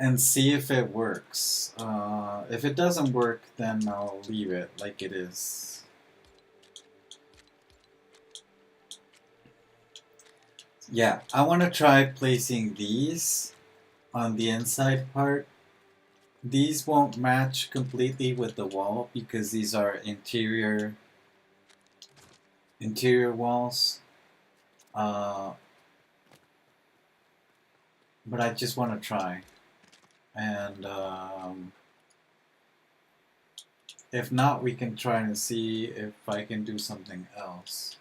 and see if it works. If it doesn't work, then I'll leave it like it is. Yeah, I want to try placing these on the inside part. These won't match completely with the wall because these are interior walls. But I just want to try. And if not, we can try and see if I can do something else.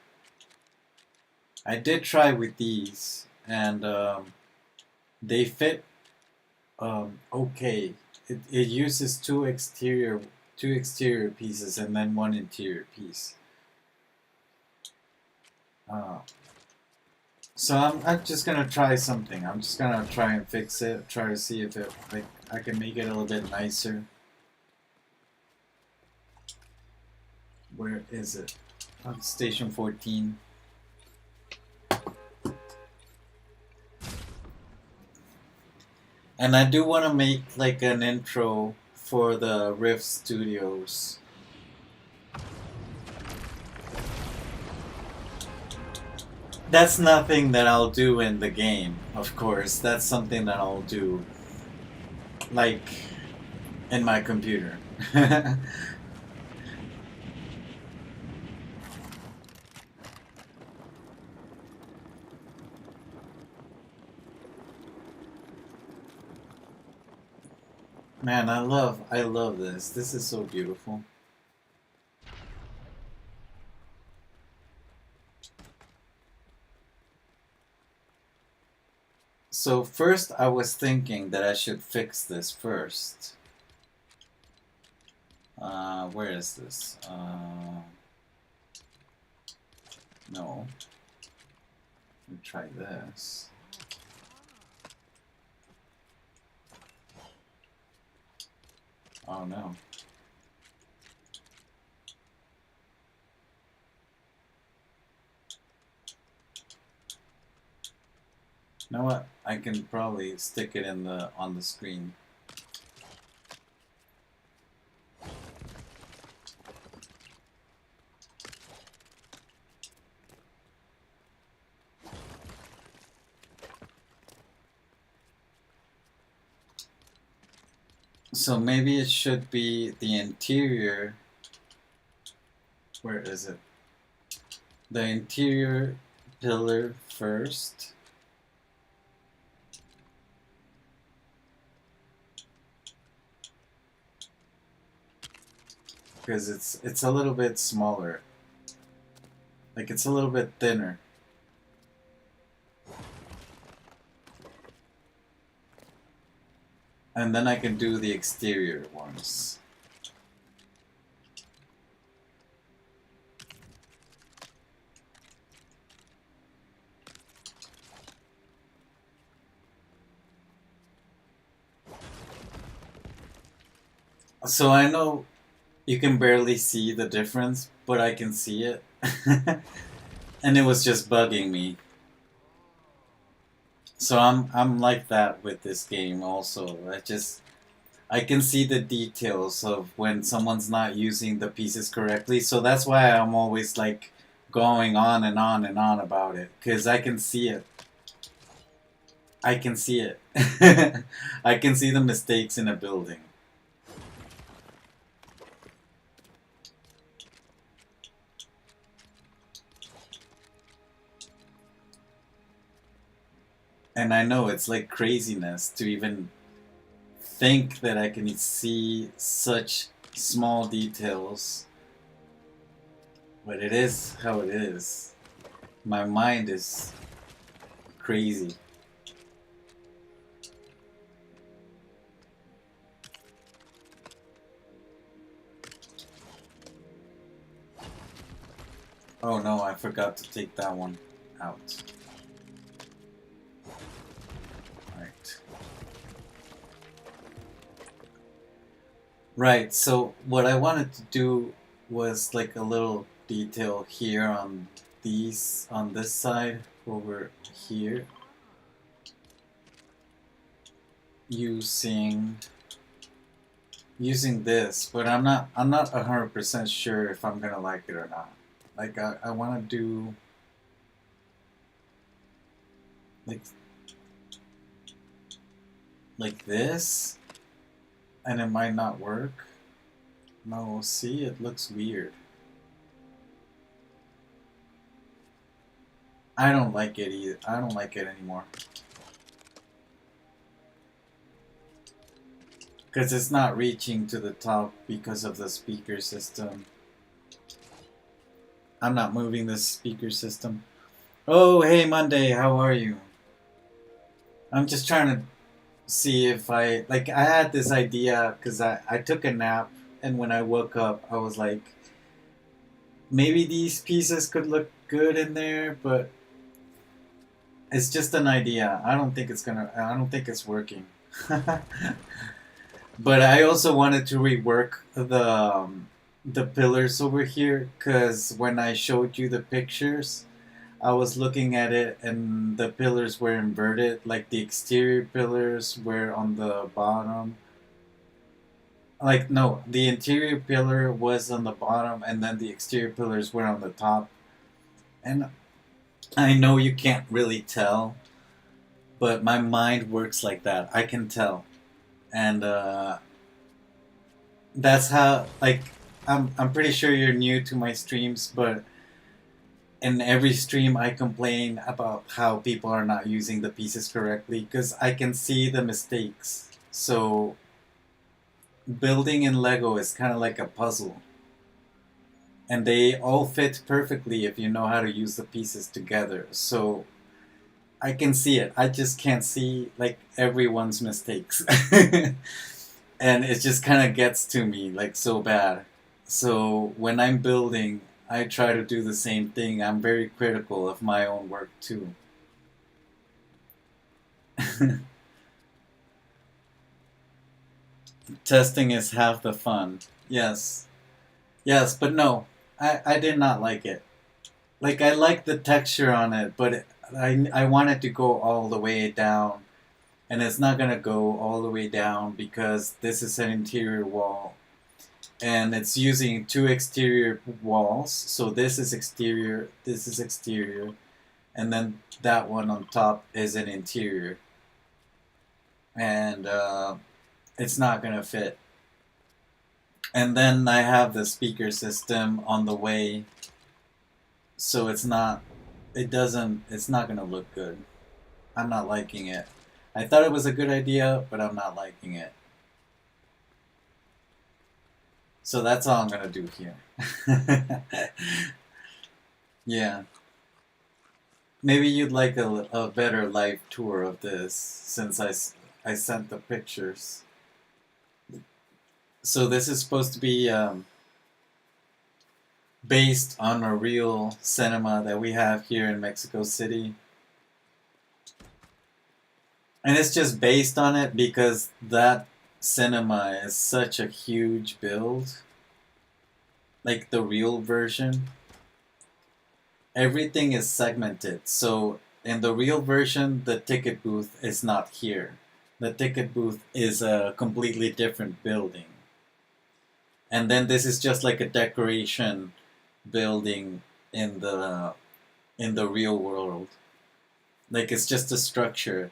I did try with these, and they fit okay. It uses two exterior pieces and then one interior piece. So I'm just gonna try something. I'm just gonna try and fix it. Try to see if I can make it a little bit nicer. Where is it? On station 14. And I do want to make like an intro for the Rift Studios. That's nothing that I'll do in the game, of course. That's something that I'll do like in my computer. Man, I love this. This is so beautiful. So first I was thinking that I should fix this first. Where is this? No. Let me try this. Oh no. You know what? I can probably stick it in the on the screen. So maybe it should be the interior. Where is it? The interior pillar first. Because it's a little bit smaller. Like it's a little bit thinner. And then I can do the exterior ones. So I know you can barely see the difference, but I can see it. And it was just bugging me. So I'm like that with this game also. I can see the details of when someone's not using the pieces correctly. So that's why I'm always like going on and on and on about it, cuz I can see it. I can see it. I can see the mistakes in a building. And I know it's like craziness to even think that I can see such small details. But it is how it is. My mind is crazy. Oh no, I forgot to take that one out. Right, so what I wanted to do was like a little detail here on on this side over here, using this, but I'm not 100% sure if I'm gonna like it or not. Like I wanna do like this, and it might not work. No, see, it looks weird. I don't like it either. I don't like it anymore. Because it's not reaching to the top because of the speaker system. I'm not moving this speaker system. Oh, hey Monday, how are you? I'm just trying to see if I had this idea because I took a nap, and when I woke up I was like, maybe these pieces could look good in there, but it's just an idea. I don't think it's working. But I also wanted to rework the pillars over here, because when I showed you the pictures, I was looking at it and the pillars were inverted. Like the exterior pillars were on the bottom. Like, no, the interior pillar was on the bottom and then the exterior pillars were on the top. And I know you can't really tell, but my mind works like that. I can tell. and that's how, like, I'm pretty sure you're new to my streams, but in every stream I complain about how people are not using the pieces correctly because I can see the mistakes. So building in Lego is kind of like a puzzle, and they all fit perfectly if you know how to use the pieces together. So I can see it. I just can't see like everyone's mistakes. And it just kind of gets to me like so bad. So when I'm building, I try to do the same thing. I'm very critical of my own work too. Testing is half the fun. Yes. Yes, but no. I did not like it. Like I like the texture on it, but I want it to go all the way down, and it's not gonna go all the way down because this is an interior wall, and it's using two exterior walls. So this is exterior, and then that one on top is an interior, and it's not gonna fit. And then I have the speaker system on the way, so it's not gonna look good. I'm not liking it. I thought it was a good idea, but I'm not liking it. So that's all I'm gonna do here. Yeah. Maybe you'd like a better live tour of this since I sent the pictures. So this is supposed to be based on a real cinema that we have here in Mexico City. And it's just based on it because that cinema is such a huge build. Like the real version. Everything is segmented. So in the real version, the ticket booth is not here. The ticket booth is a completely different building. And then this is just like a decoration building in the real world. Like it's just a structure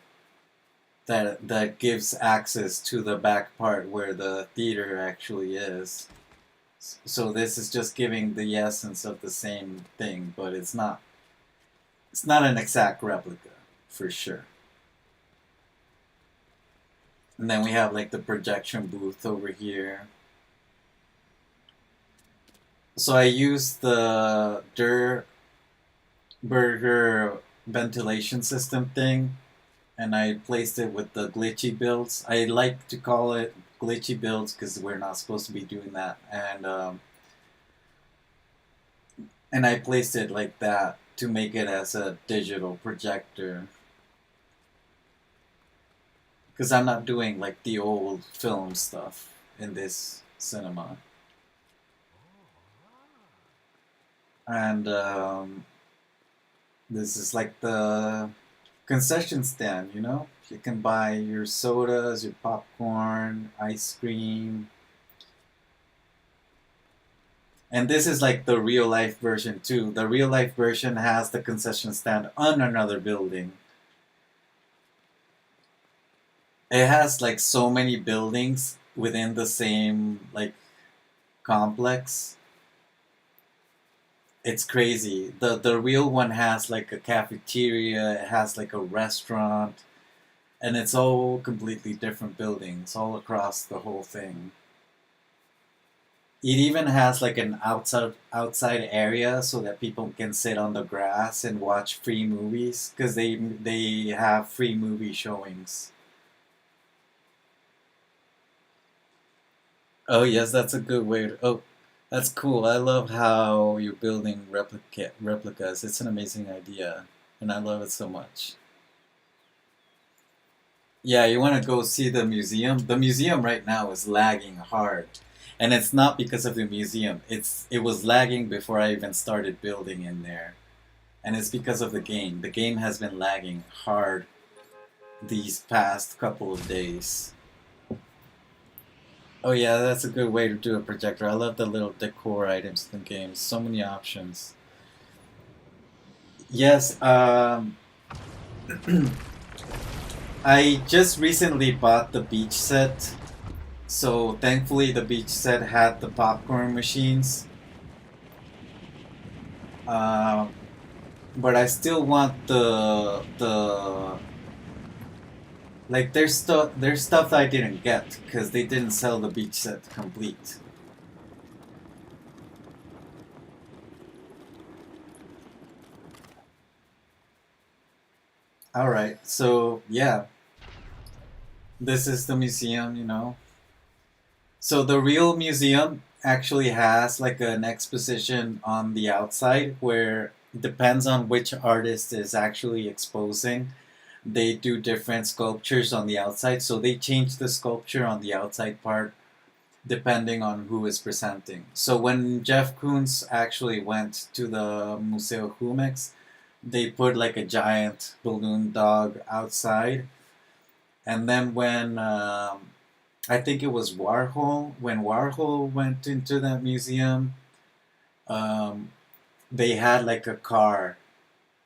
that gives access to the back part where the theater actually is. So this is just giving the essence of the same thing, but it's not an exact replica for sure. And then we have like the projection booth over here. So I used the Der Burger ventilation system thing, and I placed it with the glitchy builds. I like to call it glitchy builds because we're not supposed to be doing that, and I placed it like that to make it as a digital projector because I'm not doing like the old film stuff in this cinema. And this is like the concession stand, you know? You can buy your sodas, your popcorn, ice cream. And this is like the real life version too. The real life version has the concession stand on another building. It has like so many buildings within the same like complex. It's crazy. The real one has like a cafeteria, it has like a restaurant, and it's all completely different buildings all across the whole thing. It even has like an outside area so that people can sit on the grass and watch free movies because they have free movie showings. Oh yes, that's a good way to. Oh, that's cool. I love how you're building replicas. It's an amazing idea, and I love it so much. Yeah, you want to go see the museum? The museum right now is lagging hard. And it's not because of the museum. It was lagging before I even started building in there. And it's because of the game. The game has been lagging hard these past couple of days. Oh yeah, that's a good way to do a projector. I love the little decor items in the game. So many options. Yes, I just recently bought the beach set, so thankfully the beach set had the popcorn machines. Uh, but I still want the like there's stuff that I didn't get because they didn't sell the beach set complete. All right, so yeah, this is the museum, you know. So the real museum actually has like an exposition on the outside where depends on which artist is actually exposing. They do different sculptures on the outside, so they change the sculpture on the outside part depending on who is presenting. So when Jeff Koons actually went to the Museo Jumex, they put like a giant balloon dog outside. And then when I think it was Warhol, when Warhol went into that museum, um, they had like a car,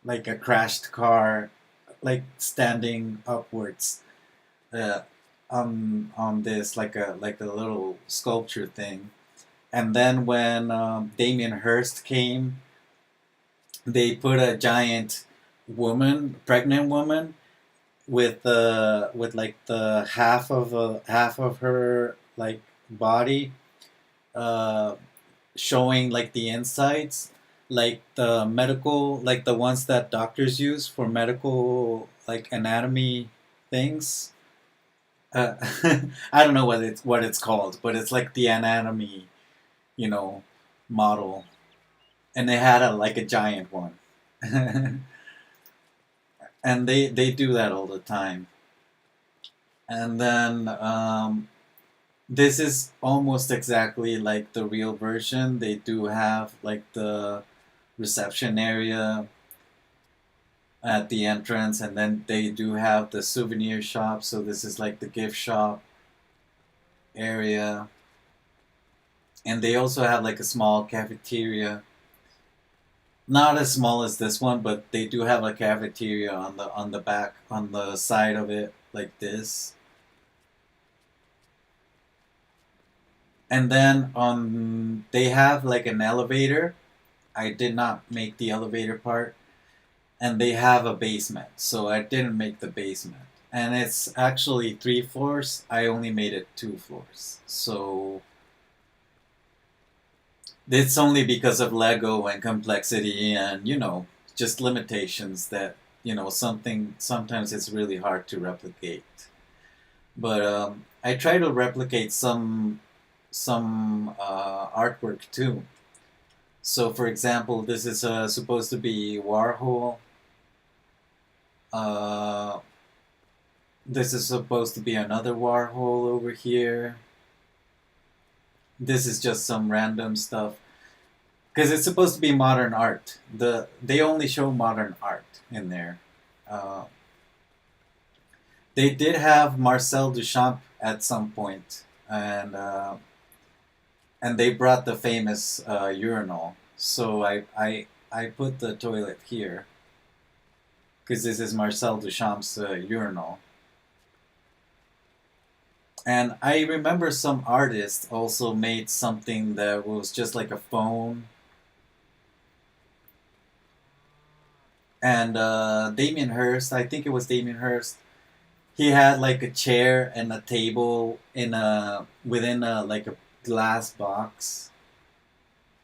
like a crashed car, like standing upwards uh, on this like a little sculpture thing. And then when Damien Hirst came, they put a giant woman, pregnant woman, with like the half of her like body uh, showing like the insides, like the medical, like the ones that doctors use for medical like anatomy things. Uh, I don't know what it's called, but it's like the anatomy, you know, model, and they had a like a giant one, and they do that all the time. And then this is almost exactly like the real version. They do have like the reception area at the entrance, and then they do have the souvenir shop. So this is like the gift shop area, and they also have like a small cafeteria. Not as small as this one, but they do have a cafeteria on the back on the side of it like this. And then they have like an elevator. I did not make the elevator part, and they have a basement, so I didn't make the basement. And it's actually 3 floors. I only made it 2 floors. So it's only because of Lego and complexity and just limitations that something sometimes it's really hard to replicate. But I try to replicate some artwork too. So, for example, this is supposed to be Warhol. Uh, this is supposed to be another Warhol over here. This is just some random stuff because it's supposed to be modern art. They only show modern art in there. Uh, they did have Marcel Duchamp at some point, and they brought the famous urinal. So I put the toilet here because this is Marcel Duchamp's urinal. And I remember some artists also made something that was just like a phone. And Damien Hirst, I think it was Damien Hirst, he had like a chair and a table within a like a glass box,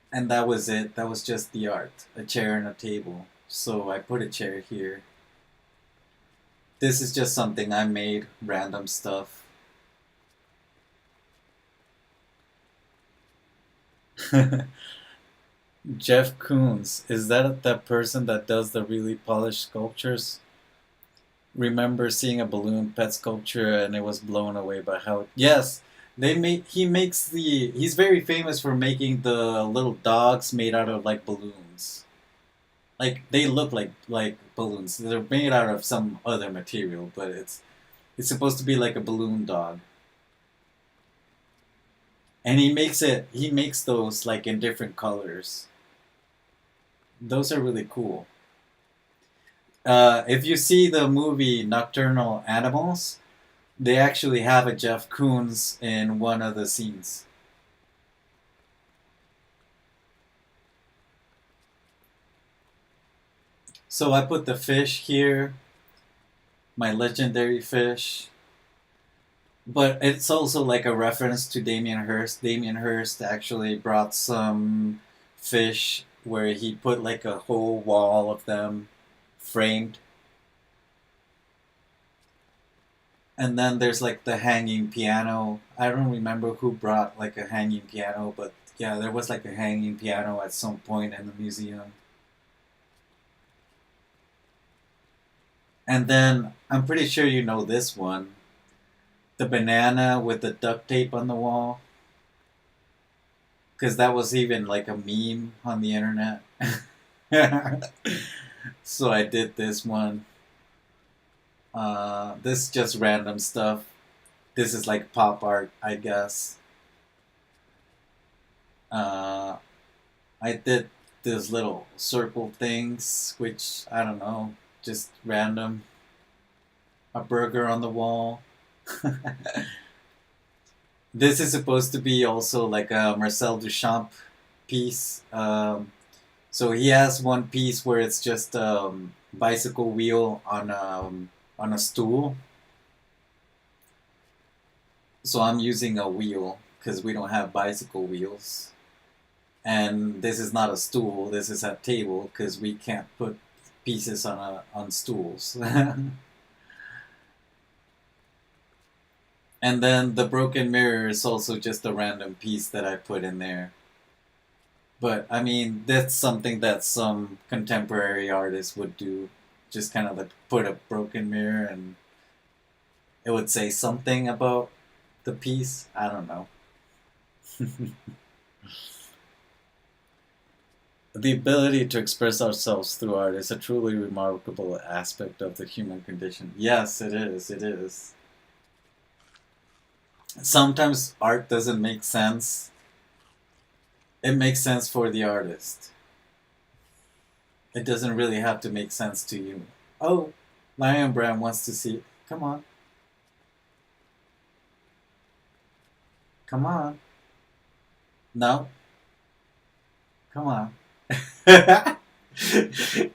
and that was it. That was just the art, a chair and a table. So I put a chair here. This is just something I made, random stuff. Jeff Koons, is that person that does the really polished sculptures? Remember seeing a balloon pet sculpture and it was blown away by how. Yes, he's very famous for making the little dogs made out of like balloons. Like they look like balloons. They're made out of some other material, but it's supposed to be like a balloon dog. And he makes those like in different colors. Those are really cool. If you see the movie Nocturnal Animals, they actually have a Jeff Koons in one of the scenes. So I put the fish here, my legendary fish. But it's also like a reference to Damien Hirst. Damien Hirst actually brought some fish where he put like a whole wall of them framed. And then there's like the hanging piano. I don't remember who brought like a hanging piano, but yeah, there was like a hanging piano at some point in the museum. And then I'm pretty sure you know this one, the banana with the duct tape on the wall, because that was even like a meme on the internet. So I did this one. This is just random stuff. This is like pop art, I guess. Uh, I did these little circle things, which I don't know, just random. A burger on the wall. This is supposed to be also like a Marcel Duchamp piece. So he has one piece where it's just bicycle wheel on a stool. So I'm using a wheel because we don't have bicycle wheels. And this is not a stool. This is a table because we can't put pieces on stools. And then the broken mirror is also just a random piece that I put in there. But I mean, that's something that some contemporary artists would do. Just kind of like put a broken mirror and it would say something about the piece. I don't know. The ability to express ourselves through art is a truly remarkable aspect of the human condition. Yes, it is. It is. Sometimes art doesn't make sense. It makes sense for the artist. It doesn't really have to make sense to you. Oh, Lion Brand wants to see it. Come on. Come on. No. Come on.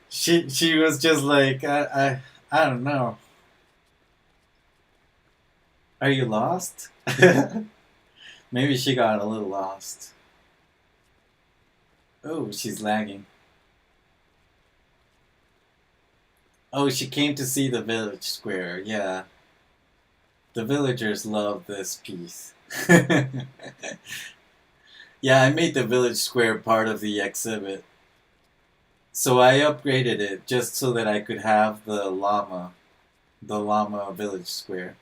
She was just like I don't know. Are you lost? Maybe she got a little lost. Oh, she's lagging. Oh, she came to see the village square. Yeah. The villagers love this piece. Yeah, I made the village square part of the exhibit. So I upgraded it just so that I could have the llama village square.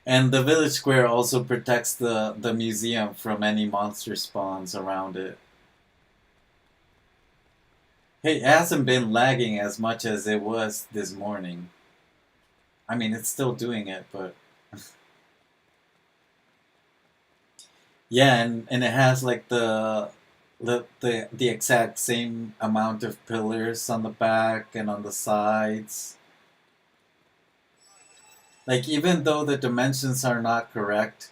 And the village square also protects the museum from any monster spawns around it. Hey, it hasn't been lagging as much as it was this morning. I mean, it's still doing it, but yeah, and it has like the exact same amount of pillars on the back and on the sides. Like even though the dimensions are not correct,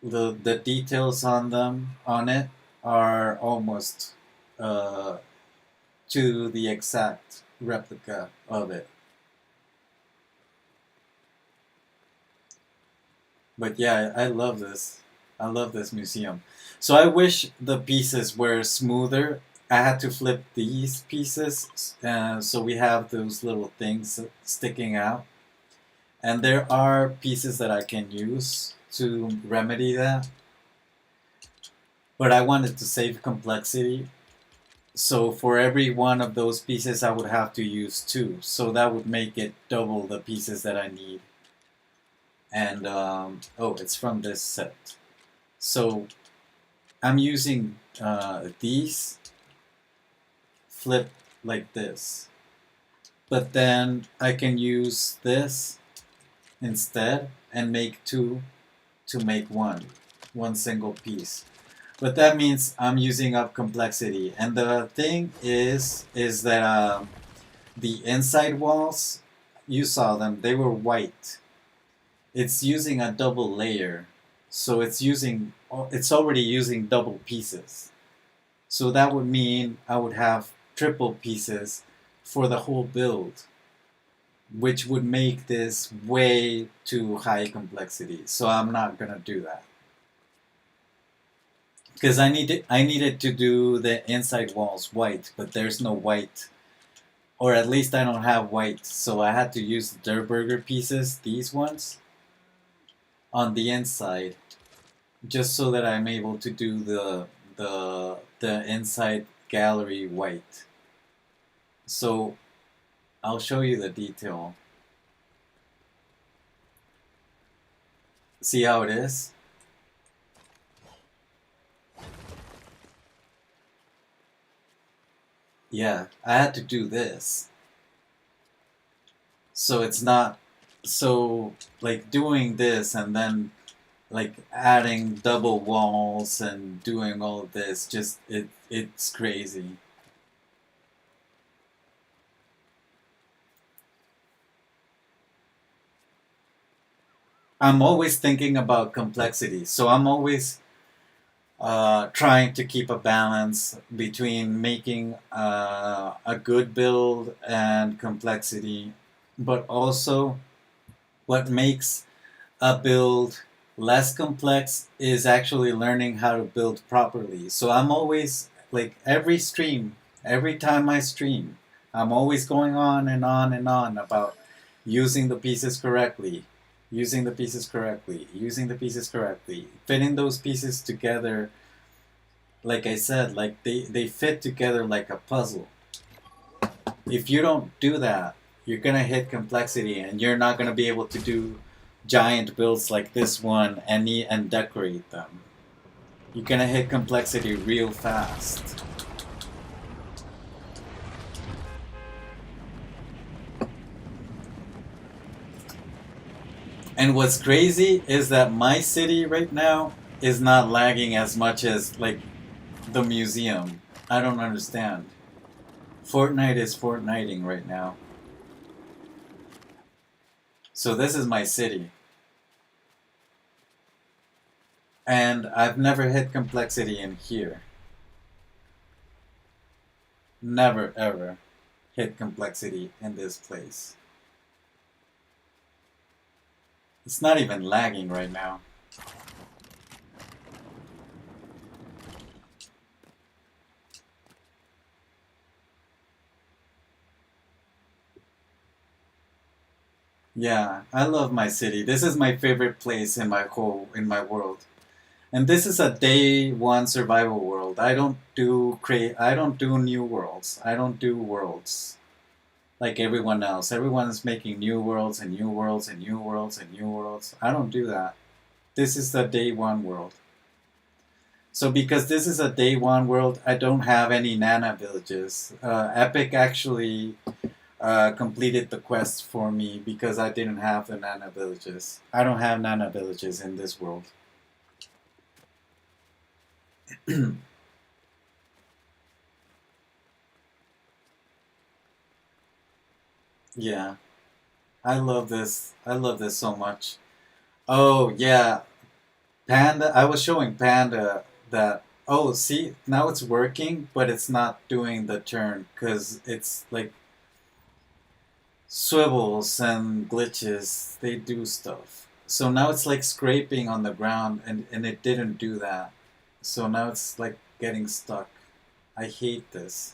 the details on it are almost uh, to the exact replica of it. But yeah, I love this. I love this museum. So I wish the pieces were smoother. I had to flip these pieces, so we have those little things sticking out. And there are pieces that I can use to remedy that. But I wanted to save complexity. So for every one of those pieces, I would have to use two. So that would make it double the pieces that I need. And, oh, it's from this set. So I'm using these flip like this. But then I can use this instead and make two to make one single piece. But that means I'm using up complexity. And the thing is that the inside walls, you saw them, they were white. It's using a double layer. So it's already using double pieces. So that would mean I would have triple pieces for the whole build, which would make this way too high complexity. So I'm not gonna do that. Because I needed to do the inside walls white, but there's no white. Or at least I don't have white, so I had to use the Der Burger pieces, these ones, on the inside, just so that I'm able to do the inside gallery white. So I'll show you the detail. See how it is? Yeah, I had to do this. So it's not so like doing this and then like adding double walls and doing all of this, just it's crazy. I'm always thinking about complexity, so I'm always trying to keep a balance between making a good build and complexity, but also what makes a build less complex is actually learning how to build properly. So I'm always like every stream, every time I stream, I'm always going on and on and on about using the pieces correctly, using the pieces correctly, using the pieces correctly, fitting those pieces together. Like I said, like they fit together like a puzzle. If you don't do that, you're gonna hit complexity and you're not gonna be able to do giant builds like this one and decorate them. You're gonna hit complexity real fast. And what's crazy is that my city right now is not lagging as much as like the museum. I don't understand. Fortnite is Fortniting right now. So this is my city. And I've never hit complexity in here. Never ever hit complexity in this place. It's not even lagging right now. Yeah, I love my city. This is my favorite place in my world. And this is a day one survival world. I don't do new worlds. I don't do worlds like everyone else. Everyone's making new worlds and new worlds and new worlds and new worlds. I don't do that. This is the day one world. So because this is a day one world, I don't have any Nana villages. Epic actually completed the quest for me because I didn't have the Nana villages. I don't have Nana villages in this world. Yeah, I love this. I love this so much. Oh yeah, Panda. I was showing Panda that. Oh, see, now it's working, but it's not doing the turn because it's like swivels and glitches. They do stuff. So now it's like scraping on the ground, and it didn't do that. So now it's like getting stuck. I hate this.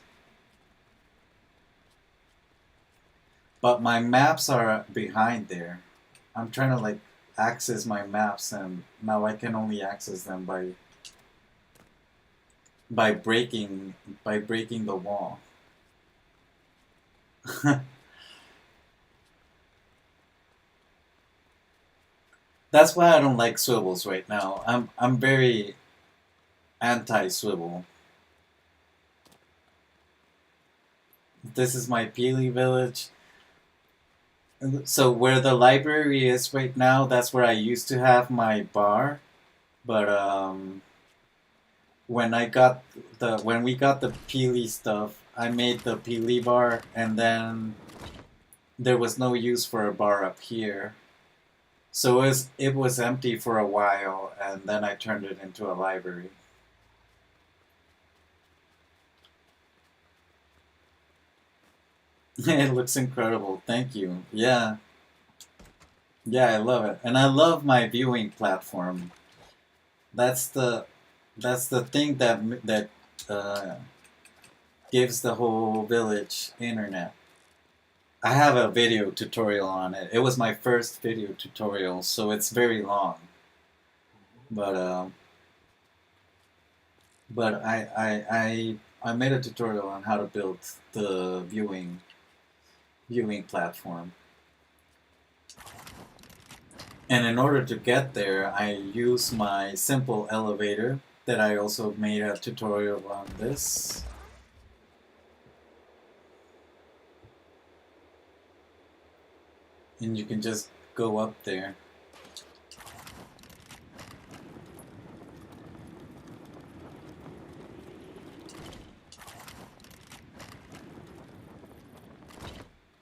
But my maps are behind there. I'm trying to like access my maps, and now I can only access them by breaking the wall. That's why I don't like swivels right now. I'm very anti-swivel. This is my Peely village. So where the library is right now, that's where I used to have my bar. But when we got the Peely stuff, I made the Peely bar, and then there was no use for a bar up here. So it was empty for a while, and then I turned it into a library. It looks incredible. Thank you. Yeah. Yeah, I love it. And I love my viewing platform. That's the that's the thing that uh, gives the whole village internet. I have a video tutorial on it. It was my first video tutorial, so it's very long. But I made a tutorial on how to build the viewing platform. And in order to get there, I use my simple elevator that I also made a tutorial on this. And you can just go up there.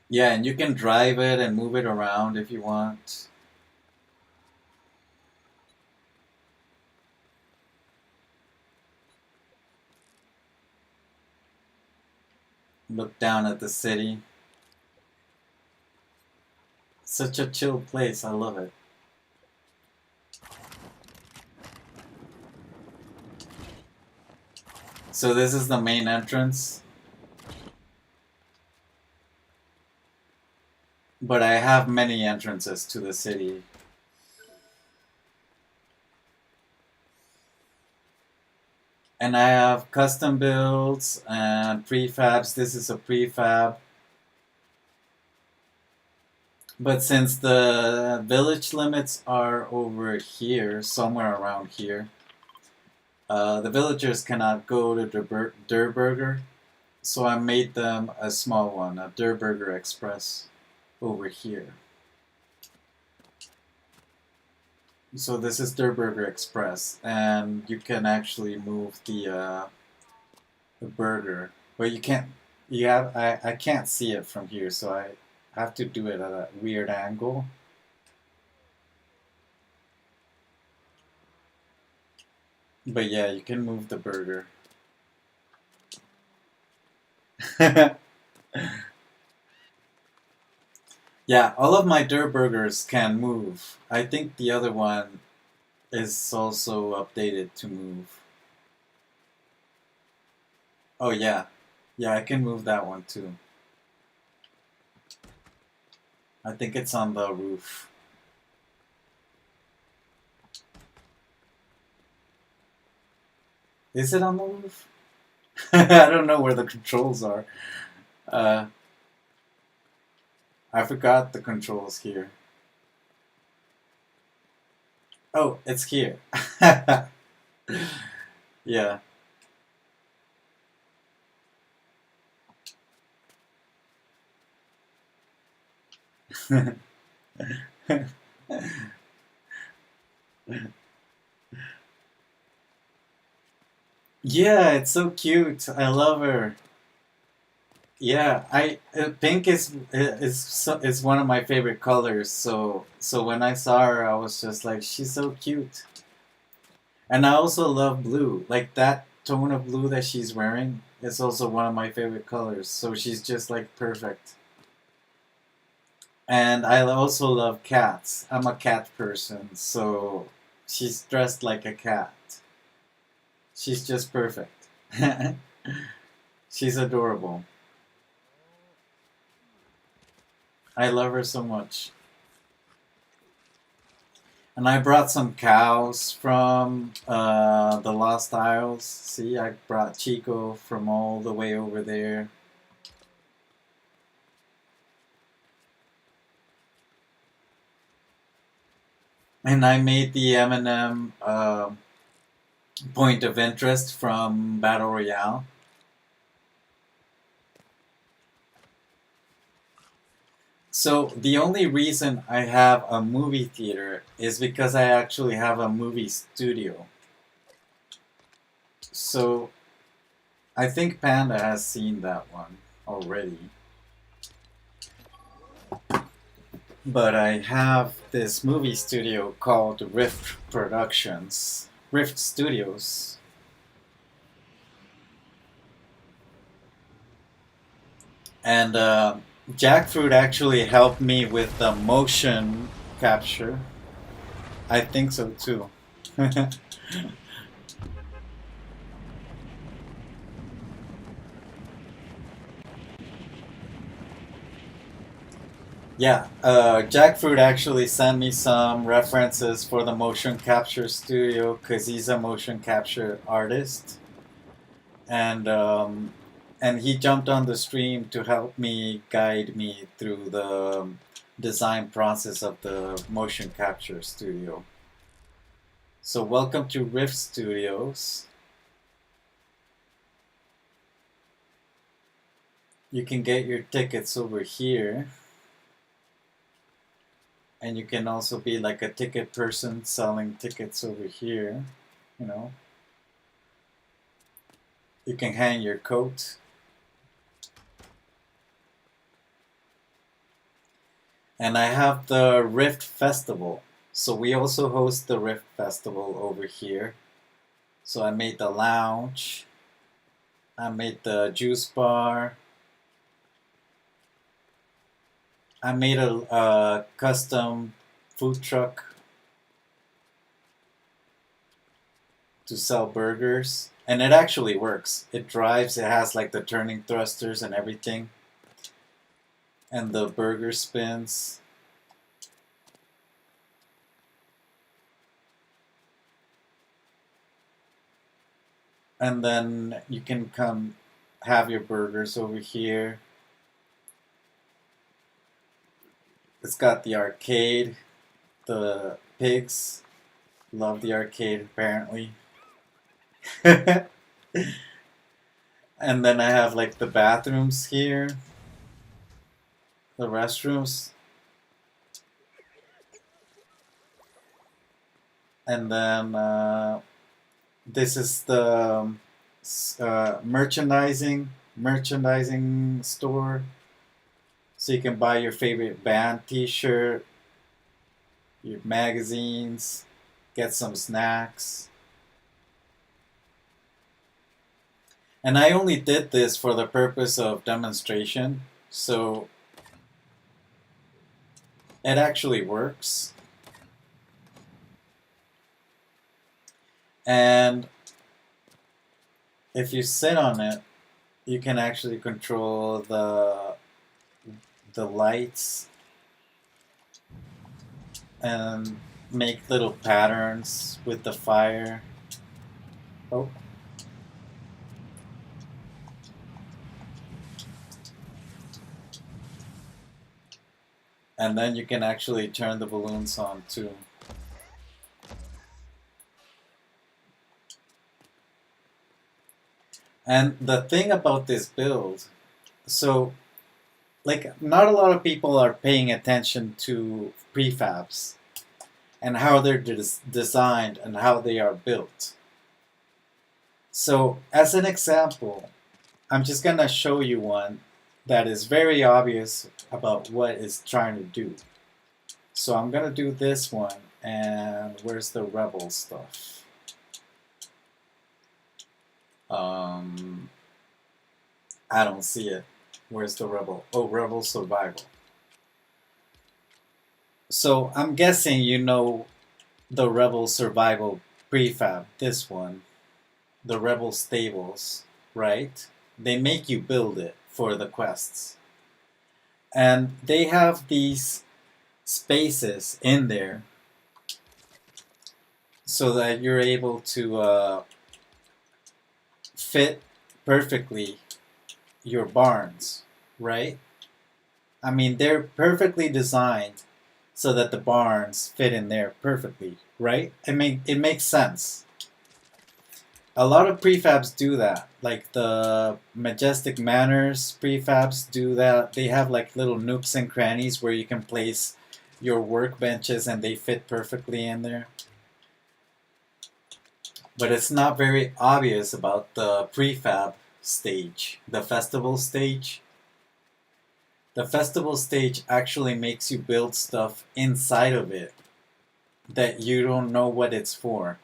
Yeah, and you can drive it and move it around if you want. Look down at the city. Such a chill place, I love it. So this is the main entrance. But I have many entrances to the city. And I have custom builds and prefabs. This is a prefab. But since the village limits are over here, somewhere around here, the villagers cannot go to Der Burger. So I made them a small one, a Der Burger Express, over here. So this is Der Burger Express, and you can actually move the burger, but you can't. I can't see it from here, so I have to do it at a weird angle. But yeah, you can move the burger. Yeah, all of my Der Burgers can move. I think the other one is also updated to move. Oh yeah. Yeah, I can move that one too. I think it's on the roof. Is it on the roof? I don't know where the controls are. Uh, I forgot the controls here. Oh, it's here. Yeah. Yeah, it's so cute. I love her. Yeah, I pink is one of my favorite colors. So when I saw her, I was just like, she's so cute. And I also love blue. Like that tone of blue that she's wearing is also one of my favorite colors. So she's just like perfect. And I also love cats. I'm a cat person, so she's dressed like a cat. She's just perfect. She's adorable. I love her so much. And I brought some cows from the Lost Isles. See, I brought Chico from all the way over there. And I made the M&M point of interest from Battle Royale. So the only reason I have a movie theater is because I actually have a movie studio. So I think Panda has seen that one already. But I have this movie studio called Rift Studios. And Jackfruit actually helped me with the motion capture. I think so too. Yeah, Jackfruit actually sent me some references for the motion capture studio because he's a motion capture artist, and and he jumped on the stream to help me guide me through the design process of the motion capture studio. So welcome to Rift Studios. You can get your tickets over here. And you can also be like a ticket person selling tickets over here, you know. You can hang your coat. And I have the Rift Festival. So we also host the Rift Festival over here. So I made the lounge. I made the juice bar. I made a custom food truck to sell burgers. And it actually works. It drives, it has like the turning thrusters and everything. And the burger spins. And then you can come have your burgers over here. It's got the arcade. The pigs love the arcade apparently. And then I have like the bathrooms here. The restrooms. And then this is the merchandising store. So you can buy your favorite band t-shirt, your magazines, get some snacks. And I only did this for the purpose of demonstration, so it actually works. And if you sit on it, you can actually control the lights and make little patterns with the fire. Oh. And then you can actually turn the balloons on too. And the thing about this build, so like not a lot of people are paying attention to prefabs and how they're designed and how they are built. So as an example, I'm just gonna show you one that is very obvious about what it's trying to do. So I'm gonna do this one, and where's the rebel stuff? I don't see it. Where's the rebel? Oh, rebel survival. So I'm guessing you know the rebel survival prefab, this one, the rebel stables, right? They make you build it for the quests. And they have these spaces in there so that you're able to fit perfectly your barns, right? I mean, they're perfectly designed so that the barns fit in there perfectly, right? It makes sense. A lot of prefabs do that. Like the Majestic Manors prefabs do that. They have like little nooks and crannies where you can place your workbenches and they fit perfectly in there. But it's not very obvious about the prefab stage, the festival stage. The festival stage actually makes you build stuff inside of it that you don't know what it's for.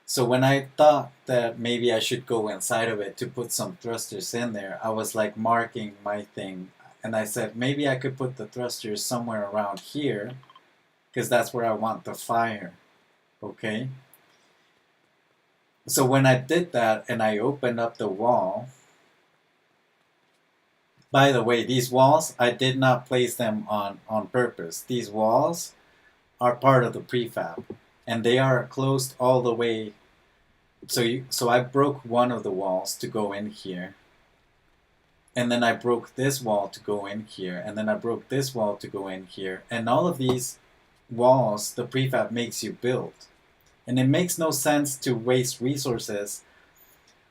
So when I thought that maybe I should go inside of it to put some thrusters in there, I was like marking my thing. And I said maybe I could put the thrusters somewhere around here because that's where I want the fire. Okay? So when I did that and I opened up the wall, by the way, these walls, I did not place them on purpose. These walls are part of the prefab and they are closed all the way. So I broke one of the walls to go in here. And then I broke this wall to go in here. And then I broke this wall to go in here. And all of these walls, the prefab makes you build. And it makes no sense to waste resources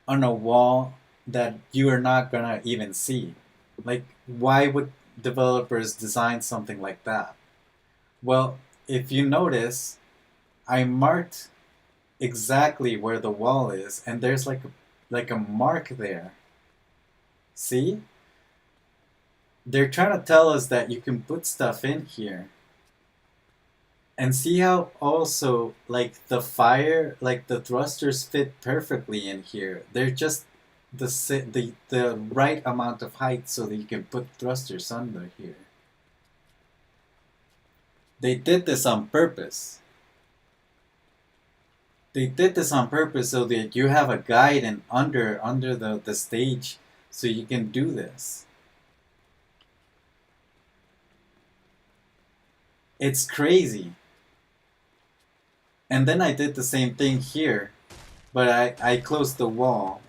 on a wall that you are not gonna even see. Like, why would developers design something like that? Well, if you notice, I marked exactly where the wall is, and there's like a mark there. See? They're trying to tell us that you can put stuff in here. And see how also like the fire, like the thrusters fit perfectly in here. They're just the right amount of height so that you can put thrusters under here. They did this on purpose. They did this on purpose so that you have a guide and under the stage so you can do this. It's crazy. And then I did the same thing here, but I closed the wall.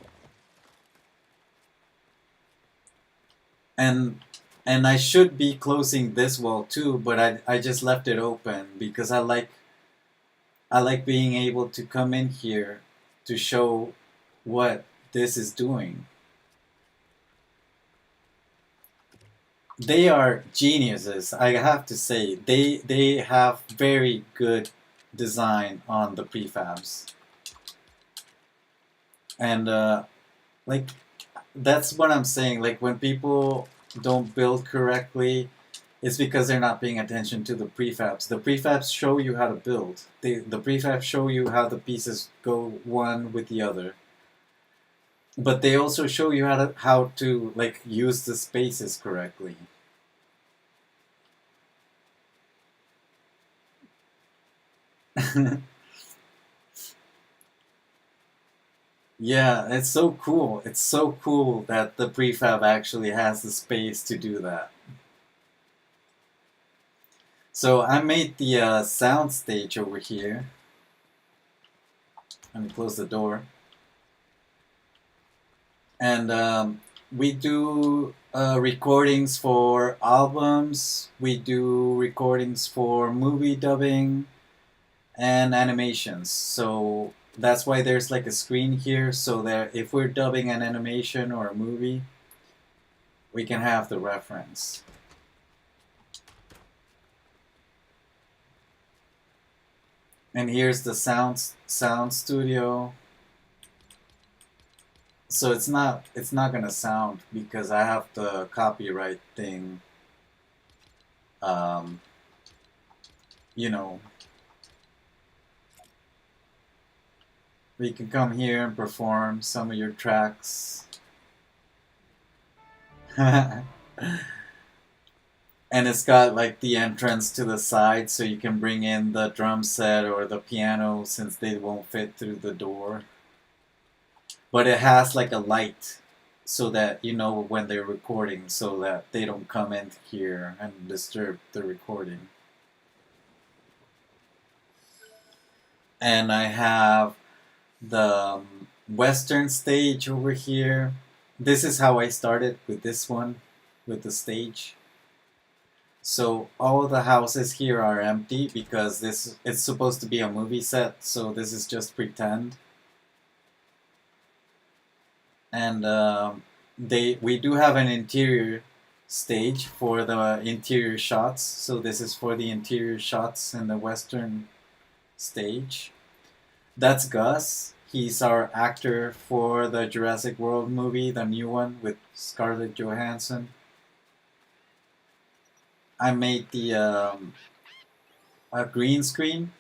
And I should be closing this wall too, but I just left it open because I like being able to come in here to show what this is doing. They are geniuses, I have to say. They have very good design on the prefabs. And like that's what I'm saying. Like when people don't build correctly, it's because they're not paying attention to the prefabs. The prefabs show you how to build. The prefabs show you how the pieces go one with the other. But they also show you how to like use the spaces correctly. Yeah, it's so cool. It's so cool that the prefab actually has the space to do that. So I made the sound stage over here. Let me close the door. And we do recordings for albums. We do recordings for movie dubbing and animations. So that's why there's like a screen here so that if we're dubbing an animation or a movie, we can have the reference. And here's the sound studio. So it's not gonna sound because I have the copyright thing. You know, you can come here and perform some of your tracks. And it's got like the entrance to the side so you can bring in the drum set or the piano since they won't fit through the door. But it has like a light so that you know when they're recording so that they don't come in here and disturb the recording. And I have the western stage over here. This is how I started with this one, with the stage. So all the houses here are empty because it's supposed to be a movie set, so this is just pretend. And we do have an interior stage for the interior shots, so this is for the interior shots in the western stage. That's Gus. He's our actor for the Jurassic World movie, the new one with Scarlett Johansson. I made the a green screen.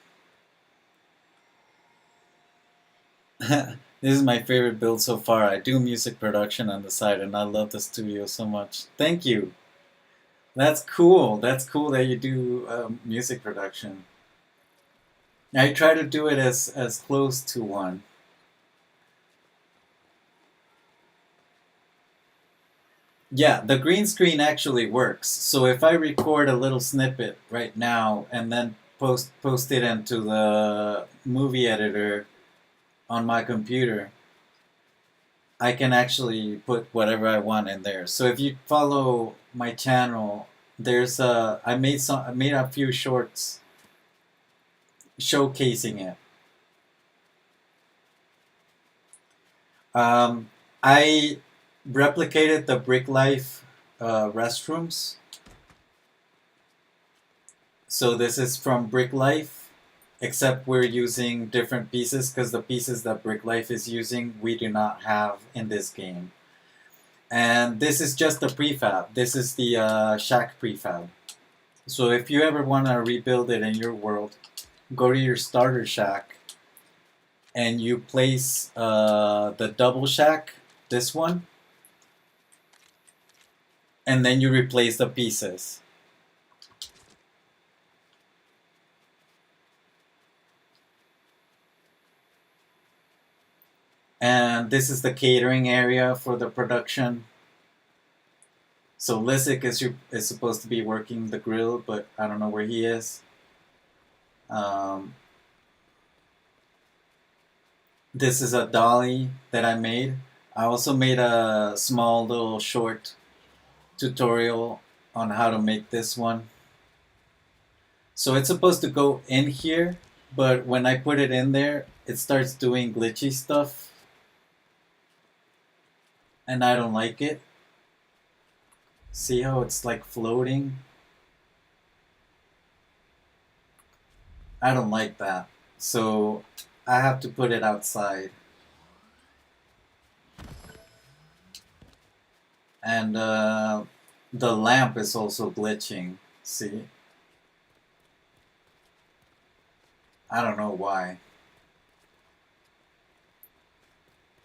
This is my favorite build so far. I do music production on the side, and I love the studio so much. Thank you. That's cool. That's cool that you do music production. I try to do it as close to one. Yeah, the green screen actually works. So if I record a little snippet right now and then post it into the movie editor on my computer, I can actually put whatever I want in there. So if you follow my channel, there's I made a few shorts showcasing it. I replicated the Brick Life restrooms. So this is from Brick Life, except we're using different pieces because the pieces that Brick Life is using we do not have in this game. And this is just the prefab. This is the shack prefab. So if you ever want to rebuild it in your world, go to your starter shack and you place the double shack, this one, and then you replace the pieces. And this is the catering area for the production. So Lisick is supposed to be working the grill, but I don't know where he is. This is a dolly that I made. I also made a small little short tutorial on how to make this one. So it's supposed to go in here, but when I put it in there, it starts doing glitchy stuff. And I don't like it. See how it's like floating? I don't like that. So I have to put it outside. And the lamp is also glitching. See? I don't know why.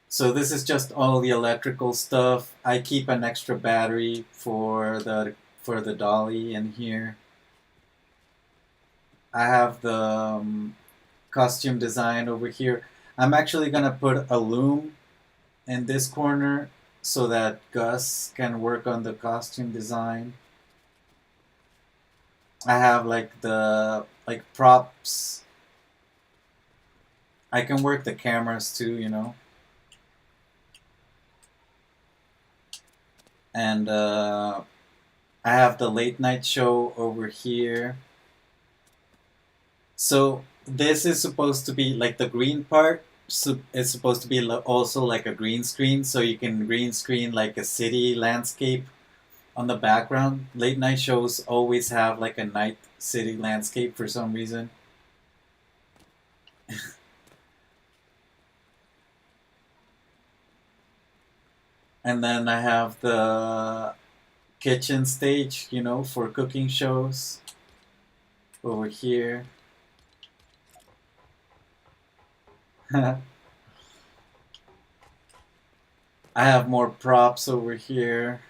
So this is just all the electrical stuff. I keep an extra battery for the dolly in here. I have the costume design over here. I'm actually gonna put a loom in this corner so that Gus can work on the costume design. I have like the props. I can work the cameras too, you know. And I have the late night show over here. So this is supposed to be like the green part. So it's supposed to be also like a green screen, so you can green screen like a city landscape on the background. Late night shows always have like a night city landscape for some reason. And then I have the kitchen stage, you know, for cooking shows over here. I have more props over here.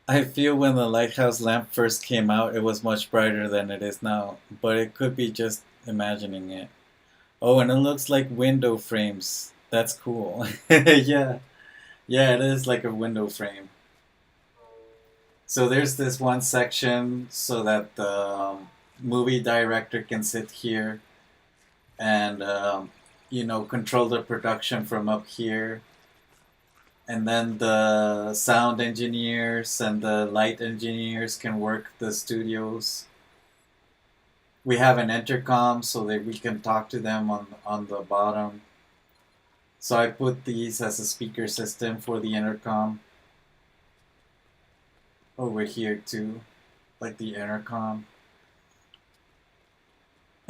I feel when the lighthouse lamp first came out, it was much brighter than it is now, but it could be just imagining it. Oh, and it looks like window frames. That's cool. Yeah, yeah, it is like a window frame. So there's this one section so that the movie director can sit here and you know, control the production from up here. And then the sound engineers and the light engineers can work the studios. We have an intercom so that we can talk to them on the bottom. So I put these as a speaker system for the intercom over here too, like the intercom.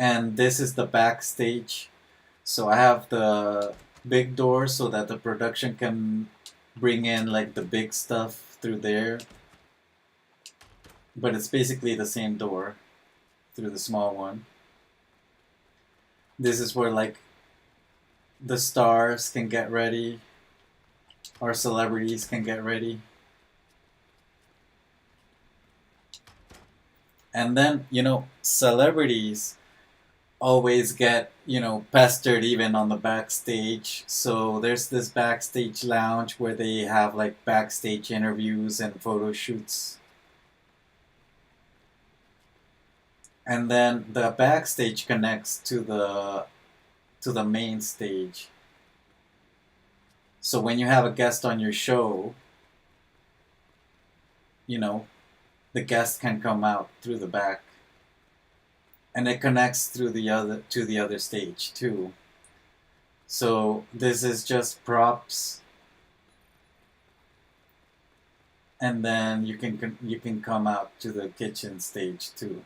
and this is the backstage. So I have the big door so that the production can bring in like the big stuff through there, but it's basically the same door through the small one. This is where like the stars can get ready, or celebrities can get ready. And then, celebrities always get, pestered even on the backstage. So there's this backstage lounge where they have like backstage interviews and photo shoots. And then the backstage connects to the main stage. So when you have a guest on your show, you know, the guest can come out through the back. And it connects through the other stage too. So this is just props, and then you can come out to the kitchen stage too.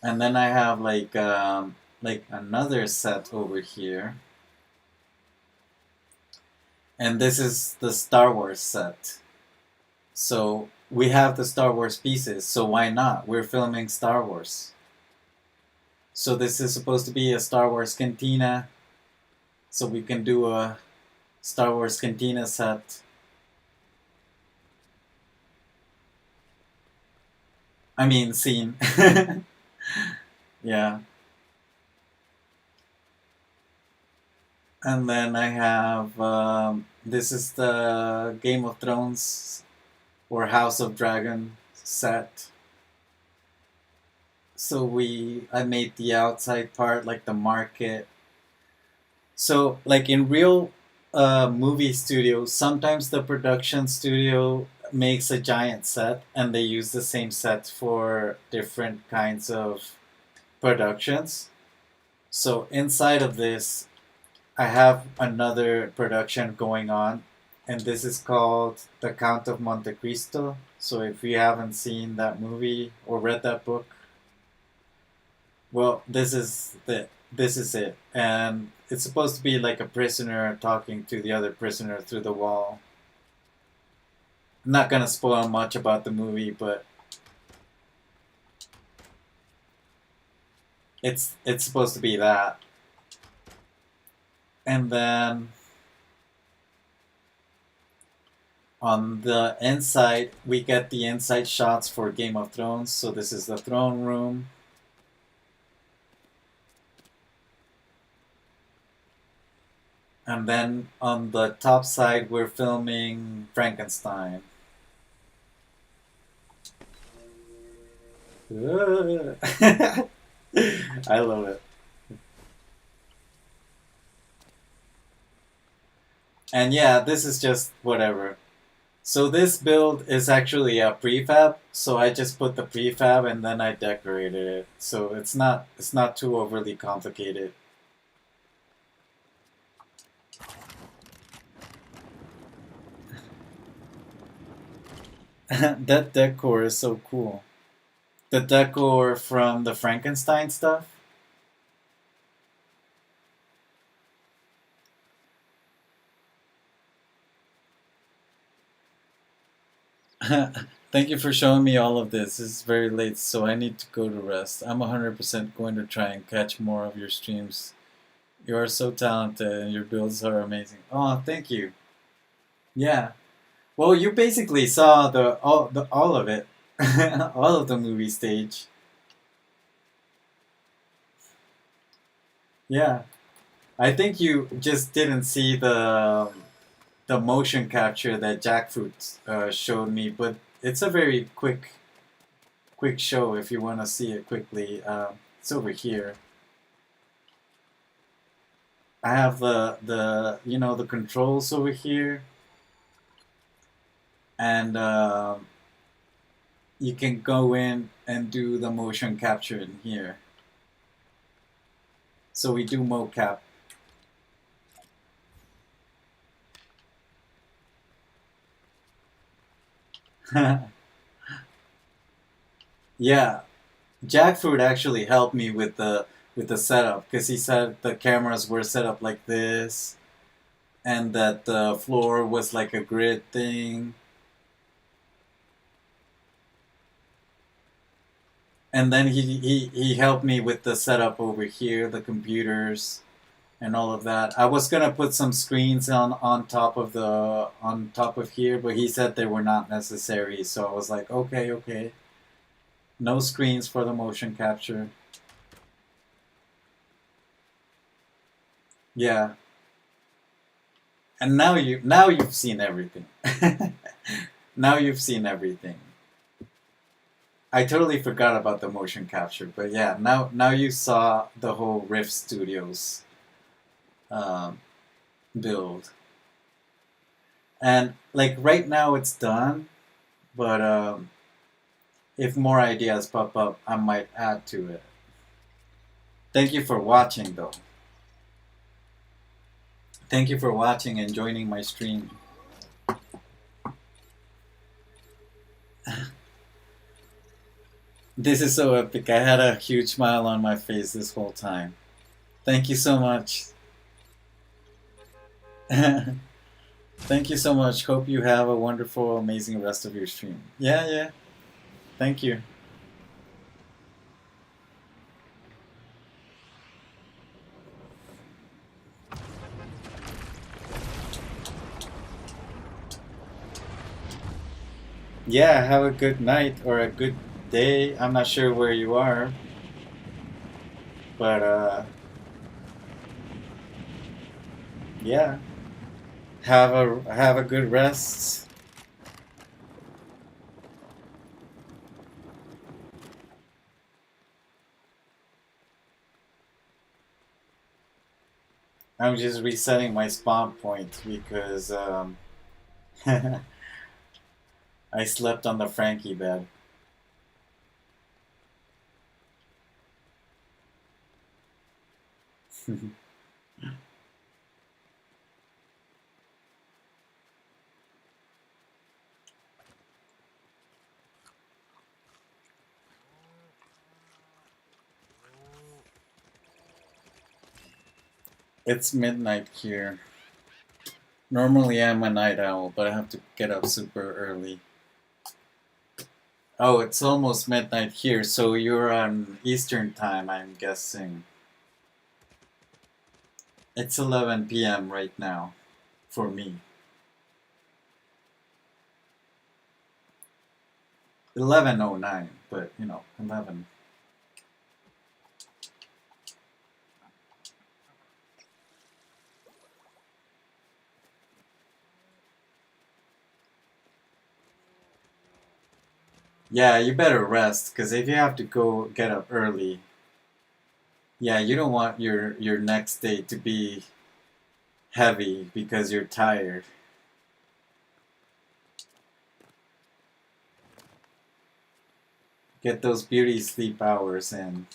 And then I have like another set over here, and this is the Star Wars set. So we have the Star Wars pieces, so why not? We're filming Star Wars. So this is supposed to be a Star Wars cantina, so we can do a Star Wars cantina set. I mean, scene. Yeah. And then I have, this is the Game of Thrones or House of Dragon set. So I made the outside part, like the market. So like in real movie studios, sometimes the production studio makes a giant set and they use the same set for different kinds of productions. So inside of this, I have another production going on, and this is called The Count of Monte Cristo. So if you haven't seen that movie or read that book, well, this is it, and it's supposed to be like a prisoner talking to the other prisoner through the wall. I'm not gonna spoil much about the movie, but it's supposed to be that. And then on the inside, we get the inside shots for Game of Thrones. So this is the throne room. And then on the top side, we're filming Frankenstein. I love it. And yeah, this is just whatever. So this build is actually a prefab, so I just put the prefab and then I decorated it. So it's not too overly complicated. That decor is so cool. The decor from the Frankenstein stuff. Thank you for showing me all of this. It's very late, so I need to go to rest. I'm 100% going to try and catch more of your streams. You are so talented and your builds are amazing. Oh, thank you. Yeah. Well, you basically saw all of it. All of the movie stage. Yeah. I think you just didn't see the motion capture that Jackfruit showed me, but it's a very quick show if you want to see it quickly. It's over here. I have the controls over here, and you can go in and do the motion capture in here. So we do mocap. Yeah, Jackfruit actually helped me with the setup because he said the cameras were set up like this and that the floor was like a grid thing. And then he helped me with the setup over here, the computers and all of that. I was gonna put some screens on top of here, but he said they were not necessary. So I was like, okay, okay, no screens for the motion capture. Yeah, and now you've seen everything. Now you've seen everything. I totally forgot about the motion capture, but yeah, now you saw the whole Rift Studios um, build, and like right now it's done, but if more ideas pop up, I might add to it. Thank you for watching, though. Thank you for watching and joining my stream. This is so epic. I had a huge smile on my face this whole time. Thank you so much. Thank you so much. Hope you have a wonderful, amazing rest of your stream. Yeah, yeah. Thank you. Yeah, have a good night or a good day. I'm not sure where you are, but yeah. Have a good rest. I'm just resetting my spawn point because I slept on the Frankie bed. It's midnight here. Normally I'm a night owl, but I have to get up super early. Oh, it's almost midnight here, so you're on Eastern time, I'm guessing. It's 11 p.m. right now for me. 11:09, but you know, 11. Yeah, you better rest, because if you have to go get up early, yeah, you don't want your next day to be heavy because you're tired. Get those beauty sleep hours in.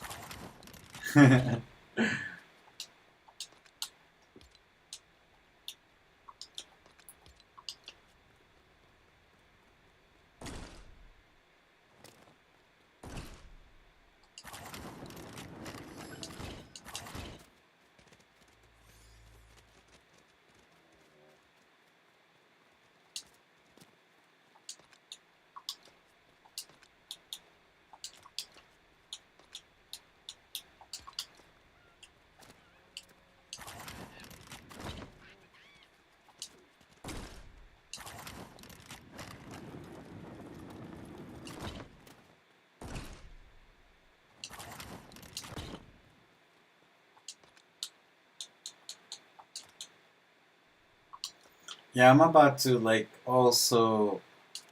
Yeah, I'm about to like also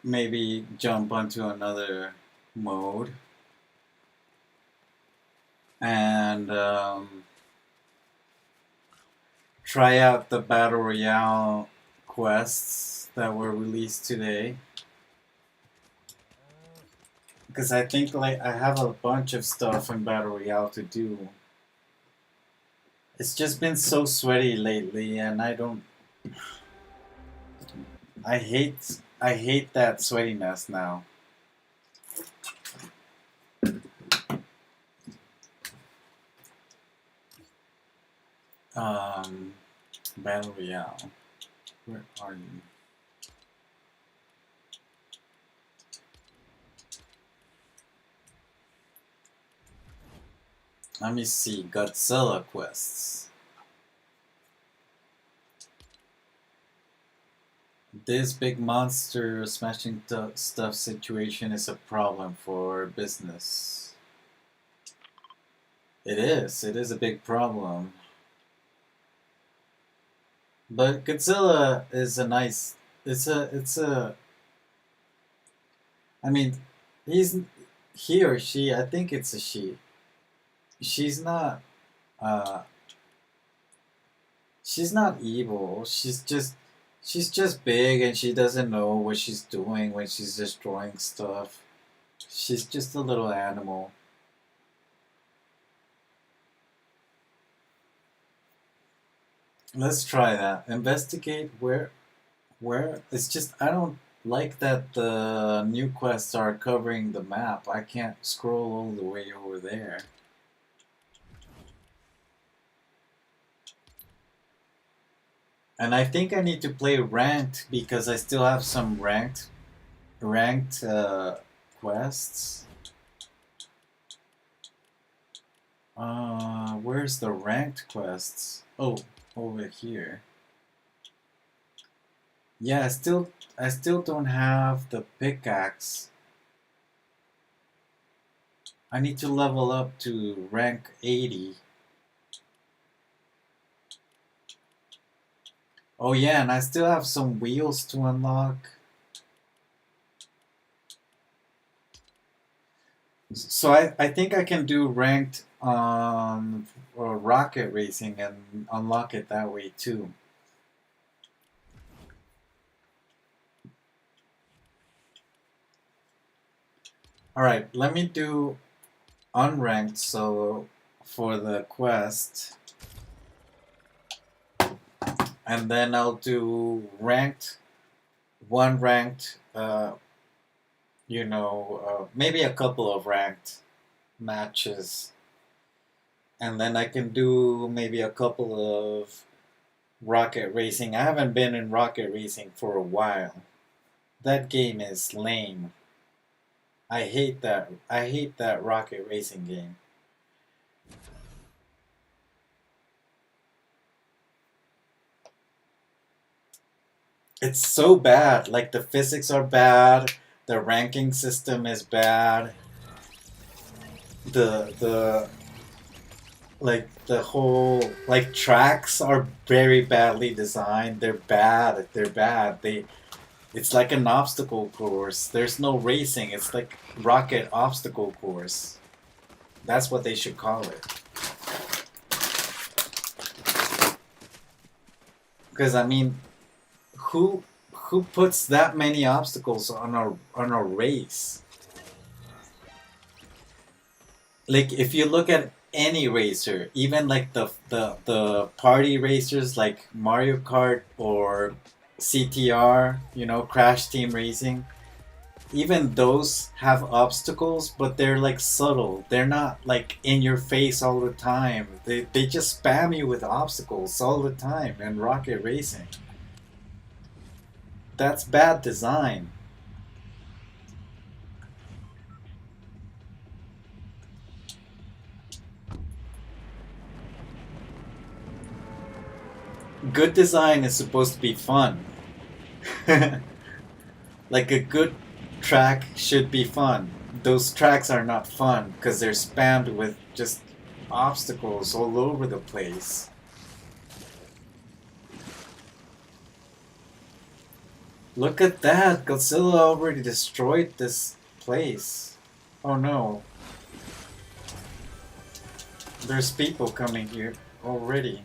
maybe jump onto another mode and try out the battle royale quests that were released today. Because I think like I have a bunch of stuff in battle royale to do. It's just been so sweaty lately, and I don't. I hate that sweatiness now. Um, Battle Royale. Where are you? Let me see. Godzilla quests. This big monster smashing stuff situation is a problem for business. It is. It is a big problem. But Godzilla is a nice. It's a. I mean, he's he or she. I think it's a she. She's not. Uh, she's not evil. She's just big and she doesn't know what she's doing when she's destroying stuff. She's just a little animal. Let's try that. Investigate where it's just I don't like that the new quests are covering the map. I can't scroll all the way over there. And I think I need to play ranked because I still have some ranked quests. Where's the ranked quests? Oh, over here. Yeah, I still don't have the pickaxe. I need to level up to rank 80. Oh yeah, and I still have some wheels to unlock. So I think I can do ranked on rocket racing and unlock it that way too. Alright, let me do unranked solo for the quest. And then I'll do ranked, one ranked, maybe a couple of ranked matches. And then I can do maybe a couple of rocket racing. I haven't been in rocket racing for a while. That game is lame. I hate that. I hate that rocket racing game. It's so bad. Like the physics are bad. The ranking system is bad. The like the whole like tracks are very badly designed. They're bad. They're bad. It's like an obstacle course. There's no racing. It's like rocket obstacle course. That's what they should call it. Because I mean, who puts that many obstacles on a race? Like if you look at any racer, even like the party racers like Mario Kart or CTR, Crash Team Racing, even those have obstacles, but they're like subtle. They're not like in your face all the time. They just spam you with obstacles all the time in rocket racing. That's bad design. Good design is supposed to be fun. Like a good track should be fun. Those tracks are not fun because they're spammed with just obstacles all over the place. Look at that! Godzilla already destroyed this place. Oh no. There's people coming here already.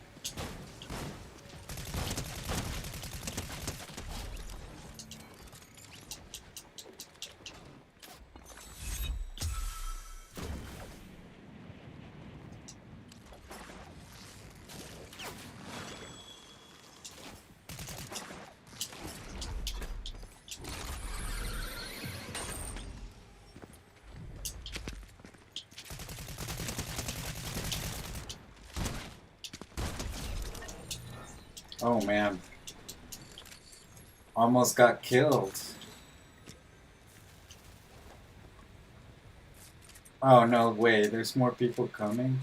Oh man. Almost got killed. Oh no way, there's more people coming?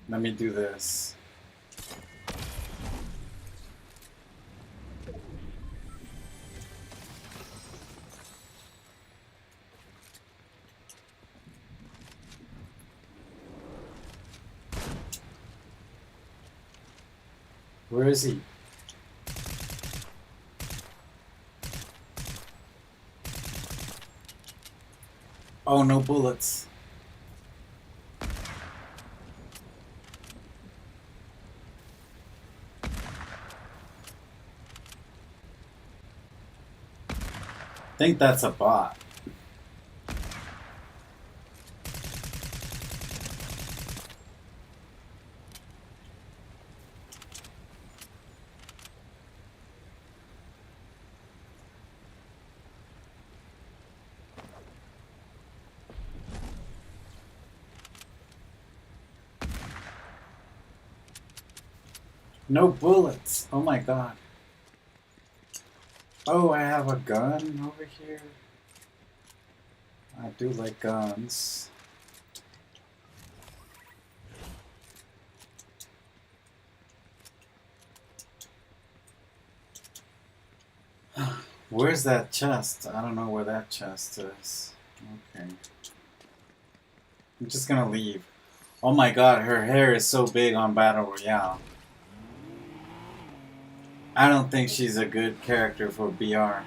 Let me do this. Where is he? Oh, no bullets. I think that's a bot. No bullets. Oh my god. Oh, I have a gun over here. I do like guns. Where's that chest? I don't know where that chest is. Okay. I'm just gonna leave. Oh my god, her hair is so big on Battle Royale. I don't think she's a good character for BR.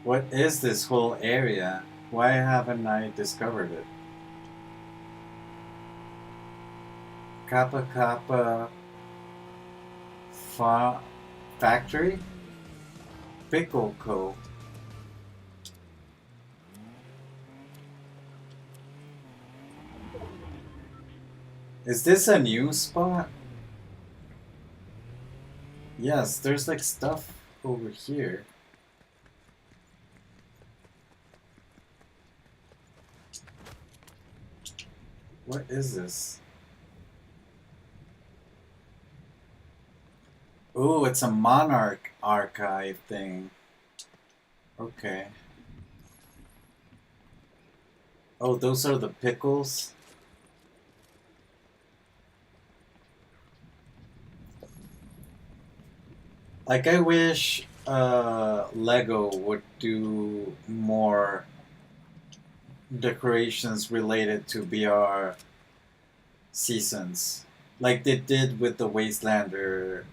What is this whole area? Why haven't I discovered it? Kappa Kappa Factory? Pickle Co. Is this a new spot? Yes, there's like stuff over here. What is this? Ooh, it's a Monarch archive thing. Okay. Oh, those are the pickles? Like, I wish Lego would do more decorations related to BR seasons. Like they did with the Wastelander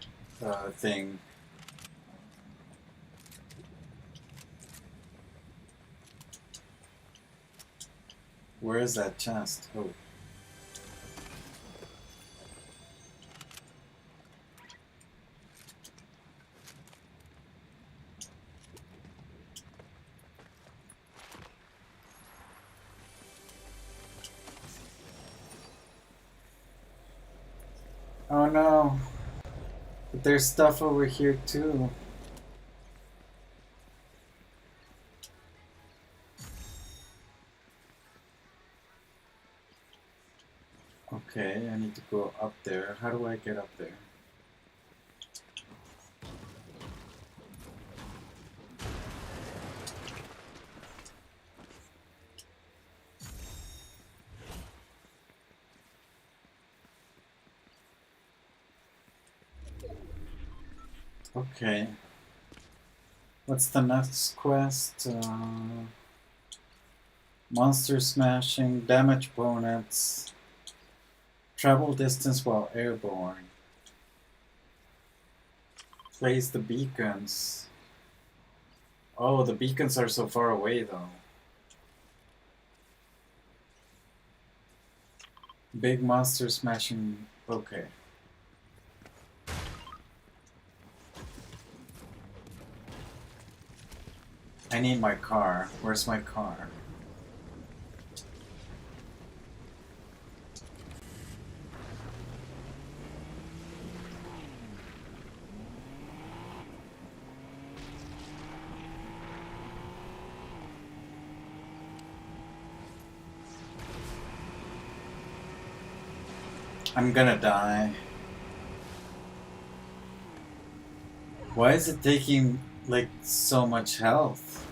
thing. Where is that chest? Oh. Oh no. But there's stuff over here too. Okay, I need to go up there. How do I get up there? Okay. What's the next quest? Monster smashing, damage opponents, travel distance while airborne. Place the beacons. Oh, the beacons are so far away though. Big monster smashing. Okay. I need my car. Where's my car? I'm gonna die. Why is it taking like so much health?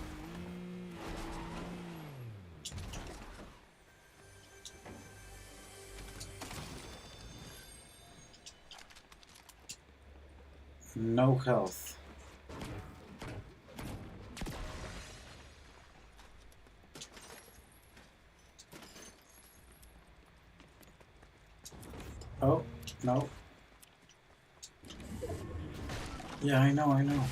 No health. Oh, no. Yeah, I know, I know.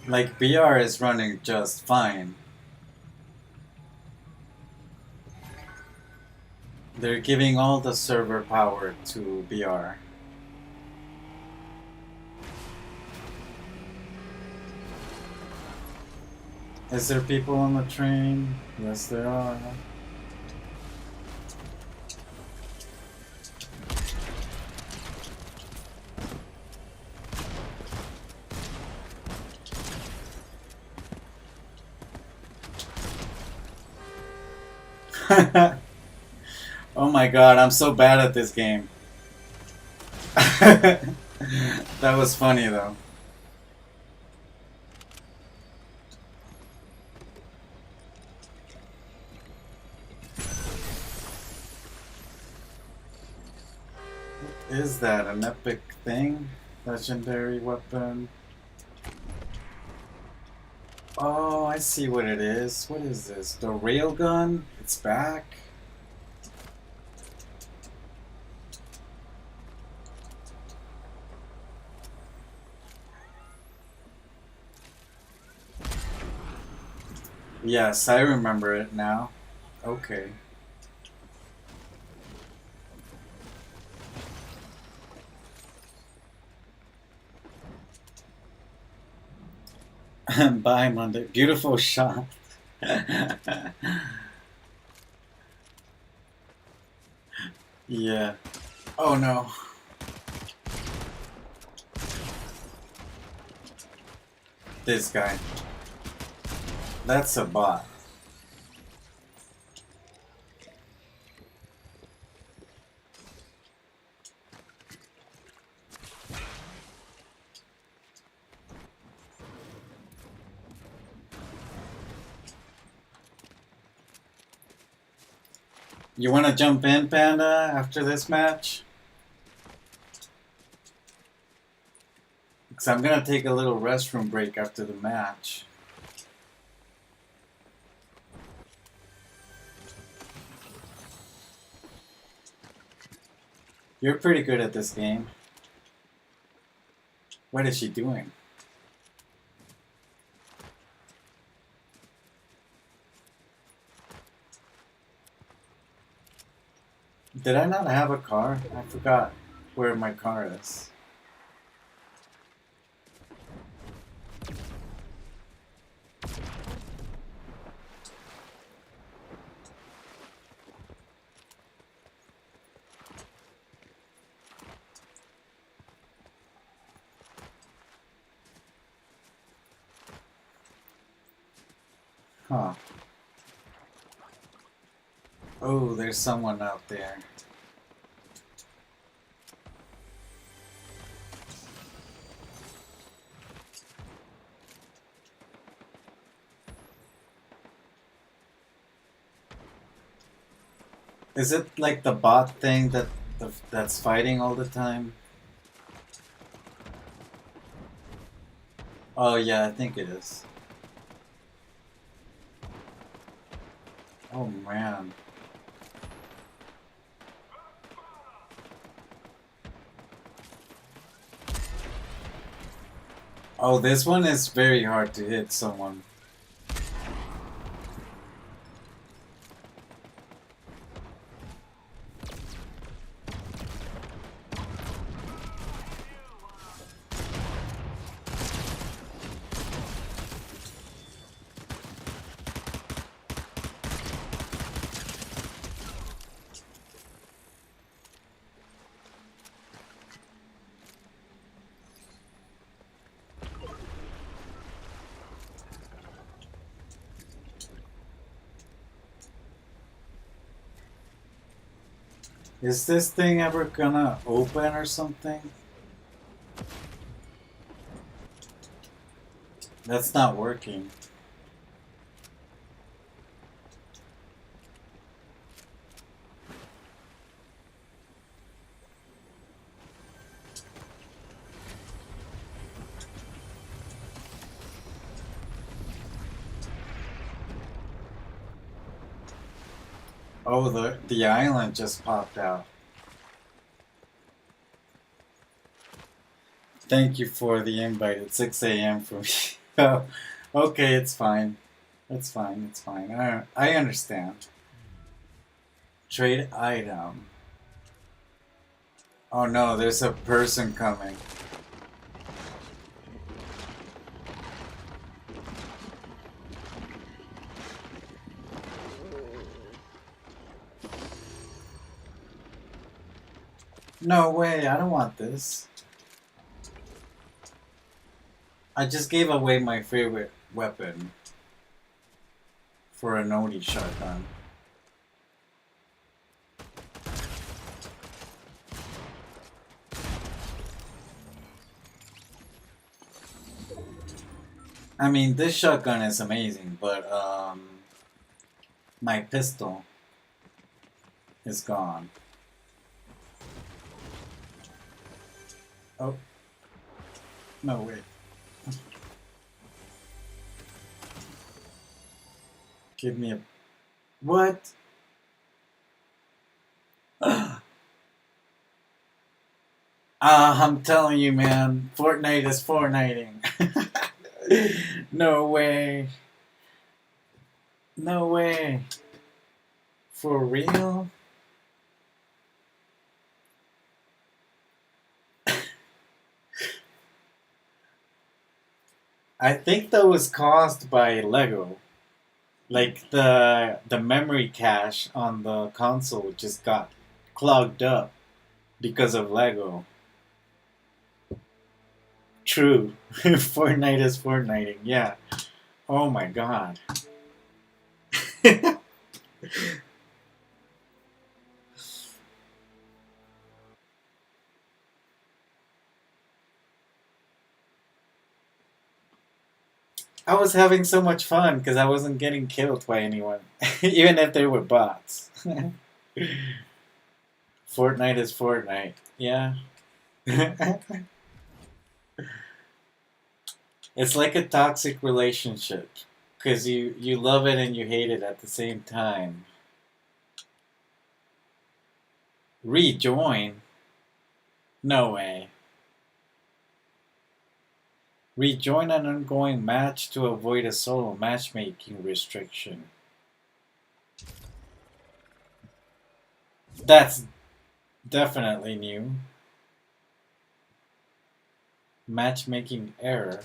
Like, BR is running just fine. They're giving all the server power to BR. Is there people on the train? Yes, there are. Oh my god, I'm so bad at this game. That was funny though. Is that an epic thing? Legendary weapon? Oh, I see what it is. What is this? The railgun? It's back? Yes, I remember it now. Okay. Bye, Monday. Beautiful shot. Yeah. Oh no. This guy. That's a bot. You want to jump in, Panda, after this match? Because I'm going to take a little restroom break after the match. You're pretty good at this game. What is she doing? Did I not have a car? I forgot where my car is. Huh. Oh, there's someone out there. Is it like the bot thing that's fighting all the time? Oh yeah, I think it is. Oh man. Oh, this one is very hard to hit someone. Is this thing ever gonna open or something? That's not working. Oh, the island just popped out. Thank you for the invite at 6 a.m. for me. Oh, okay, it's fine. It's fine. It's fine. I understand. Trade item. Oh no, there's a person coming. No way, I don't want this. I just gave away my favorite weapon for a Nodi shotgun. I mean, this shotgun is amazing, but my pistol is gone. Oh, no, wait. Give me a... What? I'm telling you, man. Fortnite is Fortniting. No way. No way. For real? I think that was caused by Lego. Like the memory cache on the console just got clogged up because of Lego. True. Fortnite is Fortniting. Yeah. Oh my god. I was having so much fun because I wasn't getting killed by anyone, even if they were bots. Fortnite is Fortnite. Yeah. It's like a toxic relationship because you love it and you hate it at the same time. Rejoin? No way. Rejoin an ongoing match to avoid a solo matchmaking restriction. That's definitely new. Matchmaking error.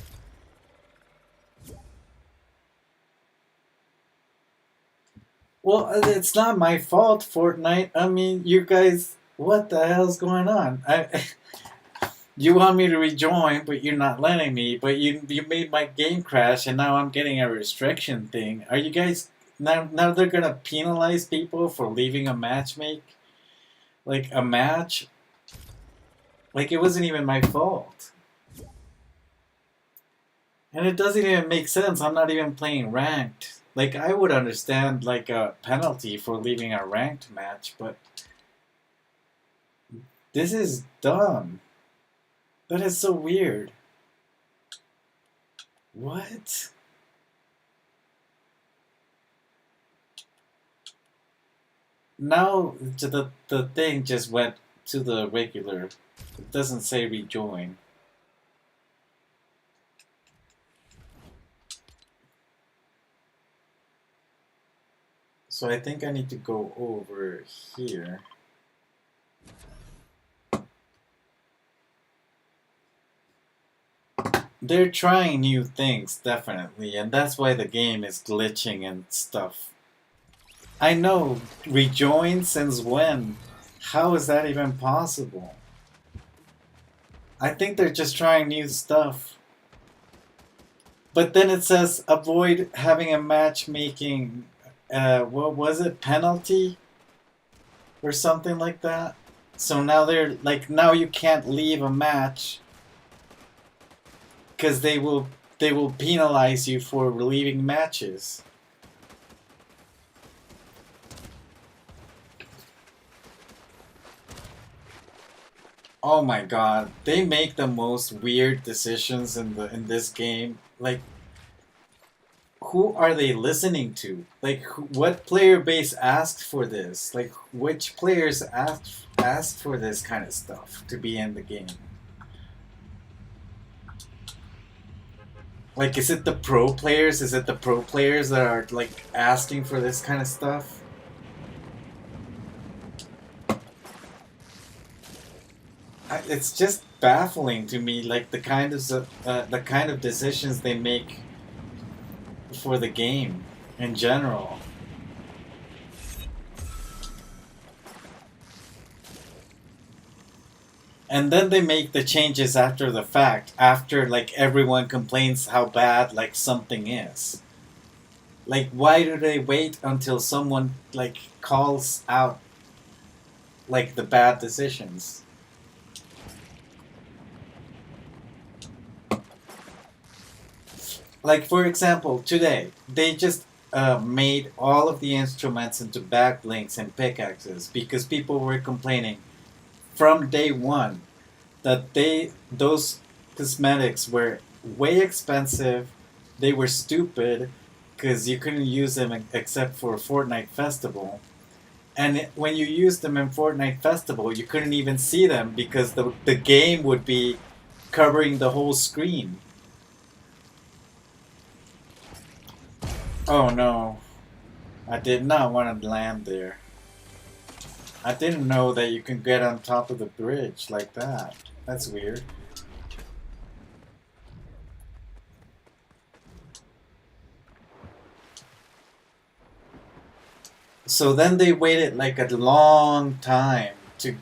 Well, it's not my fault, Fortnite. I mean, you guys, what the hell's going on? You want me to rejoin, but you're not letting me. But you made my game crash, and now I'm getting a restriction thing. Are you guys now they're gonna penalize people for leaving a matchmake, like a match? Like it wasn't even my fault, and it doesn't even make sense. I'm not even playing ranked. Like I would understand like a penalty for leaving a ranked match, but this is dumb. That is so weird. What? Now the thing just went to the regular. It doesn't say rejoin. So I think I need to go over here. They're trying new things, definitely, and that's why the game is glitching and stuff. I know, rejoin since when? How is that even possible? I think they're just trying new stuff. But then it says avoid having a matchmaking, what was it, penalty? Or something like that. So now they're like, now you can't leave a match because they will penalize you for leaving matches. Oh my god, they make the most weird decisions in this game. Like, who are they listening to? Like, what player base asked for this? Like, which players asked for this kind of stuff to be in the game? Like, is it the pro players? Is it the pro players that are like asking for this kind of stuff? It's just baffling to me, like the kind of decisions they make for the game in general. And then they make the changes after the fact, after like everyone complains how bad like something is. Like, why do they wait until someone like calls out like the bad decisions? Like, for example, today they just made all of the instruments into backlinks and pickaxes because people were complaining from day one that those cosmetics were way expensive. They were stupid because you couldn't use them except for Fortnite Festival. And when you used them in Fortnite Festival, you couldn't even see them because the game would be covering the whole screen. Oh no, I did not want to land there. I didn't know that you can get on top of the bridge like that. That's weird. So then they waited like a long time to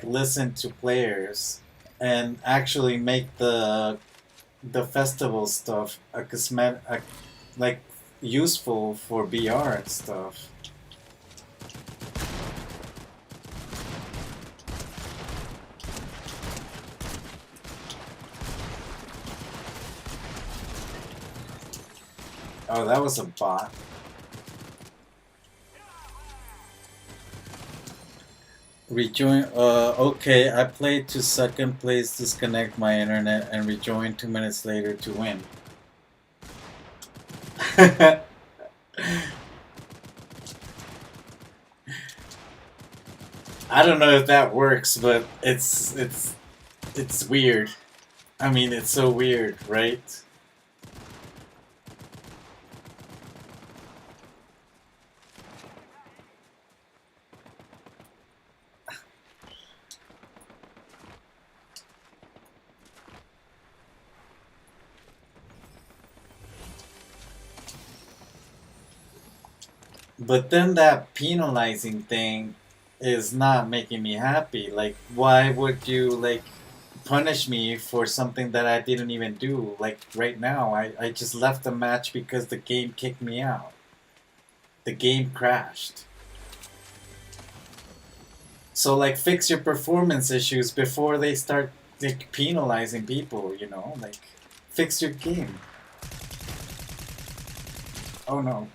listen to players and actually make the festival stuff a cosmetic like useful for BR and stuff. Oh, that was a bot. Rejoin. Okay. I played to second place, disconnect my internet, and rejoin 2 minutes later to win. I don't know if that works, but it's weird. I mean, it's so weird, right? But then that penalizing thing is not making me happy. Like, why would you like punish me for something that I didn't even do? Like right now, I just left the match because the game kicked me out. The game crashed. So like fix your performance issues before they start like penalizing people, you know? Like fix your game. Oh no.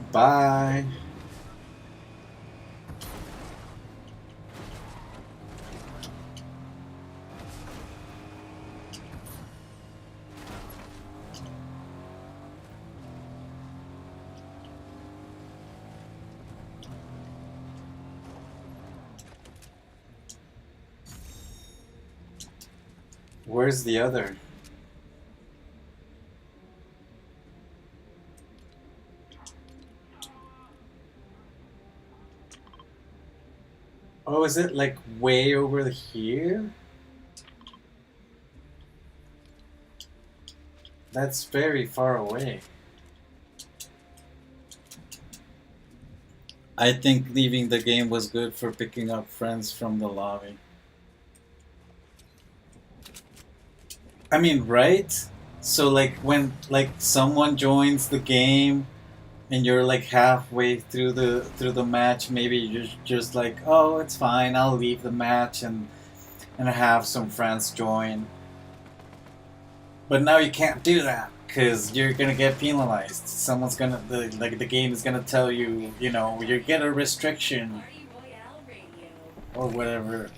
Bye. Where's the other? Oh, is it like way over here? That's very far away. I think leaving the game was good for picking up friends from the lobby. I mean, right? So like when like someone joins the game and you're like halfway through the match, maybe you're just like, "Oh, it's fine. I'll leave the match and have some friends join." But now you can't do that because you're gonna get penalized. Someone's gonna the game is gonna tell you, you know, you get a restriction or whatever.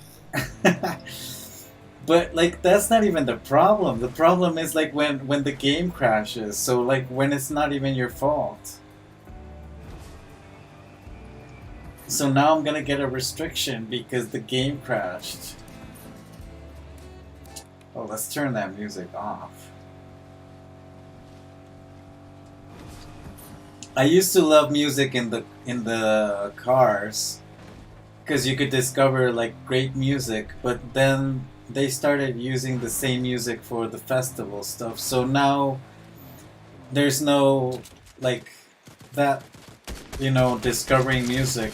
But like that's not even the problem. The problem is like when the game crashes. So like when it's not even your fault. So now I'm gonna get a restriction because the game crashed. Oh, let's turn that music off. I used to love music in the cars because you could discover like great music, but then they started using the same music for the festival stuff. So now there's no like that, you know, discovering music.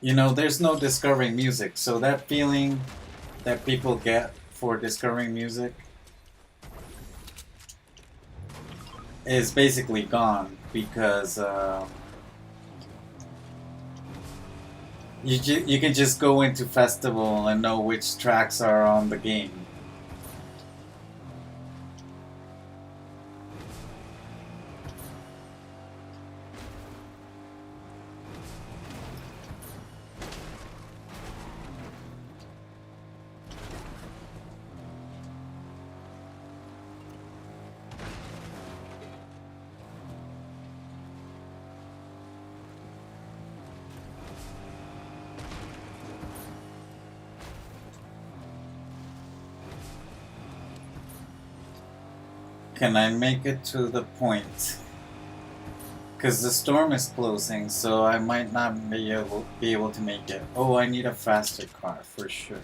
You know, there's no discovering music. So that feeling that people get for discovering music is basically gone because you can just go into festival and know which tracks are on the game. Can I make it to the point? Because the storm is closing, so I might not be able to make it. Oh, I need a faster car for sure.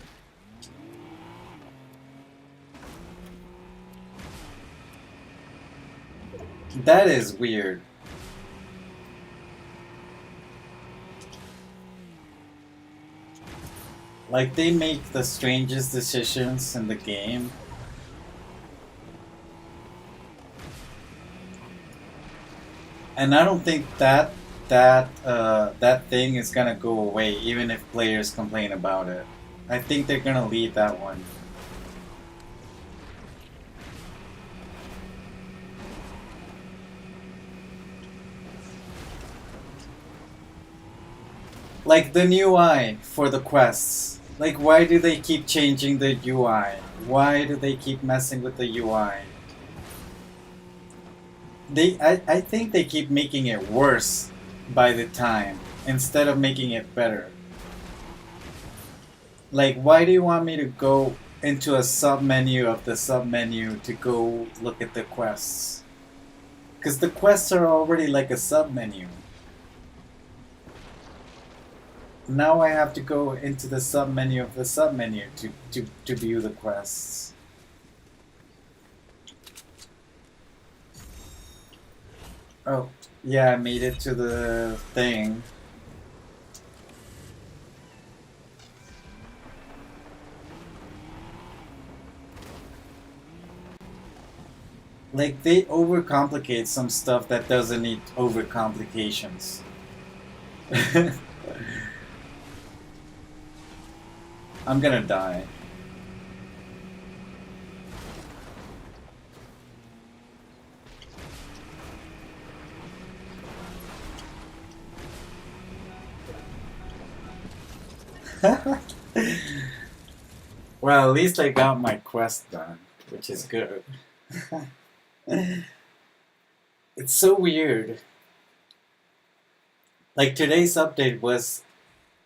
That is weird. Like they make the strangest decisions in the game. And I don't think that thing is gonna go away, even if players complain about it. I think they're gonna leave that one. Like the new UI for the quests. Like why do they keep changing the UI? Why do they keep messing with the UI? I think they keep making it worse by the time instead of making it better. Like, why do you want me to go into a sub menu of the sub menu to go look at the quests? Because the quests are already like a sub menu. Now I have to go into the sub menu of the sub menu to view the quests. Oh, yeah, I made it to the thing. Like, they overcomplicate some stuff that doesn't need overcomplications. I'm gonna die. Well, at least I got my quest done, which is good. It's so weird. Like today's update was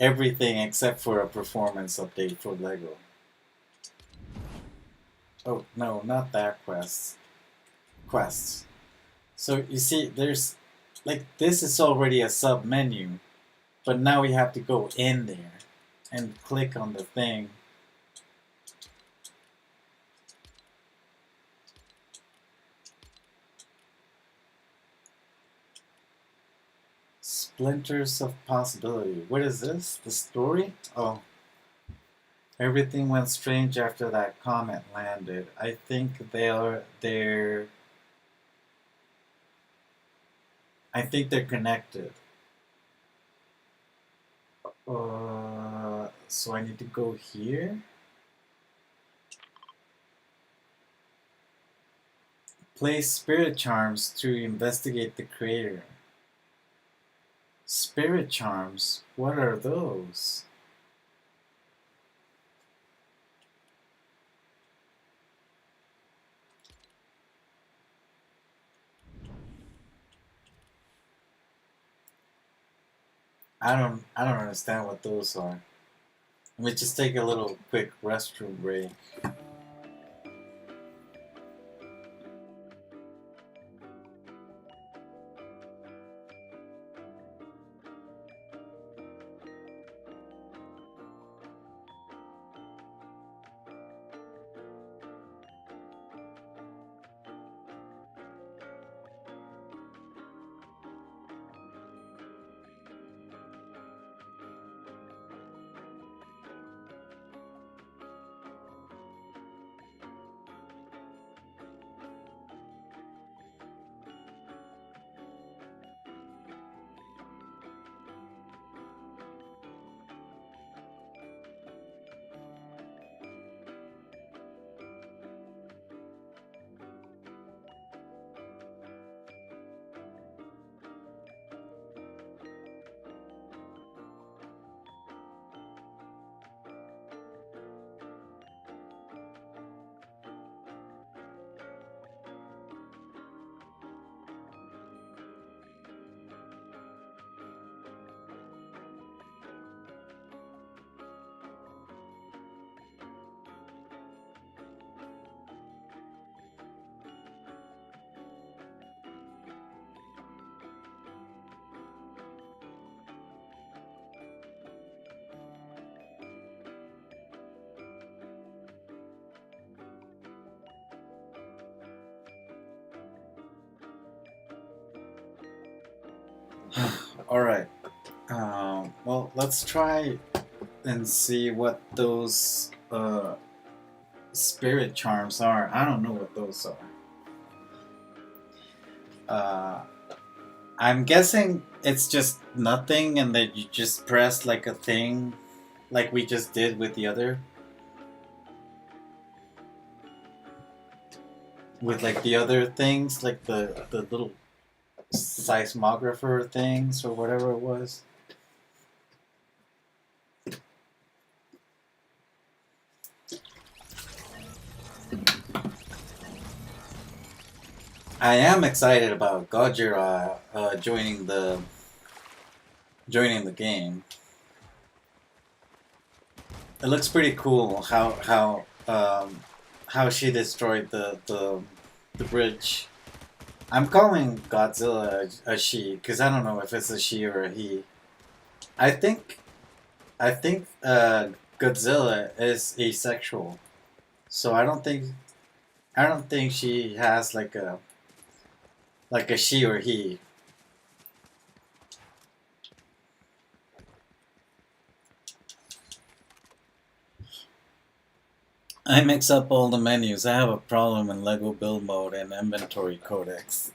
everything except for a performance update for Lego. Oh no, not that quest. Quests. So you see, there's like this is already a sub menu, but now we have to go in there and click on the thing. Splinters of Possibility. What is this? The story? Oh. Everything went strange after that comet landed. I think they're I think they're connected. So I need to go here. Play spirit charms to investigate the crater. Spirit charms? What are those? I don't understand what those are. Let me just take a little quick restroom break. Alright. Well, let's try and see what those spirit charms are. I don't know what those are. I'm guessing it's just nothing and that you just press like a thing like we just did with the other. With like the other things, like the little seismographer things or whatever it was. I am excited about Gojira joining the game. It looks pretty cool how she destroyed the bridge. I'm calling Godzilla a she because I don't know if it's a she or a he. I think Godzilla is asexual, so I don't think she has like a she or he. I mix up all the menus. I have a problem in Lego build mode and inventory codex.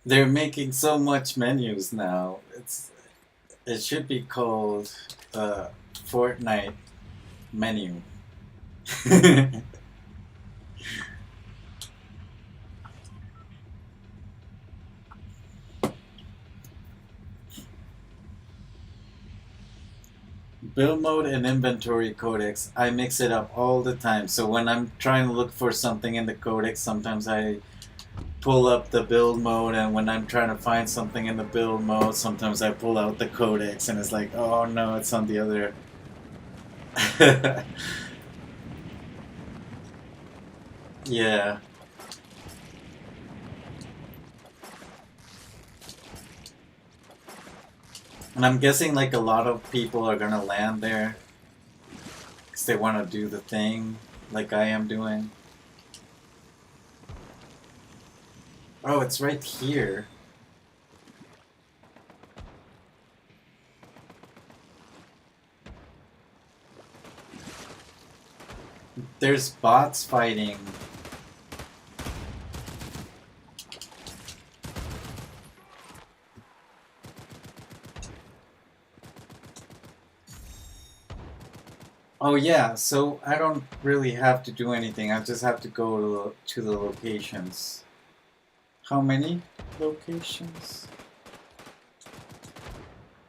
They're making so much menus now. It should be called Fortnite menu. Build mode and inventory codex, I mix it up all the time. So when I'm trying to look for something in the codex, sometimes I pull up the build mode, and when I'm trying to find something in the build mode, sometimes I pull out the codex and it's like, oh no, it's on the other. Yeah. And I'm guessing like a lot of people are gonna land there because they want to do the thing like I am doing. Oh, it's right here. There's bots fighting. Oh yeah, so I don't really have to do anything. I just have to go to the locations. How many locations?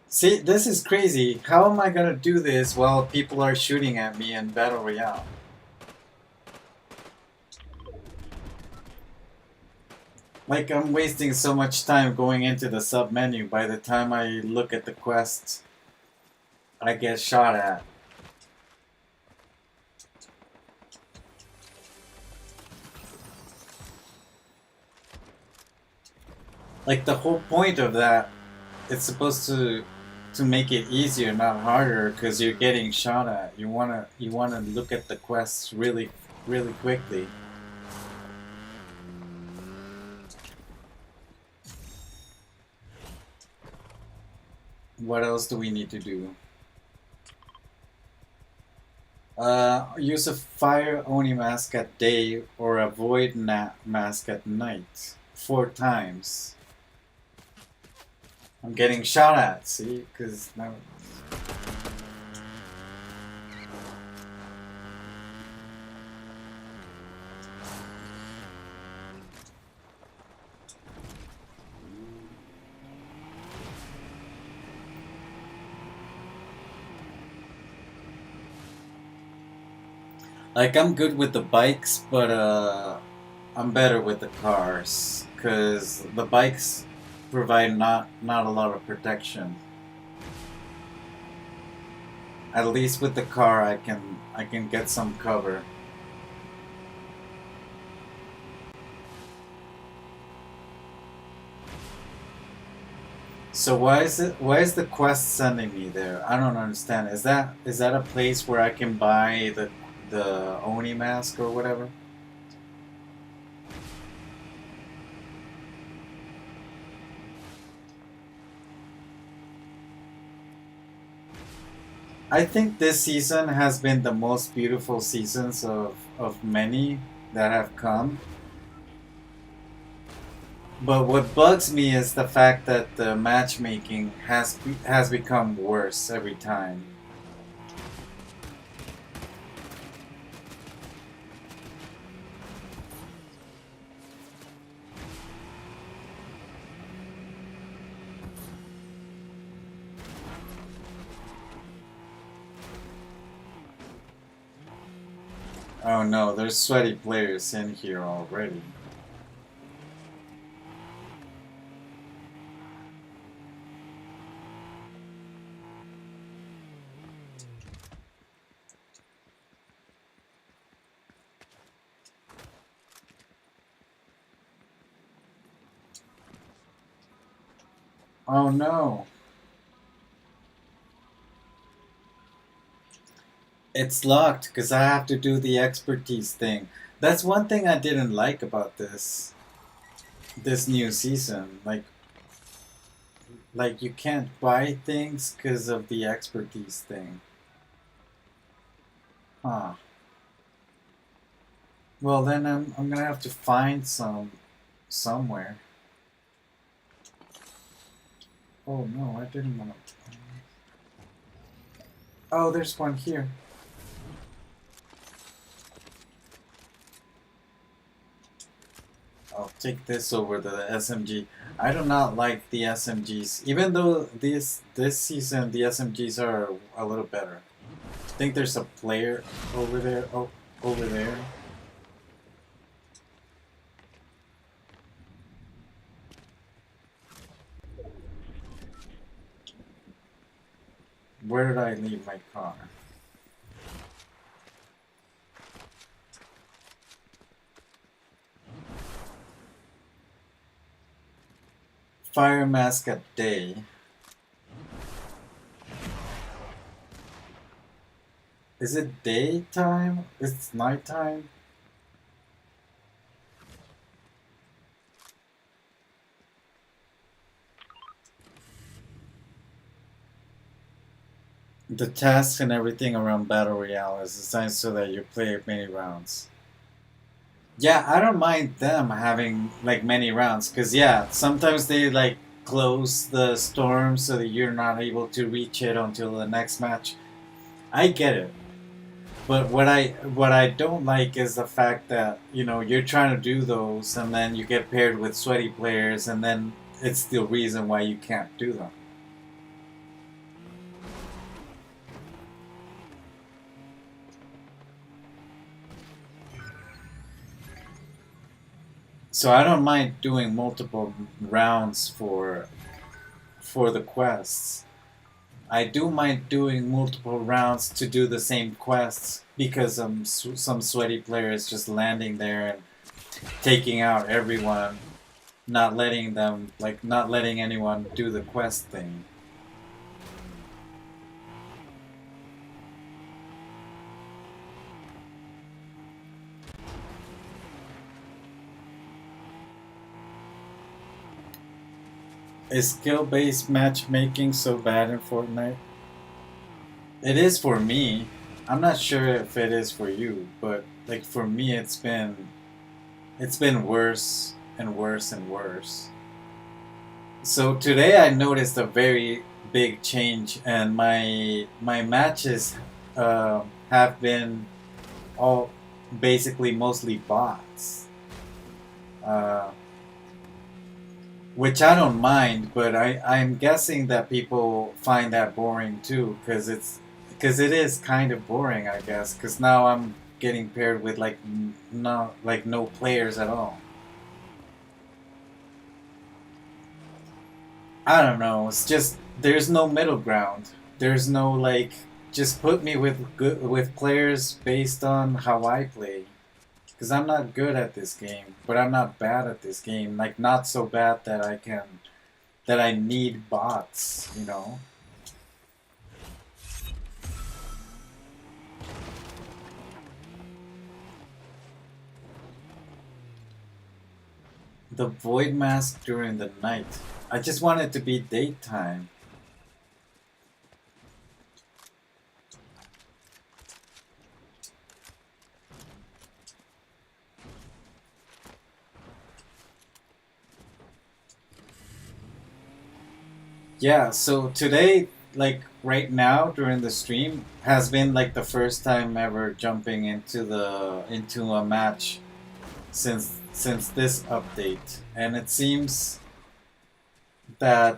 See, this is crazy. How am I gonna do this while people are shooting at me in Battle Royale? Like, I'm wasting so much time going into the sub menu. By the time I look at the quest, I get shot at. Like, the whole point of that, it's supposed to make it easier, not harder, because you're getting shot at. You wanna look at the quests really, really quickly. What else do we need to do? Use a fire Oni mask at day or a void mask at night. 4 times. I'm getting shot at, see? Because now. Like, I'm good with the bikes, but I'm better with the cars. Because the bikes provide not a lot of protection. At least with the car, I can get some cover. So why is the quest sending me there? I don't understand. Is that a place where I can buy the Oni mask or whatever? I think this season has been the most beautiful seasons of many that have come. But what bugs me is the fact that the matchmaking has become worse every time. Oh no, there's sweaty players in here already. Oh no. It's locked because I have to do the expertise thing. That's one thing I didn't like about this new season. Like you can't buy things because of the expertise thing. Huh. Well then I'm gonna have to find some somewhere. Oh no, I didn't want to. Oh, there's one here. I'll take this over the SMG. I do not like the SMGs, even though this season the SMGs are a little better. I think there's a player over there. Oh, over there. Where did I leave my car? Fire mask at day. Is it daytime? It's nighttime? The tasks and everything around Battle Royale is designed so that you play many rounds. Yeah, I don't mind them having like many rounds, because yeah, sometimes they like close the storm so that you're not able to reach it until the next match. I get it. But what I don't like is the fact that, you know, you're trying to do those and then you get paired with sweaty players and then it's the reason why you can't do them. So I don't mind doing multiple rounds for the quests. I do mind doing multiple rounds to do the same quests because some sweaty player is just landing there and taking out everyone, not letting anyone do the quest thing. Is skill-based matchmaking so bad in Fortnite? It is for me. I'm not sure if it is for you, but like for me it's been worse and worse and worse. So today I noticed a very big change, and my matches have been all basically mostly bots. Uh, Which I don't mind, but I'm guessing that people find that boring too, because it is kind of boring, I guess. Because now I'm getting paired with no players at all. I don't know. It's just there's no middle ground. There's no like just put me with players based on how I play. Because I'm not good at this game, but I'm not bad at this game. Like, not so bad that I need bots, you know? The void mask during the night. I just want it to be daytime. Yeah, so today, like right now during the stream, has been like the first time ever jumping into a match since this update, and it seems to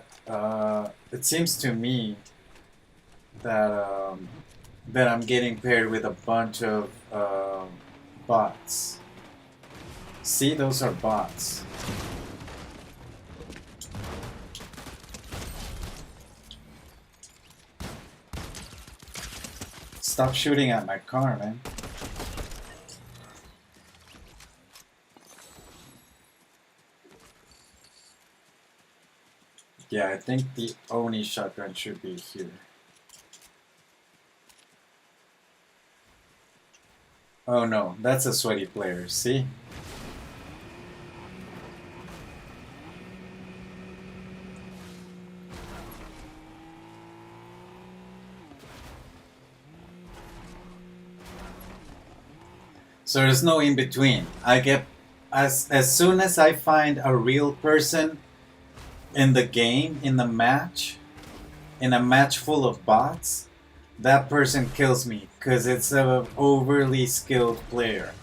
me that that I'm getting paired with a bunch of bots. See, those are bots. Stop shooting at my car, man. Yeah, I think the Oni shotgun should be here. Oh no, that's a sweaty player, see? So there's no in between. I get as soon as I find a real person in the game, in a match full of bots, that person kills me because it's an overly skilled player.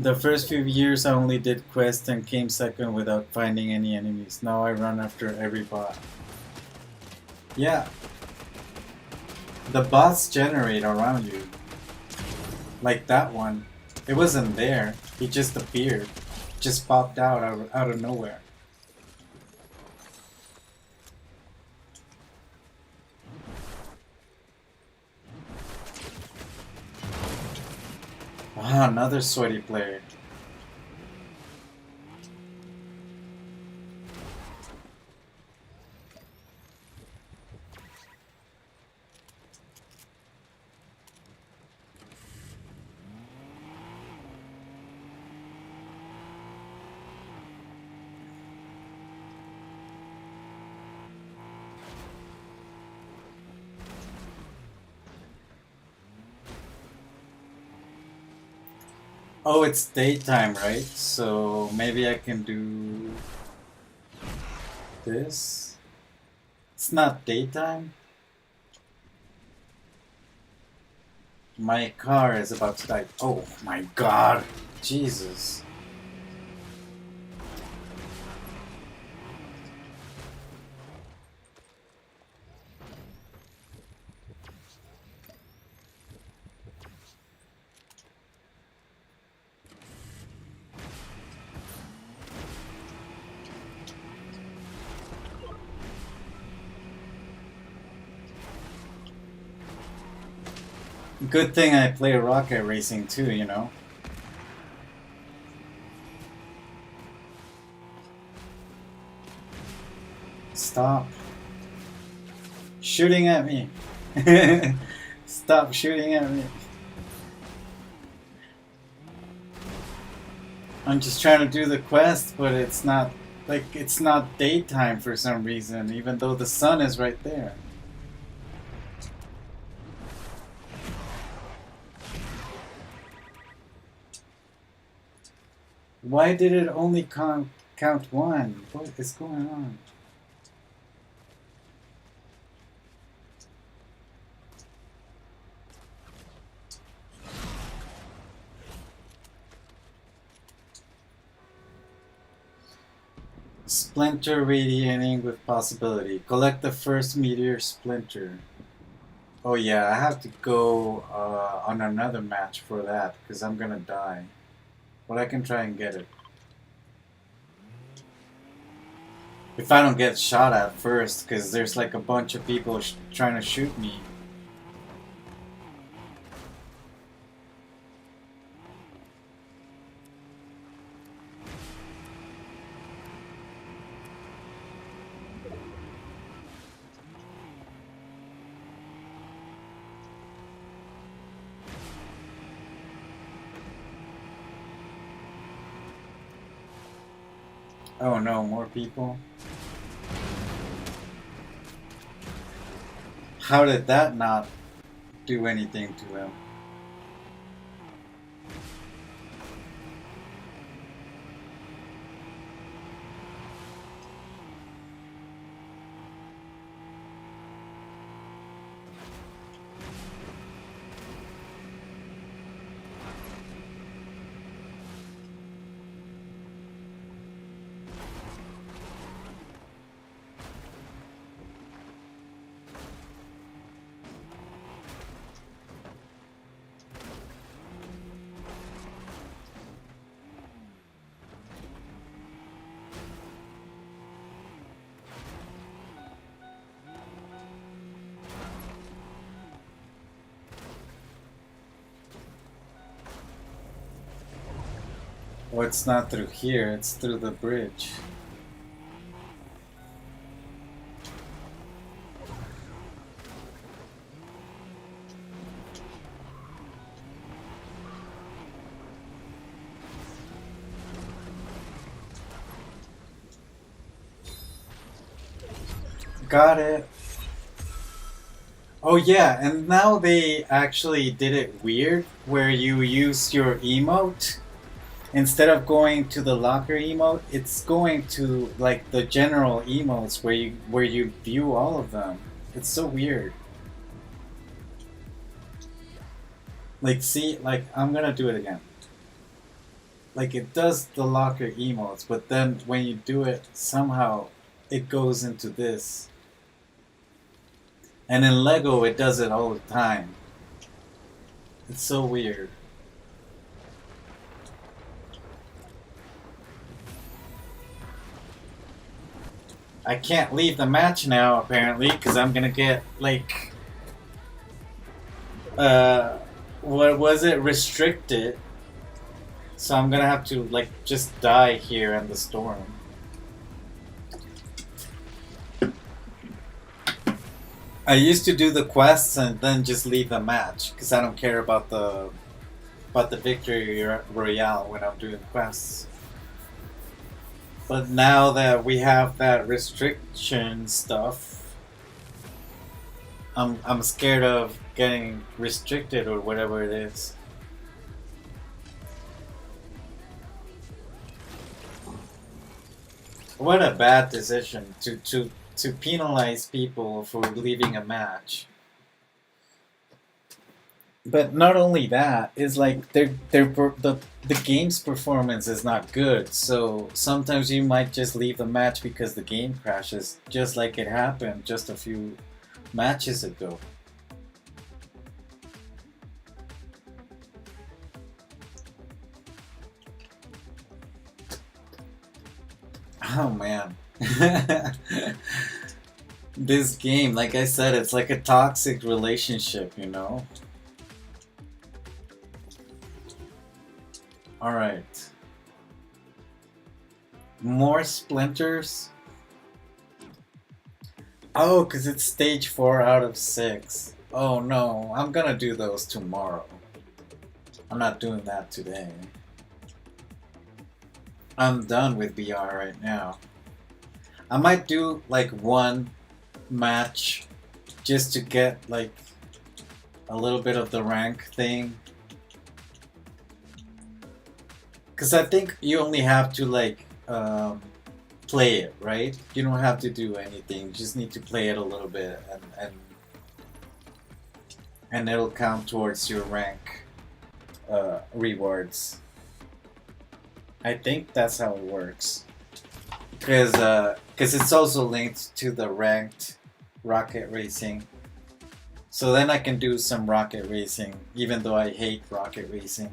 The first few years I only did quests and came second without finding any enemies. Now I run after every bot. Yeah. The bots generate around you. Like that one. It wasn't there. He just appeared. Just popped out of nowhere. Ah, another sweaty player. Oh, it's daytime, right? So maybe I can do this. It's not daytime. My car is about to die. Oh my god. Jesus. Good thing I play rocket racing too, you know? Stop shooting at me. Stop shooting at me. I'm just trying to do the quest, but it's not daytime for some reason, even though the sun is right there. Why did it only count one? What is going on? Splinter radiating with possibility. Collect the first meteor splinter. Oh yeah, I have to go on another match for that, because I'm gonna die. But I can try and get it. If I don't get shot at first, because there's like a bunch of people trying to shoot me. Oh no, more people? How did that not do anything to him? Oh, it's not through here, it's through the bridge. Got it. Oh yeah, and now they actually did it weird, where you use your emote. Instead of going to the locker emote, it's going to like the general emotes where you view all of them. It's so weird. Like see, like I'm gonna do it again. Like it does the locker emotes, but then when you do it, somehow it goes into this. And in Lego, it does it all the time. It's so weird. I can't leave the match now, apparently, because I'm gonna get, like, uh, what was it? Restricted. So I'm gonna have to, like, just die here in the storm. I used to do the quests and then just leave the match, because I don't care about the victory royale when I'm doing quests. But now that we have that restriction stuff, I'm scared of getting restricted or whatever it is. What a bad decision to penalize people for leaving a match. But not only that, is like the game's performance is not good. So sometimes you might just leave the match because the game crashes, just like it happened just a few matches ago. Oh man. This game, like I said, it's like a toxic relationship, you know? Alright. More splinters? Oh, because it's stage 4 out of 6. Oh no, I'm gonna do those tomorrow. I'm not doing that today. I'm done with BR right now. I might do like one match just to get like a little bit of the rank thing. Because I think you only have to like play it, right? You don't have to do anything. You just need to play it a little bit and it'll count towards your rank rewards. I think that's how it works. Because it's also linked to the ranked rocket racing. So then I can do some rocket racing, even though I hate rocket racing.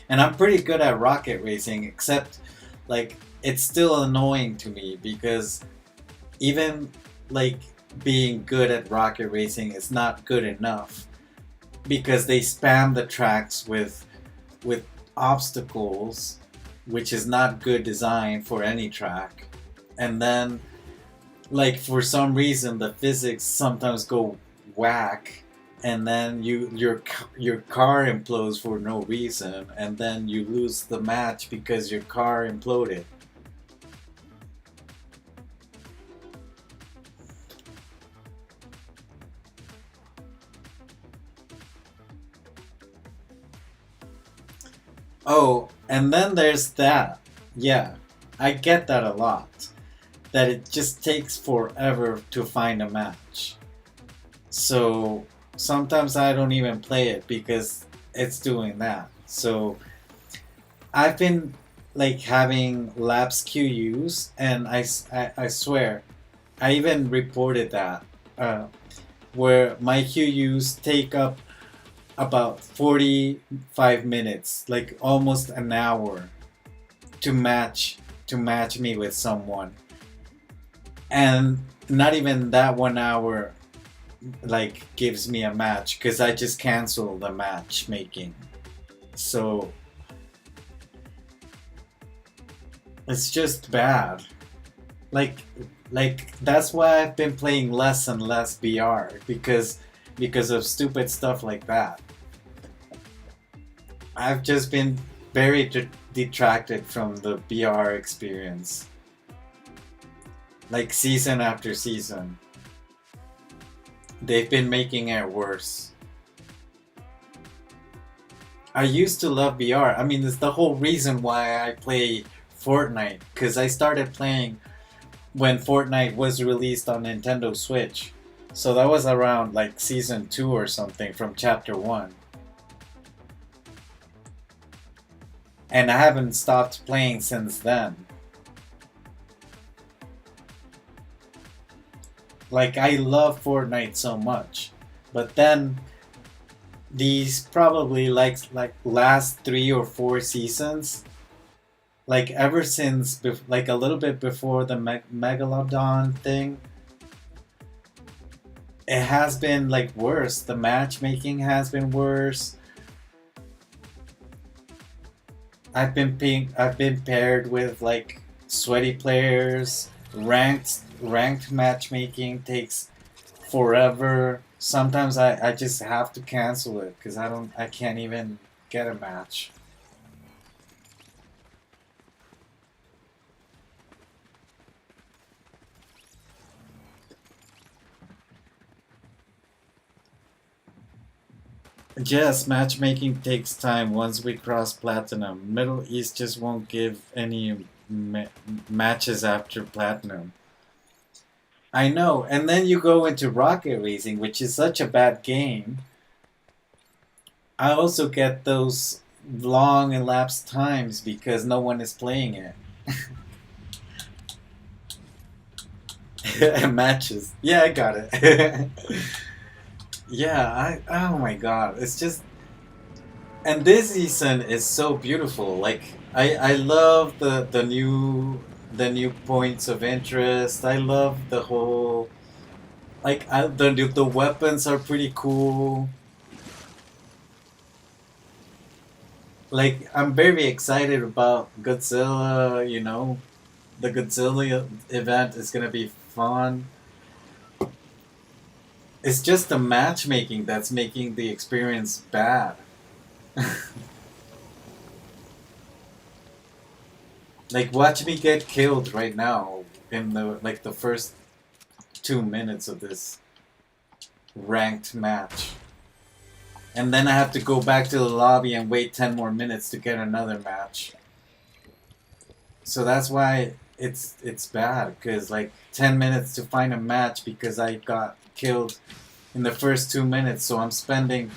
And I'm pretty good at rocket racing, except like it's still annoying to me because even like being good at rocket racing is not good enough because they spam the tracks with obstacles, which is not good design for any track. And then like for some reason the physics sometimes go whack and then your car implodes for no reason and then you lose the match because your car imploded. Oh, and then there's that. Yeah, I get that a lot. That it just takes forever to find a match. So sometimes I don't even play it because it's doing that. So I've been like having lapse QUs, and I swear, I even reported that, where my QUs take up about 45 minutes, like almost an hour, to match me with someone, and not even that 1 hour like gives me a match because I just cancel the matchmaking. So it's just bad. Like that's why I've been playing less and less BR because of stupid stuff like that. I've just been very detracted from the BR experience. Like season after season. They've been making it worse. I used to love BR. I mean, it's the whole reason why I play Fortnite. Because I started playing when Fortnite was released on Nintendo Switch. So that was around like season 2 or something from chapter 1. And I haven't stopped playing since then. Like I love Fortnite so much, but then these probably like last 3 or 4 seasons, like ever since like a little bit before the Megalodon thing, it has been like worse. The matchmaking has been worse. I've been paired with like sweaty players. Ranked matchmaking takes forever. Sometimes I just have to cancel it because I can't even get a match. Yes, matchmaking takes time once we cross platinum. Middle East just won't give any matches after platinum. I know, and then you go into rocket racing, which is such a bad game. I also get those long elapsed times because no one is playing it. Matches. Yeah, I got it. Yeah, oh my god, it's just, and this season is so beautiful. Like I love the new points of interest. I love the whole, like the weapons are pretty cool. Like I'm very excited about Godzilla. The Godzilla event is gonna be fun. It's just the matchmaking that's making the experience bad. Like watch me get killed right now in the first 2 minutes of this ranked match. And then I have to go back to the lobby and wait 10 more minutes to get another match. So that's why it's bad, because like 10 minutes to find a match because I got killed in the first 2 minutes, so I'm spending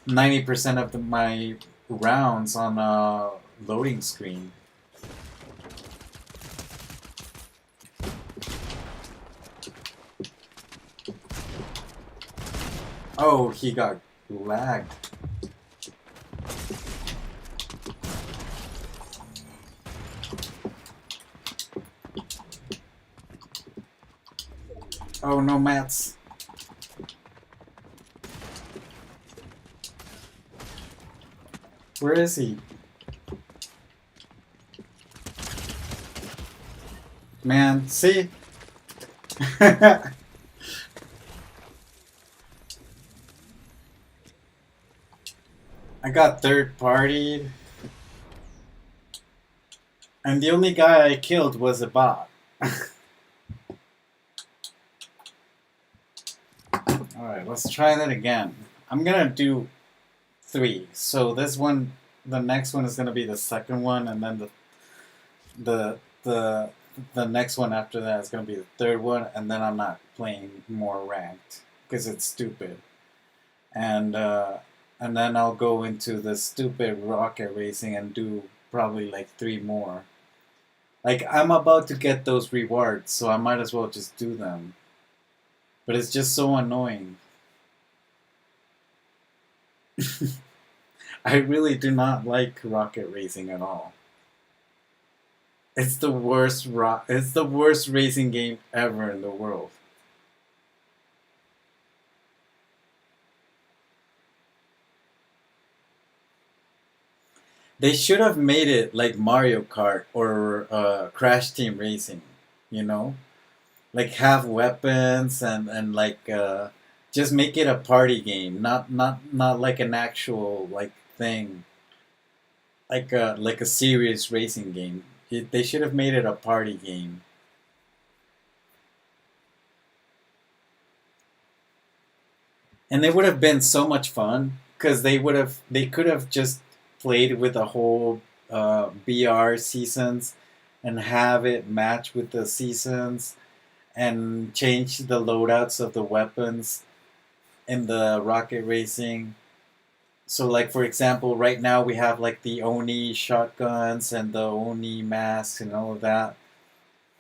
90% of my rounds on a loading screen. Oh, he got lagged. Oh no, mats. Where is he? Man, see? I got third partied. And the only guy I killed was a bot. Alright, let's try that again. I'm gonna do 3. So this one, the next one is gonna be the second one, and then the the the next one after that is gonna be the third one, and then I'm not playing more ranked because it's stupid. And then I'll go into the stupid rocket racing and do probably like 3 more. Like I'm about to get those rewards, so I might as well just do them. But it's just so annoying. I really do not like rocket racing at all. It's the worst it's the worst racing game ever in the world. They should have made it like Mario Kart or Crash Team Racing, you know? Like have weapons and like just make it a party game, not like an actual like thing, like a serious racing game. They should have made it a party game. And it would have been so much fun because they could have just played with the whole BR seasons and have it match with the seasons and change the loadouts of the weapons in the rocket racing. So like for example, right now we have like the Oni shotguns and the Oni masks and all of that.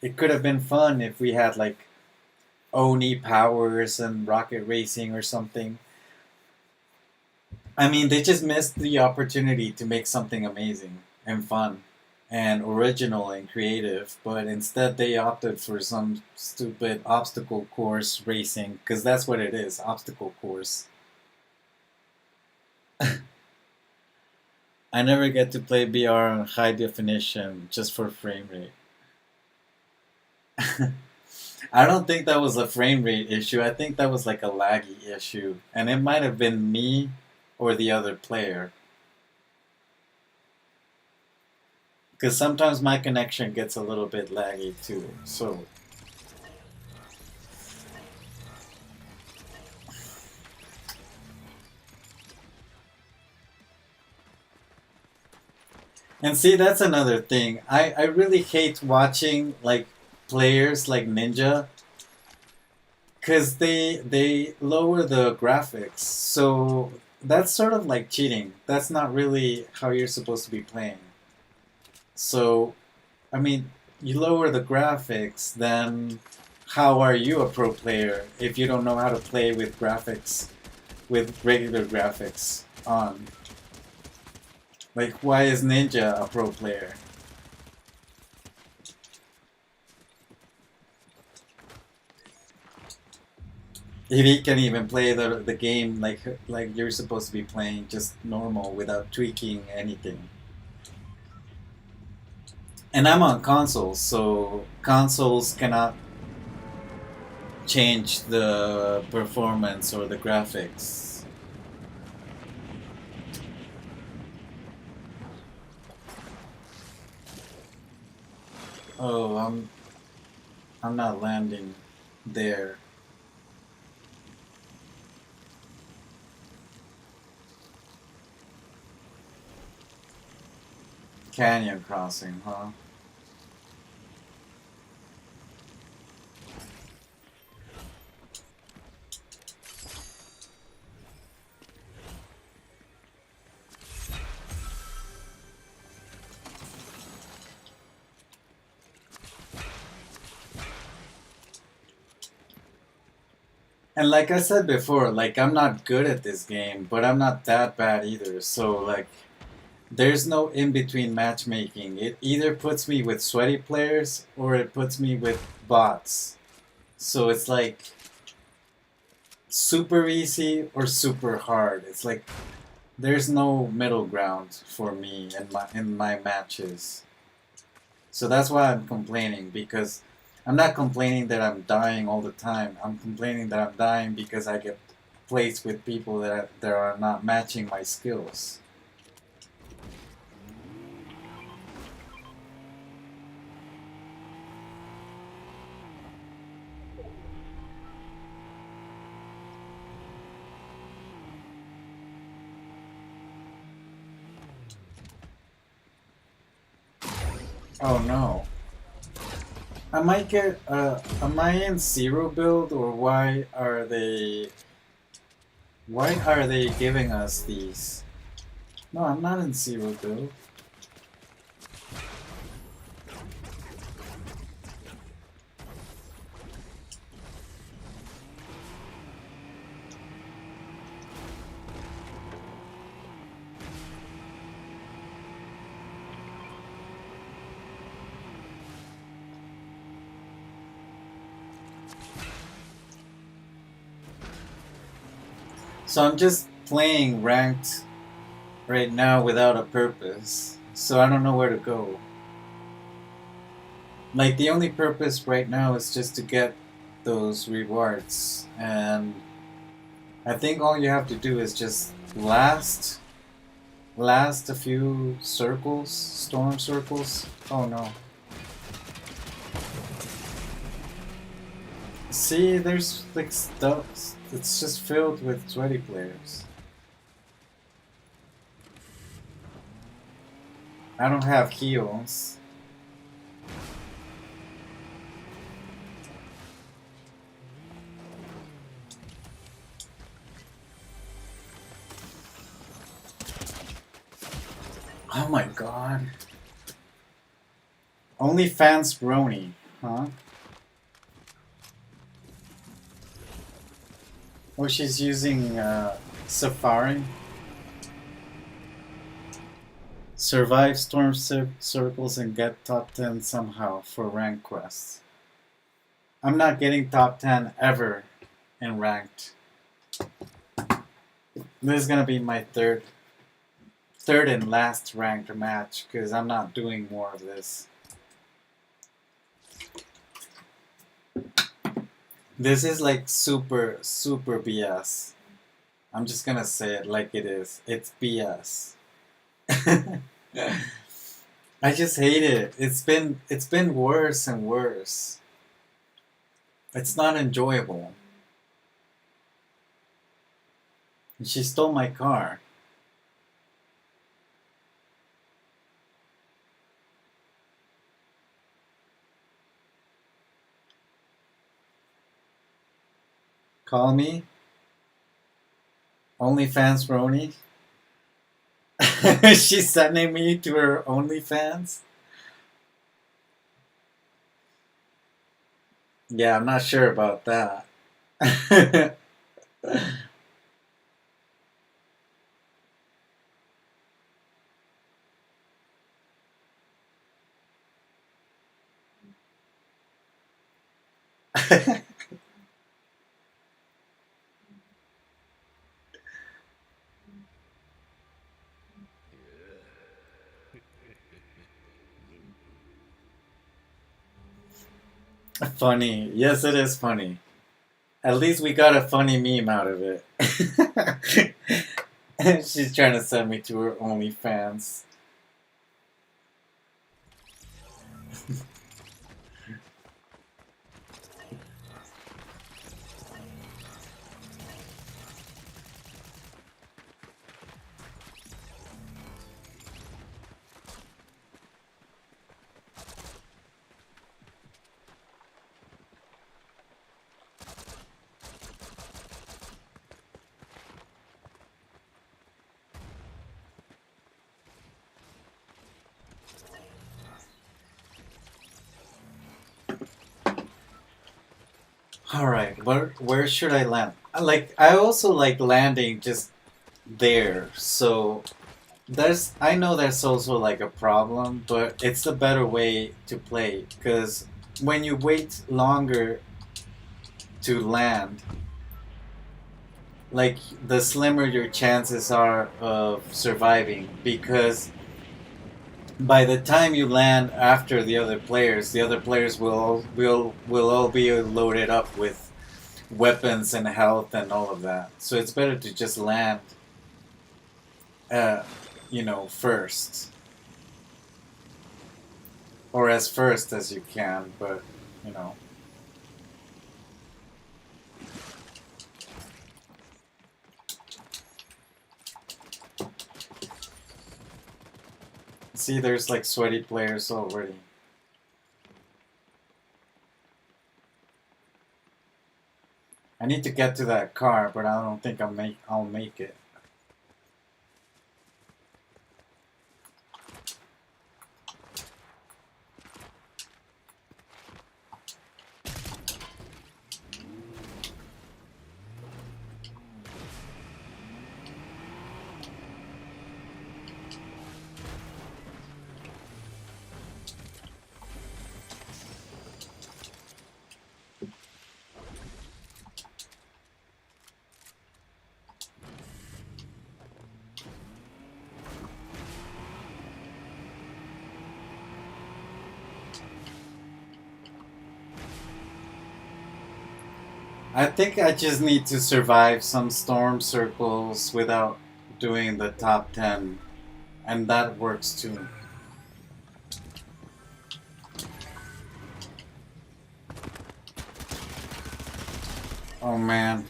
It could have been fun if we had like Oni powers and rocket racing or something. I mean, they just missed the opportunity to make something amazing and fun and original and creative, but instead they opted for some stupid obstacle course racing, because that's what it is, obstacle course. I never get to play BR on high definition just for frame rate. I don't think that was a frame rate issue. I think that was like a laggy issue. And it might have been me or the other player. Because sometimes my connection gets a little bit laggy too. So. And see, that's another thing. I really hate watching like players like Ninja, because they lower the graphics. So that's sort of like cheating. That's not really how you're supposed to be playing. So, I mean, you lower the graphics, then how are you a pro player if you don't know how to play with graphics, with regular graphics on? Like, why is Ninja a pro player? If he can even play the game like you're supposed to be playing, just normal without tweaking anything. And I'm on consoles, so consoles cannot change the performance or the graphics. Oh, I'm not landing there. Canyon crossing, huh? And like I said before, like I'm not good at this game, but I'm not that bad either. So like there's no in between matchmaking. It either puts me with sweaty players or it puts me with bots. So it's like super easy or super hard. It's like there's no middle ground for me in my matches. So that's why I'm complaining, because I'm not complaining that I'm dying all the time. I'm complaining that I'm dying because I get placed with people that are not matching my skills. Oh no. I might get, am I in zero build, or why are they giving us these? No, I'm not in zero build. So I'm just playing ranked right now without a purpose. So I don't know where to go. Like the only purpose right now is just to get those rewards, and I think all you have to do is just last a few circles, storm circles. Oh no. See, there's like stuff. It's just filled with sweaty players. I don't have heals. Oh my god. Only fans brony, huh? Oh, she's using Safari. Survive storm circles and get top 10 somehow for rank quests. I'm not getting top 10 ever in ranked. This is gonna be my third and last ranked match because I'm not doing more of this. This is like super BS. I'm just gonna say it like it is. It's BS. I just hate it. It's been worse and worse. It's not enjoyable. And she stole my car. Call me. OnlyFans Roni. She's sending me to her OnlyFans. Yeah, I'm not sure about that. Funny. Yes, it is funny. At least we got a funny meme out of it. She's trying to send me to her OnlyFans. Alright, where should I land? I also like landing just there, so I know that's also like a problem, but it's the better way to play, because when you wait longer to land, like the slimmer your chances are of surviving, because by the time you land after the other players will all be loaded up with weapons and health and all of that. So it's better to just land, uh, first, or as first as you can. But you know, see, there's like sweaty players already. I need to get to that car, but I don't think I'll make it. I think I just need to survive some storm circles without doing the top 10, and that works too. Oh man.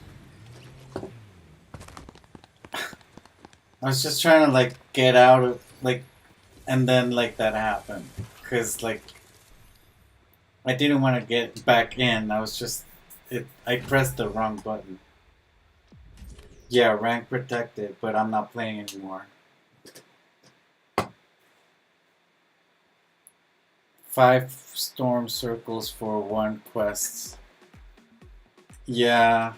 I was just trying to like get out of and then like that happened. Cause like I didn't want to get back in. I pressed the wrong button. Yeah, rank protected, but I'm not playing anymore. 5 storm circles for 1 quest. Yeah,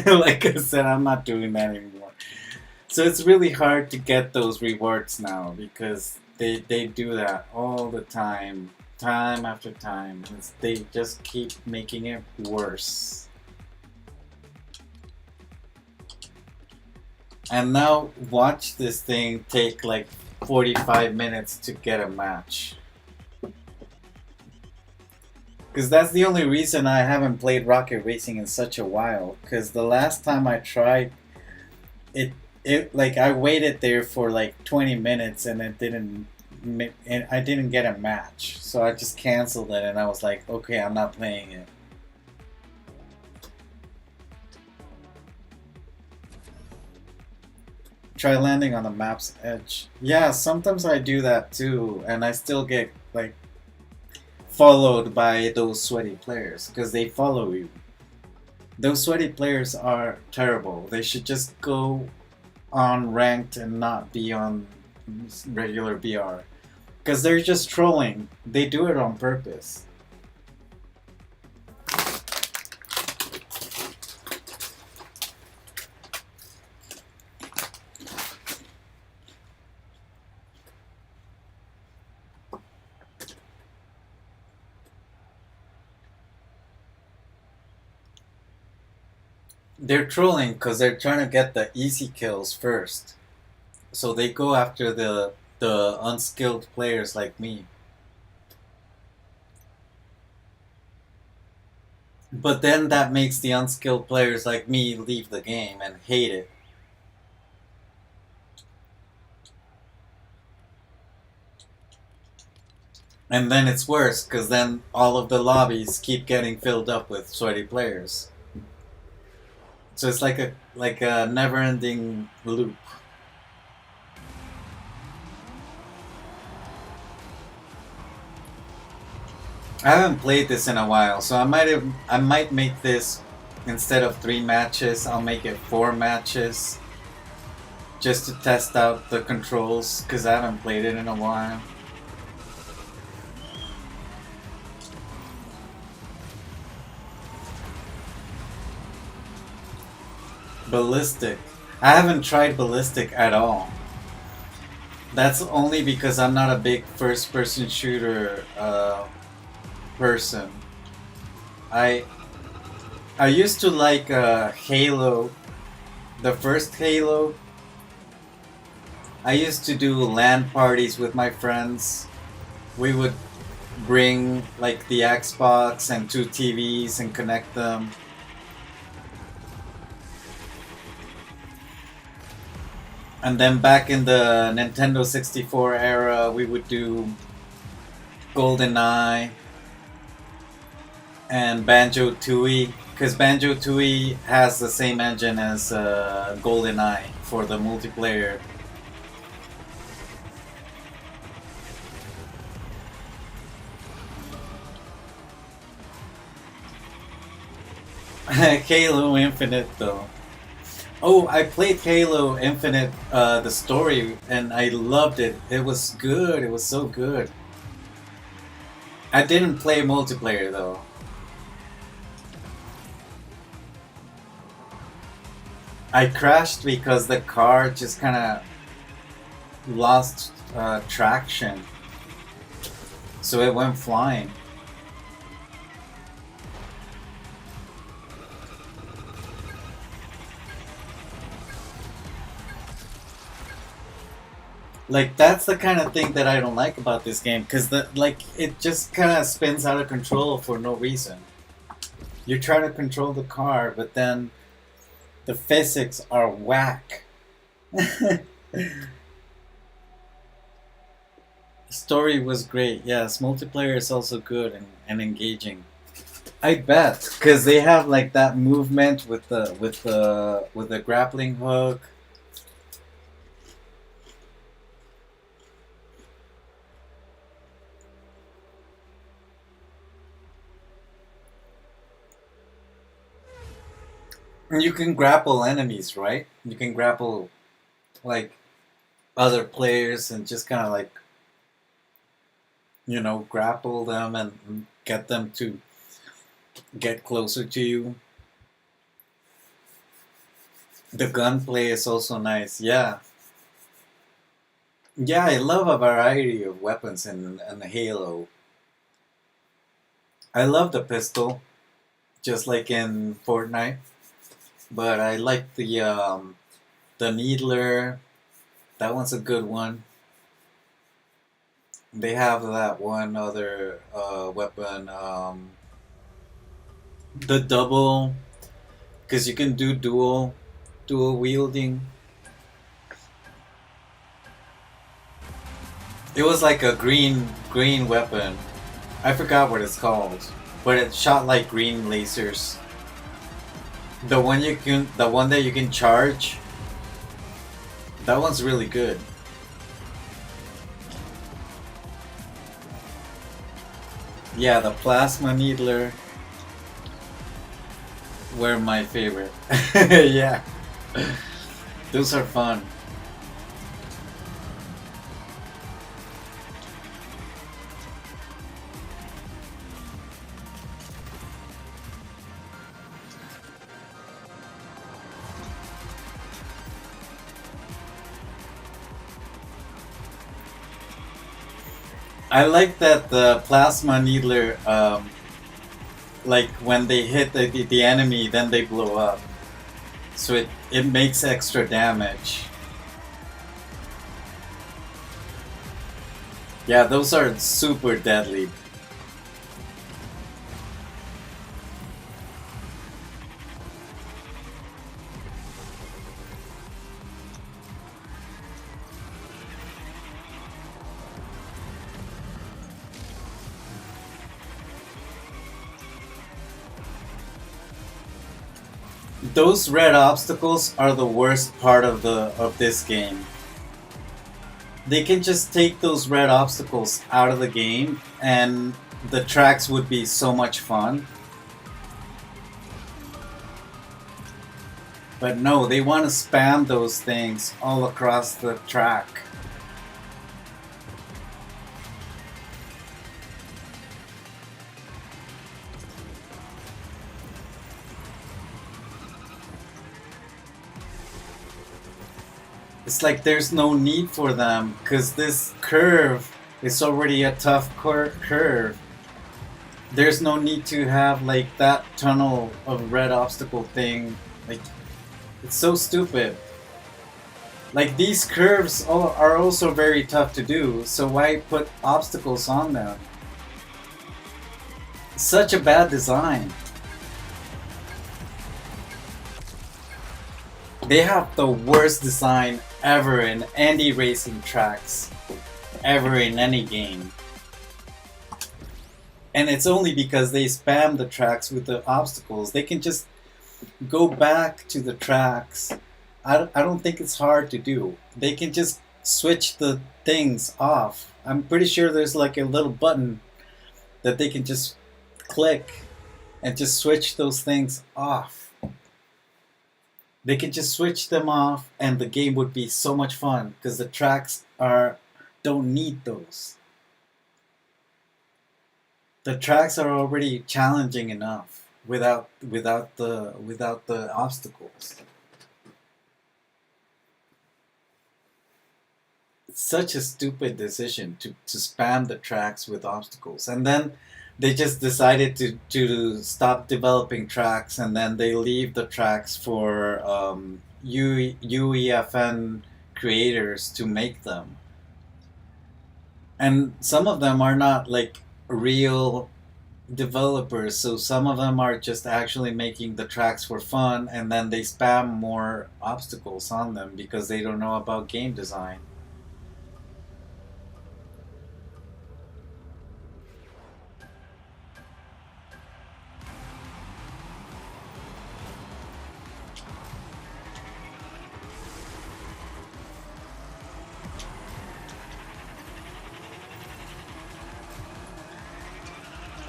Like I said, I'm not doing that anymore. So it's really hard to get those rewards now because they do that all the time after time. They just keep making it worse. And now watch this thing take like 45 minutes to get a match. Because that's the only reason I haven't played Rocket Racing in such a while. Because the last time I tried, it like I waited there for like 20 minutes and and I didn't get a match. So I just canceled it and I was like, okay, I'm not playing it. Try landing on the map's edge. Yeah, sometimes I do that too, and I still get like followed by those sweaty players because they follow you. Those sweaty players are terrible. They should just go on ranked and not be on regular BR because they're just trolling. They do it on purpose. They're trolling because they're trying to get the easy kills first. So they go after the unskilled players like me. But then that makes the unskilled players like me leave the game and hate it. And then it's worse because then all of the lobbies keep getting filled up with sweaty players. So it's like a never-ending loop. I haven't played this in a while, so I might make this instead of 3 matches, I'll make it 4 matches just to test out the controls because I haven't played it in a while. Ballistic. I haven't tried Ballistic at all. That's only because I'm not a big first-person shooter person. I used to like Halo, the first Halo. I used to do LAN parties with my friends. We would bring like the Xbox and 2 TVs and connect them. And then back in the Nintendo 64 era, we would do GoldenEye and Banjo-Tooie, because Banjo-Tooie has the same engine as GoldenEye for the multiplayer. Halo Infinite though. Oh, I played Halo Infinite, the story, and I loved it. It was good. It was so good. I didn't play multiplayer though. I crashed because the car just kind of lost traction, so it went flying. Like that's the kind of thing that I don't like about this game, because it just kind of spins out of control for no reason. You're trying to control the car, but then the physics are whack. Story was great, yes. Multiplayer is also good and engaging. I bet, because they have like that movement with the grappling hook. And you can grapple enemies, right? You can grapple like other players and just kind of like, grapple them and get them to get closer to you. The gunplay is also nice. Yeah, yeah. I love a variety of weapons in Halo. I love the pistol, just like in Fortnite. But I like the needler. That one's a good one. They have that one other weapon, the double, because you can do dual wielding. It was like a green weapon. I forgot what it's called, but it shot like green lasers. The one that you can charge. That one's really good. Yeah, the plasma needler were my favorite. Yeah, those are fun. I like that the plasma needler, like when they hit the enemy, then they blow up. So it makes extra damage. Yeah, those are super deadly. Those red obstacles are the worst part of this game. They can just take those red obstacles out of the game and the tracks would be so much fun. But no, they want to spam those things all across the track. It's like there's no need for them because this curve is already a tough curve. There's no need to have like that tunnel of red obstacle thing. Like, it's so stupid. Like, these curves are also very tough to do, so why put obstacles on them? Such a bad design. They have the worst design ever in any racing tracks, ever in any game. And it's only because they spam the tracks with the obstacles. They can just go back to the tracks. I don't think it's hard to do. They can just switch the things off. I'm pretty sure there's like a little button that they can just click and just switch those things off. They can just switch them off and the game would be so much fun because the tracks don't need those. The tracks are already challenging enough without the obstacles. It's such a stupid decision to spam the tracks with obstacles. And then they just decided to stop developing tracks and then they leave the tracks for UEFN creators to make them. And some of them are not like real developers, so some of them are just actually making the tracks for fun and then they spam more obstacles on them because they don't know about game design.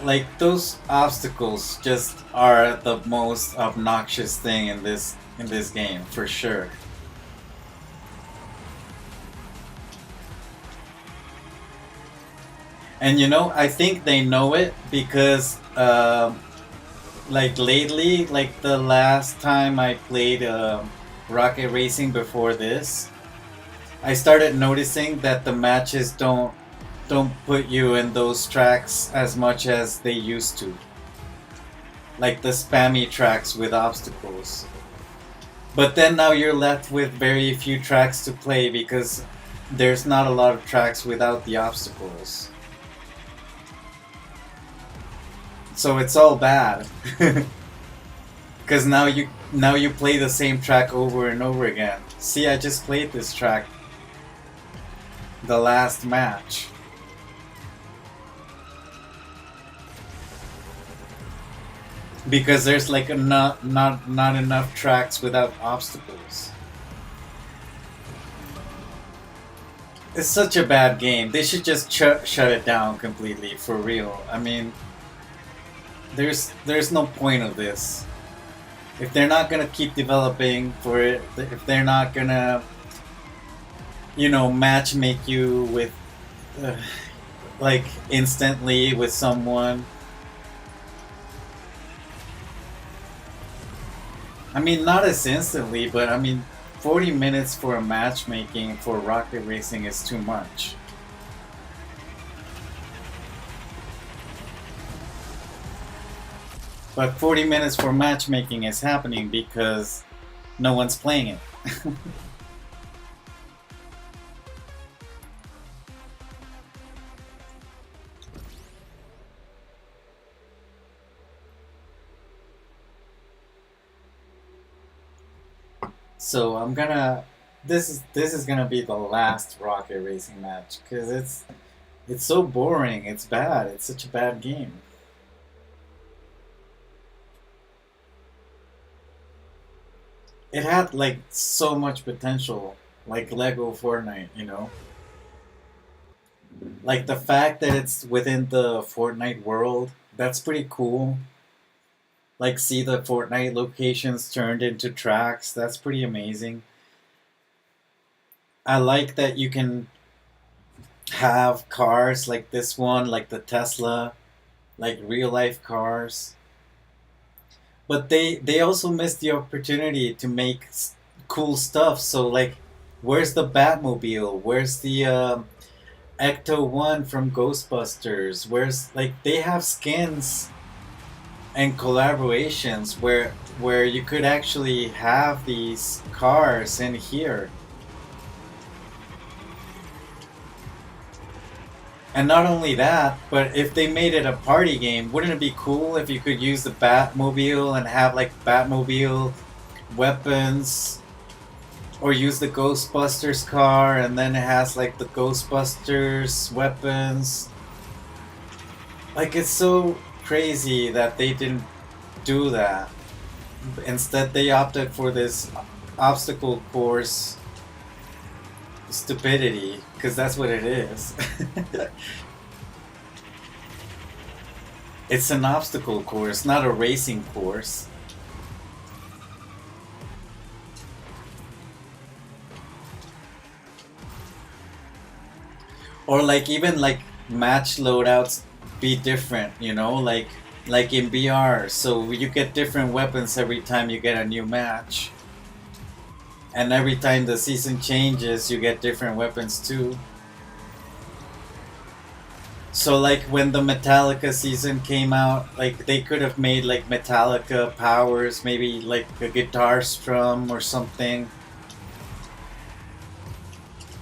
Like, those obstacles just are the most obnoxious thing in this game for sure. And you know, I think they know it because like lately, like the last time I played Rocket Racing before this, I started noticing that the matches don't put you in those tracks as much as they used to. Like the spammy tracks with obstacles. But then now you're left with very few tracks to play because there's not a lot of tracks without the obstacles. So it's all bad. Because now you play the same track over and over again. See, I just played this track the last match. Because there's like not enough tracks without obstacles. It's such a bad game. They should just shut it down completely, for real. I mean, there's no point of this. If they're not gonna keep developing for it, if they're not gonna, match make you with, like, instantly with someone. I mean, not as instantly, but I mean, 40 minutes for a matchmaking for Rocket Racing is too much. But 40 minutes for matchmaking is happening because no one's playing it. So I'm gonna. This is gonna be the last Rocket Racing match because it's so boring. It's bad. It's such a bad game. It had like so much potential, like Lego Fortnite. Like the fact that it's within the Fortnite world, that's pretty cool. Like see the Fortnite locations turned into tracks, that's pretty amazing. I like that you can have cars like this one, like the Tesla, like real life cars. But they also missed the opportunity to make cool stuff. So like, where's the Batmobile? Where's the Ecto One from Ghostbusters? Where's like they have skins and collaborations where you could actually have these cars in here. And not only that, but if they made it a party game, wouldn't it be cool if you could use the Batmobile and have like Batmobile weapons? Or use the Ghostbusters car and then it has like the Ghostbusters weapons. Like it's so crazy that they didn't do that. Instead they opted for this obstacle course stupidity, because that's what it is. It's an obstacle course, not a racing course. Or like even like match loadouts be different, like in BR, so you get different weapons every time you get a new match. And every time the season changes, you get different weapons too. So like when the Metallica season came out, like they could have made like Metallica powers, maybe like a guitar strum or something.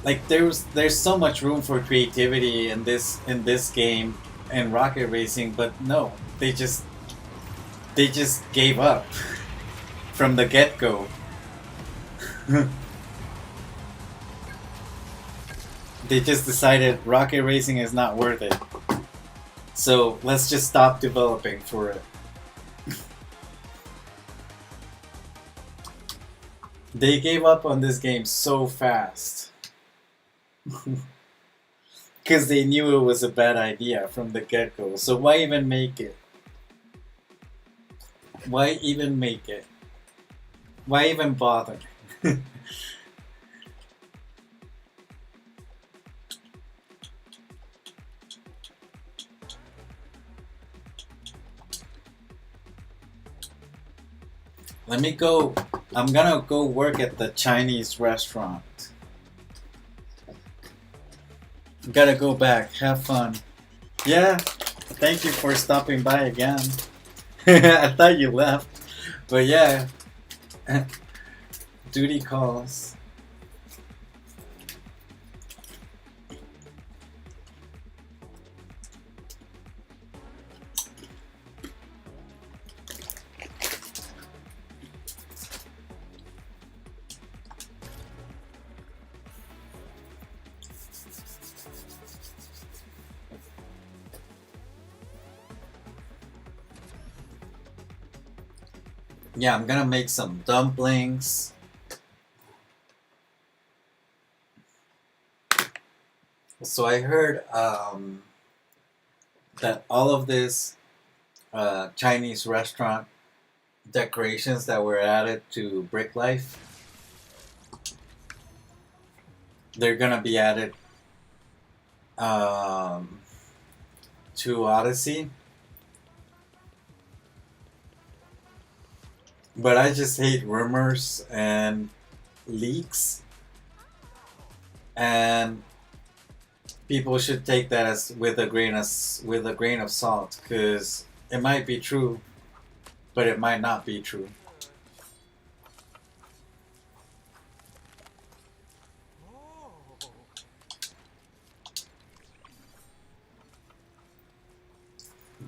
Like there's so much room for creativity in this game and Rocket Racing, but no, they just gave up from the get-go. They just decided Rocket Racing is not worth it. So let's just stop developing for it. They gave up on this game so fast. Because they knew it was a bad idea from the get-go. So why even make it? Why even make it? Why even bother? Let me go I'm gonna go work at the Chinese restaurant. Gotta go back. Have fun. Yeah. Thank you for stopping by again. I thought you left. But yeah. Duty calls. Yeah, I'm gonna make some dumplings. So I heard that all of this Chinese restaurant decorations that were added to Brick Life, they're gonna be added to Odyssey. But I just hate rumors and leaks, and people should take that as with a grain of salt, because it might be true, but it might not be true.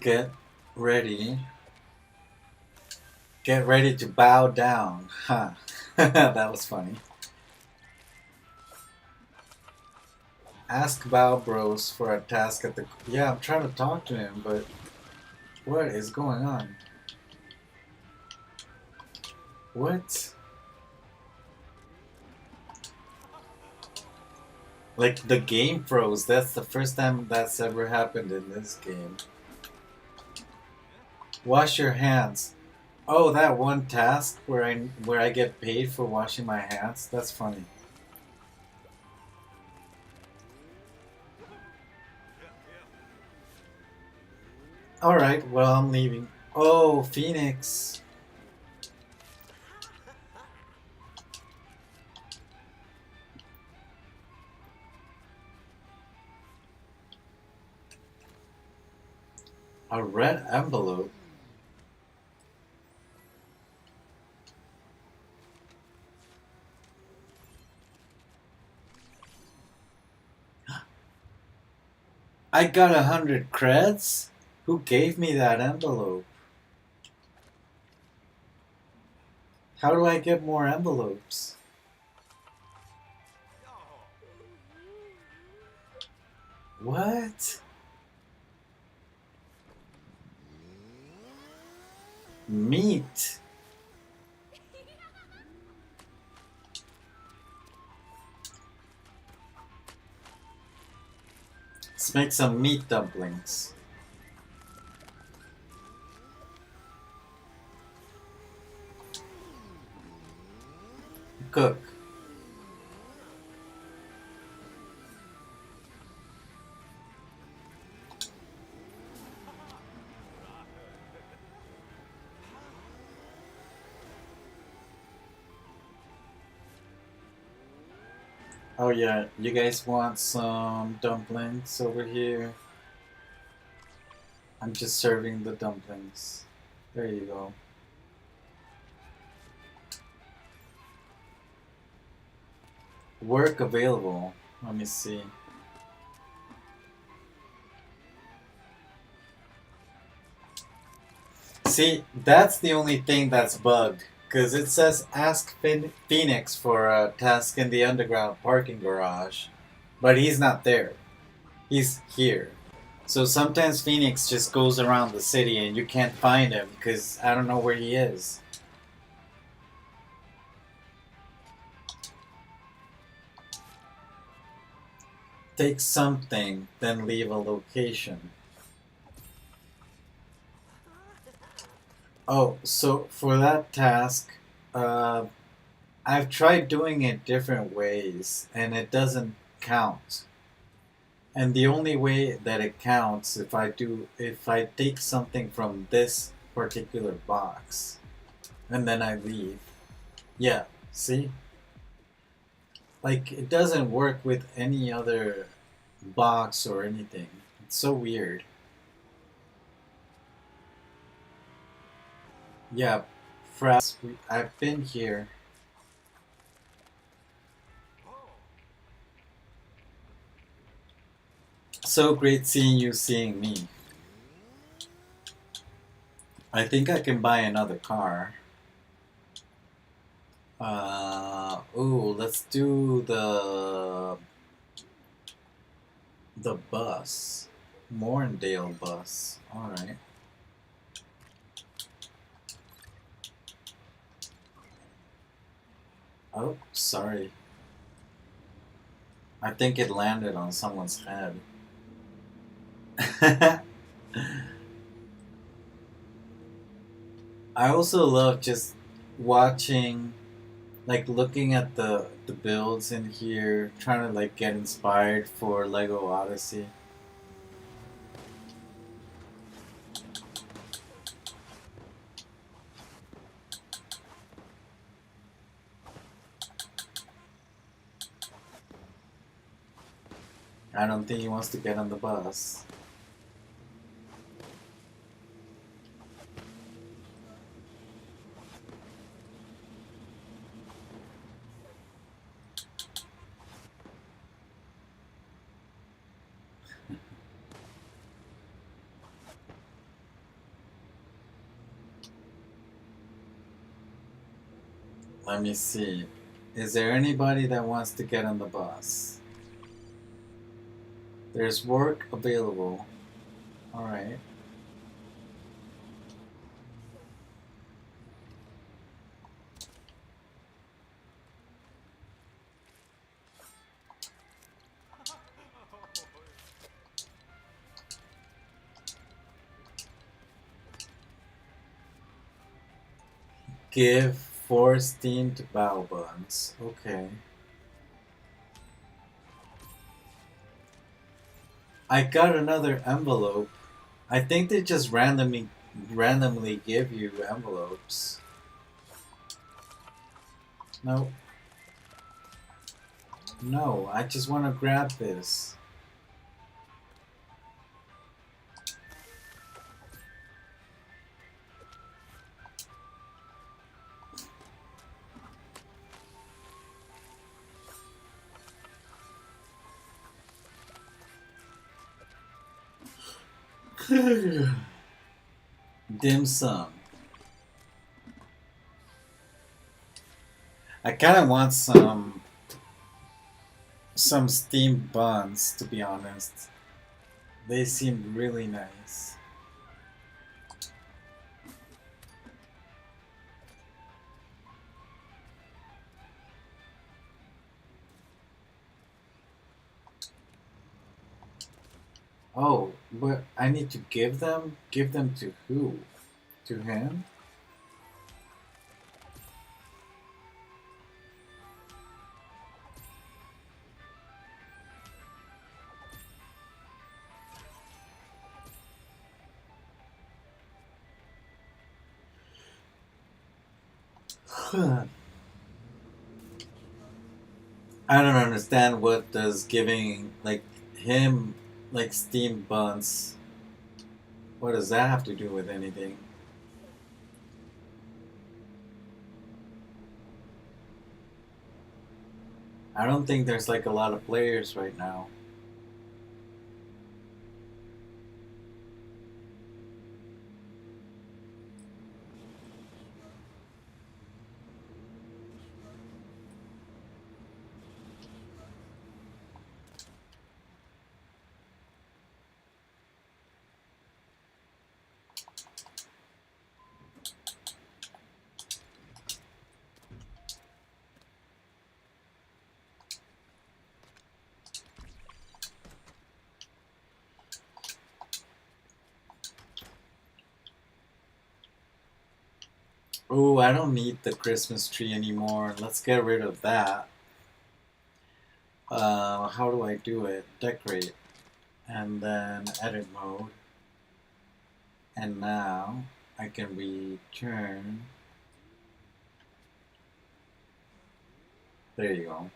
Get ready. Get ready to bow down. Huh. That was funny. Ask Bow Bros for a task at the... Yeah, I'm trying to talk to him, but... What is going on? What? Like, the game froze. That's the first time that's ever happened in this game. Wash your hands. Oh, that one task where I get paid for washing my hands? That's funny. Alright, well, I'm leaving. Oh, Phoenix. A red envelope? I got 100 creds? Who gave me that envelope? How do I get more envelopes? What? Meat. Let's make some meat dumplings. Cook. Oh yeah, you guys want some dumplings over here? I'm just serving the dumplings. There you go. Work available. Let me see. See, that's the only thing that's bugged. Because it says ask Phoenix for a task in the underground parking garage. But he's not there. He's here. So sometimes Phoenix just goes around the city and you can't find him because I don't know where he is. Take something, then leave a location. Oh, so for that task, I've tried doing it different ways and it doesn't count. And the only way that it counts if I take something from this particular box and then I leave, Yeah, see? Like, it doesn't work with any other box or anything. It's so weird. Yeah, I've been here. So great seeing you seeing me. I think I can buy another car. Ooh, let's do the bus. Morndale bus. Alright. Oh, sorry. I think it landed on someone's head. I also love just watching, like looking at the builds in here, trying to like get inspired for Lego Odyssey. I don't think he wants to get on the bus. Let me see. Is there anybody that wants to get on the bus? There's work available. Alright. Give 4 steamed bao buns. Okay. I got another envelope. I think they just randomly give you envelopes. No. No, I just want to grab this. Dim sum. I kind of want some steamed buns, to be honest. They seem really nice. Oh, but I need to give them? Give them to who? To him? I don't understand what does giving like him like steamed buns. What does that have to do with anything? I don't think there's like a lot of players right now. Oh, I don't need the Christmas tree anymore. Let's get rid of that. How do I do it? Decorate. And then edit mode. And now I can return There you go.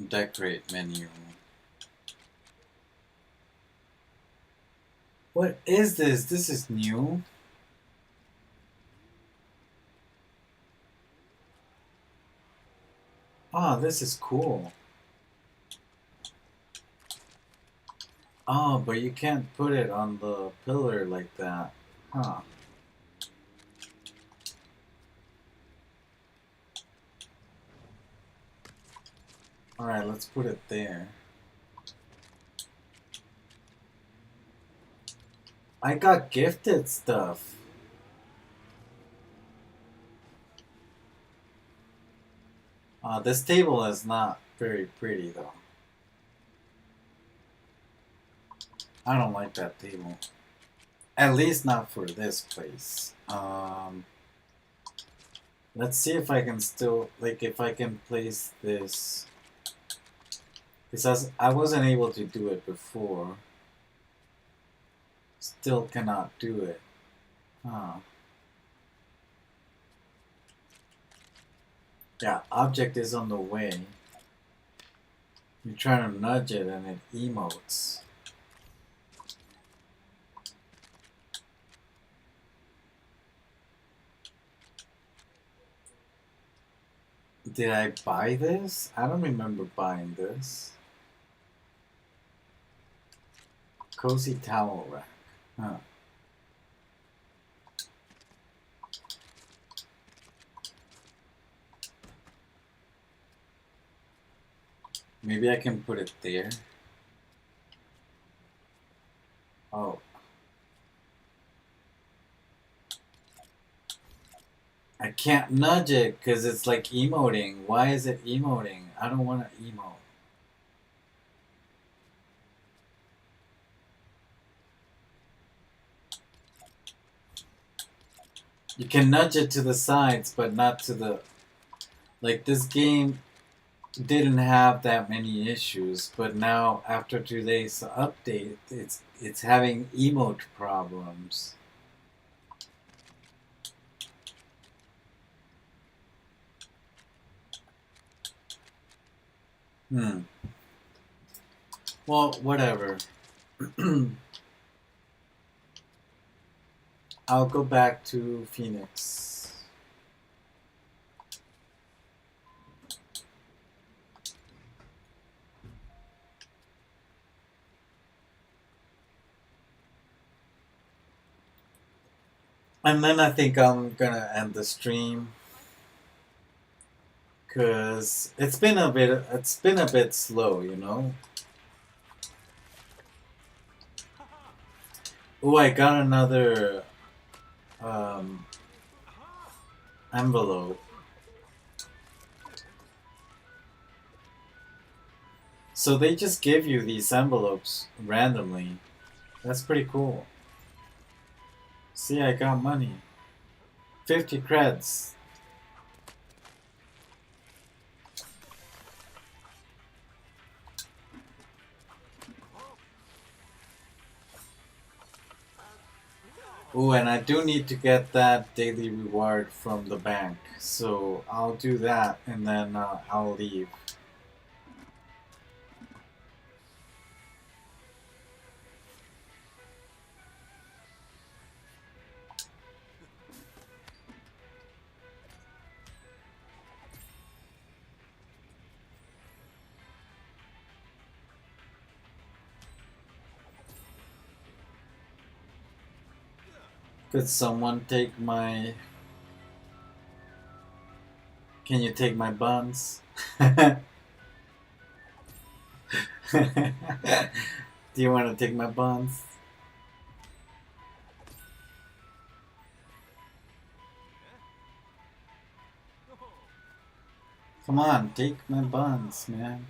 Decorate menu. What is this? This is new. Oh, this is cool. Oh, but you can't put it on the pillar like that. Huh. Alright, let's put it there. I got gifted stuff. This table is not very pretty though. I don't like that table. At least not for this place. Let's see if I can still, like, if I can place this. Because I wasn't able to do it before. Still cannot do it. Huh. Yeah, object is on the way. You're trying to nudge it and it emotes. Did I buy this? I don't remember buying this. Cozy towel rack. Huh. Maybe I can put it there. Oh. I can't nudge it because it's like emoting. Why is it emoting? I don't want to emote. You can nudge it to the sides, but not to the... Like, this game didn't have that many issues, but now, after today's update, it's having emote problems. Well, whatever. I'll go back to Phoenix. And then I think I'm gonna end the stream. Cause it's been a bit slow, you know? Oh, I got another envelope. So they just give you these envelopes randomly. That's pretty cool. See, I got money. 50 creds. Oh, and I do need to get that daily reward from the bank. So I'll do that and then I'll leave. Could someone take my... Can you take my buns? Do you want to take my buns? Come on, take my buns, man.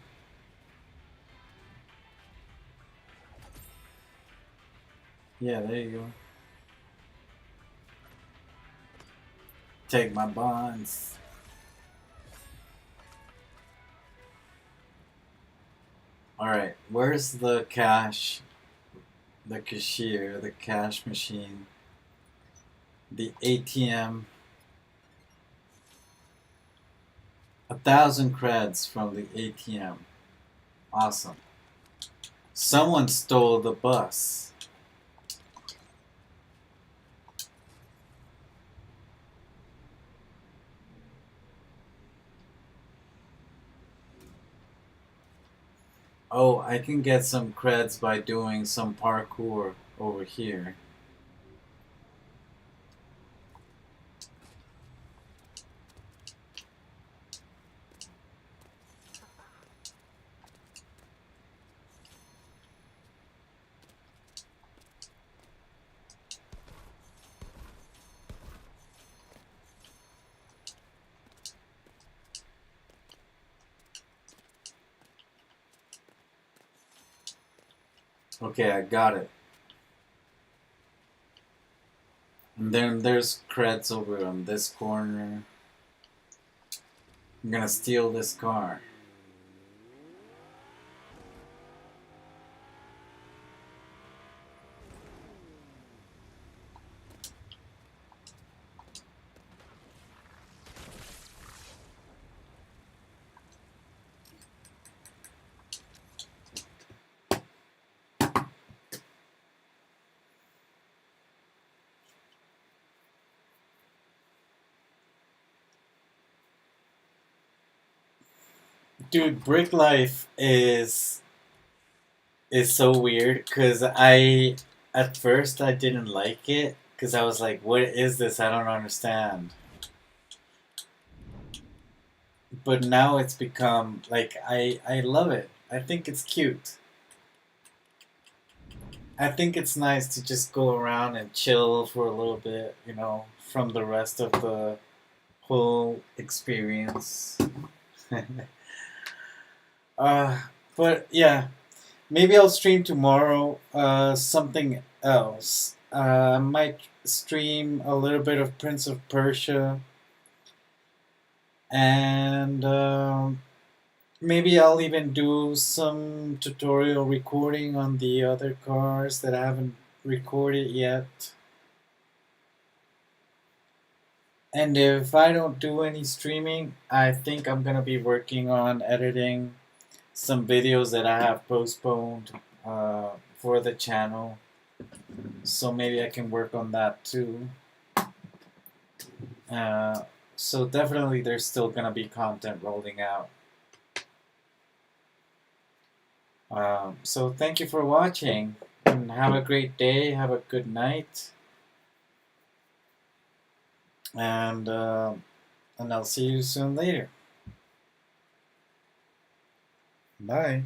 Yeah, there you go. Take my buns. Alright, where's the cash? The cashier, the cash machine, the ATM. 1,000 creds from the ATM. Awesome. Someone stole the bus. Oh, I can get some creds by doing some parkour over here. Okay, I got it. And then there's creds over on this corner. I'm gonna steal this car. Dude, brick life is so weird because I at first I didn't like it because I was like, what is this? I don't understand. But now it's become like I love it. I think it's cute. I think it's nice to just go around and chill for a little bit, you know, from the rest of the whole experience. uh, but yeah, maybe I'll stream tomorrow. Something else. I might stream a little bit of Prince of Persia, and maybe I'll even do some tutorial recording on the other cars that I haven't recorded yet. And if I don't do any streaming, I think I'm gonna be working on editing some videos that I have postponed for the channel. So maybe I can work on that too. So definitely there's still gonna be content rolling out. So thank you for watching, and have a great day, have a good night, and I'll see you soon later. Bye.